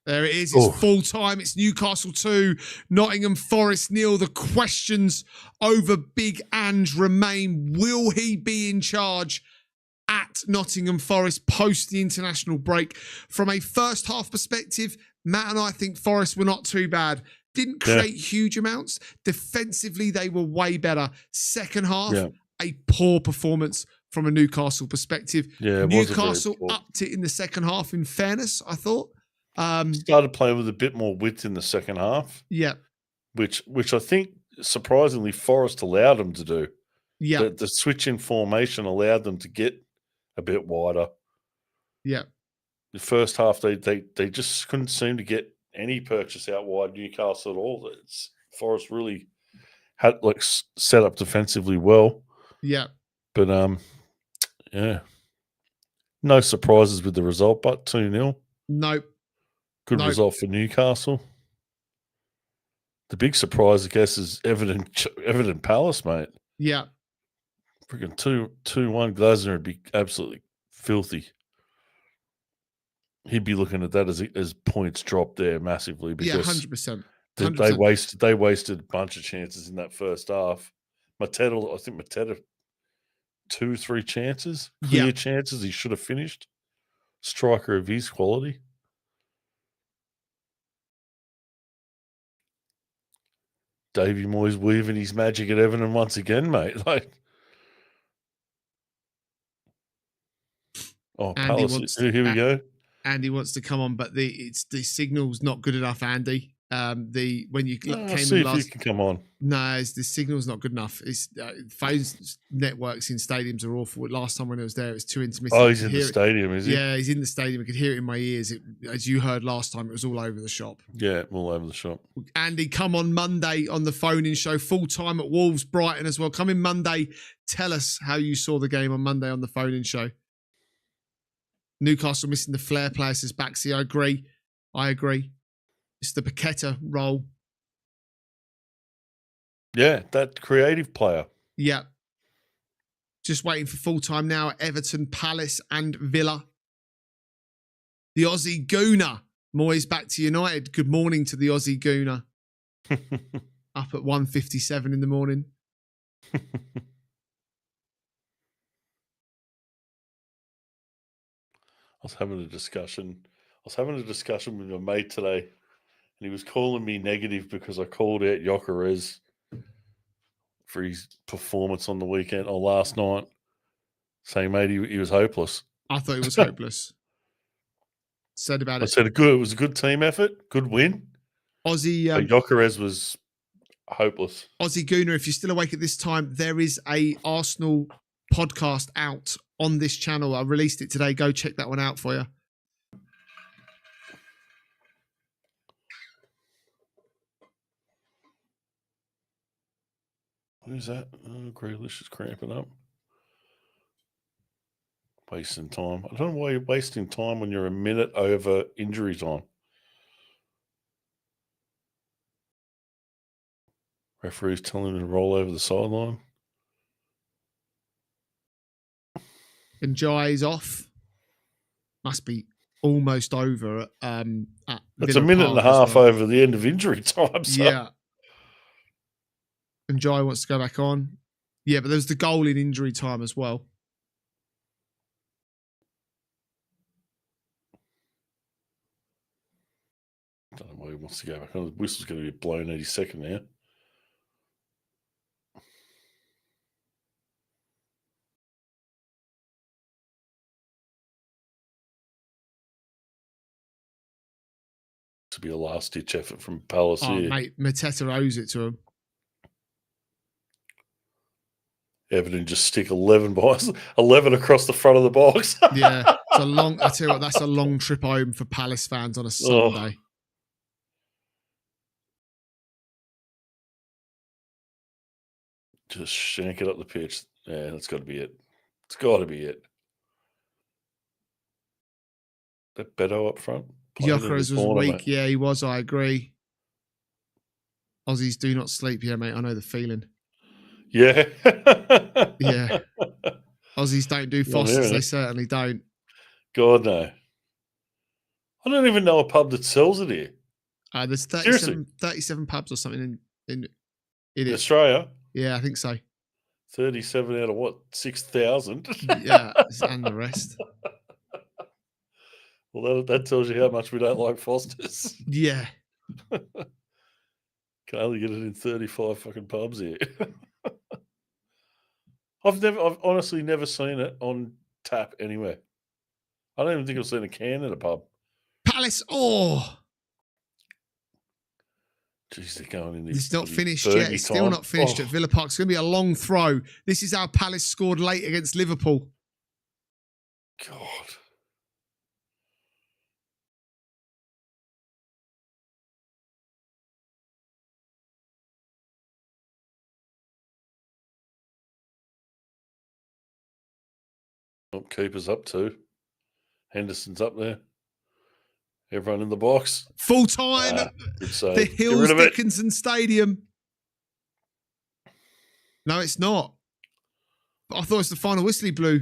There it is. It's full time. It's Newcastle 2, Nottingham Forest 0. The questions over Big Ange remain. Will he be in charge at Nottingham Forest post the international break? From a first half perspective, Matt and I think Forest were not too bad. Didn't create huge amounts. Defensively, they were way better. Second half, a poor performance from a Newcastle perspective. Newcastle upped it in the second half, in fairness, I thought. Started playing with a bit more width in the second half. Yeah. Which I think, surprisingly, Forest allowed them to do. Yeah. The switch in formation allowed them to get a bit wider. Yeah. The first half, they just couldn't seem to get any purchase out wide Newcastle at all. Forest really had set up defensively well. Yeah. But yeah. No surprises with the result, but 2-0. Nope. Good result for Newcastle. The big surprise, I guess, is Everton Palace, mate. Yeah. Freaking 2-1. Glasner would be absolutely filthy. He'd be looking at that as points dropped there massively because 100%. They wasted a bunch of chances in that first half. I think Mateta 2-3 chances, clear chances he should have finished. Striker of his quality. Davey Moyes weaving his magic at Everton once again, mate. Palace. Here we go. Andy wants to come on, but the signal's not good enough, Andy. When you came see in if last, you can come on. No, the signal's not good enough. It's phones networks in stadiums are awful. Last time when I was there, it was too intermittent. Oh, he's in the stadium, is he? Yeah, he's in the stadium. I could hear it in my ears. As you heard last time, it was all over the shop. Yeah, all over the shop. Andy, come on Monday on the phone-in show, full time at Wolves Brighton as well. Come in Monday. Tell us how you saw the game on Monday on the phone-in show. Newcastle missing the flair player, says Baxi. I agree. It's the Paqueta role. Yeah, that creative player. Yeah. Just waiting for full time now at Everton, Palace and Villa. The Aussie Gooner. Moyes back to United. Good morning to the Aussie Gooner. Up at 1:57 in the morning. I was having a discussion with my mate today, and he was calling me negative because I called out Gyökeres for his performance on the weekend or last night, saying, mate, he was hopeless. I thought he was hopeless. Said about it. I said it was a good team effort, good win. Aussie Gyökeres was hopeless. Aussie Gooner, if you're still awake at this time, there is a Arsenal podcast out on this channel. I released it today. Go check that one out for you. Who's that? Oh, Grealish is cramping up. Wasting time. I don't know why you're wasting time when you're a minute over injury time. Referee's telling him to roll over the sideline. And Jai's off. Must be almost over. It's a minute and a half over the end of injury time. So. Yeah. And Jai wants to go back on. Yeah, but there's the goal in injury time as well. I don't know why he wants to go back on. The whistle's going to be blown 82nd now. To be a last-ditch effort from Palace here. Mate, Mateta owes it to him. Everton just stick 11 across the front of the box. Yeah, it's a long. I tell you what, that's a long trip home for Palace fans on a Sunday. Just shank it up the pitch. Yeah, that's got to be it. It's got to be it. That Beto up front. Gyökeres was weak. Mate. Yeah, he was. I agree. Aussies do not sleep. Yeah, mate. I know the feeling. Yeah. Yeah. Aussies don't do Fosters. They certainly don't. God, no. I don't even know a pub that sells it here. There's 37 pubs or something in Australia? Yeah, I think so. 37 out of what? 6,000? Yeah, and the rest. Well, that tells you how much we don't like Fosters. Yeah. Can only get it in 35 fucking pubs here. I've honestly never seen it on tap anywhere. I don't even think I've seen a can at a pub. Palace, Jeez, they're going in. It's not finished yet. It's still not finished at Villa Park. It's going to be a long throw. This is how Palace scored late against Liverpool. God. Oh, keeper's up too. Henderson's up there. Everyone in the box. Full time at the Hills Dickinson Stadium. No, it's not. But I thought it's the final whistle he blew.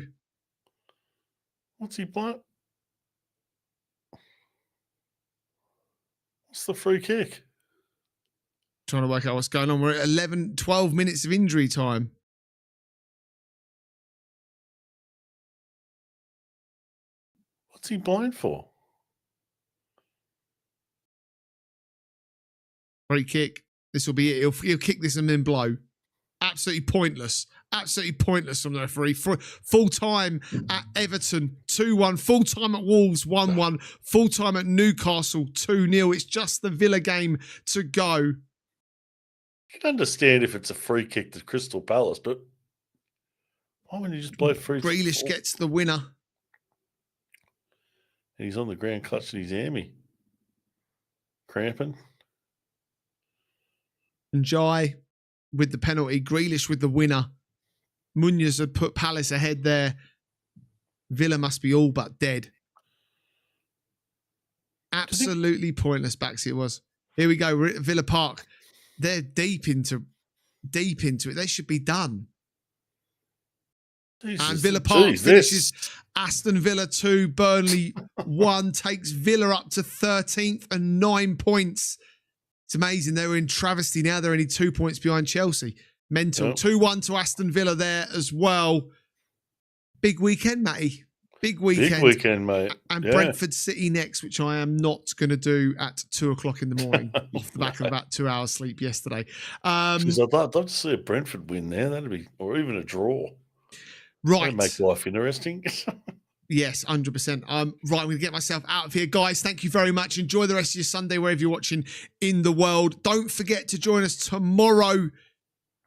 What's he blowing? What's the free kick? Trying to work out what's going on. We're at 12 minutes of injury time. What's he blind for? Free kick. This will be it. He'll kick this and then blow. Absolutely pointless. Absolutely pointless from the referee. Full time at Everton, 2-1. Full time at Wolves, 1-1. Full time at Newcastle, 2-0. It's just the Villa game to go. I can understand if it's a free kick to Crystal Palace, but why wouldn't you just blow free? Grealish gets the winner. And he's on the ground clutching his hammy. Cramping. And Jai with the penalty. Grealish with the winner. Munoz had put Palace ahead there. Villa must be all but dead. Absolutely pointless Baxi it was. Here we go. We're at Villa Park. They're deep into it. They should be done. Jesus, and Villa Park finishes Aston Villa 2, Burnley 1, takes Villa up to 13th and 9 points. It's amazing. They were in travesty. Now they're only 2 points behind Chelsea. Mental. Yep. 2-1 to Aston Villa there as well. Big weekend, Matty. Big weekend. Big weekend, mate. And Brentford City next, which I am not going to do at 2 o'clock in the morning off the back of about 2 hours sleep yesterday. I'd love to see a Brentford win there. That'd be, or even a draw. Right. That'd make life interesting. Yes, 100%. Right, I'm going to get myself out of here. Guys, thank you very much. Enjoy the rest of your Sunday wherever you're watching in the world. Don't forget to join us tomorrow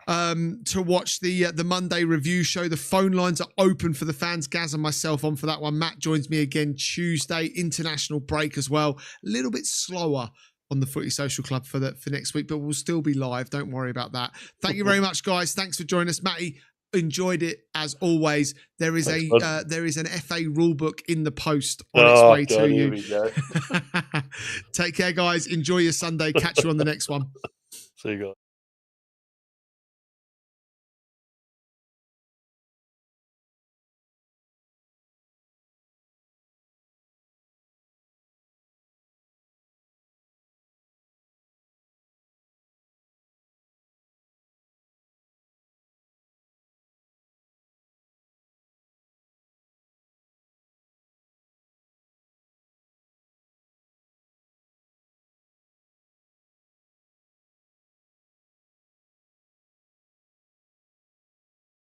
to watch the Monday review show. The phone lines are open for the fans. Gaz and myself on for that one. Matt joins me again Tuesday. International break as well. A little bit slower on the Footy Social Club for next week, but we'll still be live. Don't worry about that. Thank you very much, guys. Thanks for joining us. Matty, enjoyed it as always. There is an FA rulebook in the post on its way to you. Take care, guys. Enjoy your Sunday. Catch you on the next one. See you guys.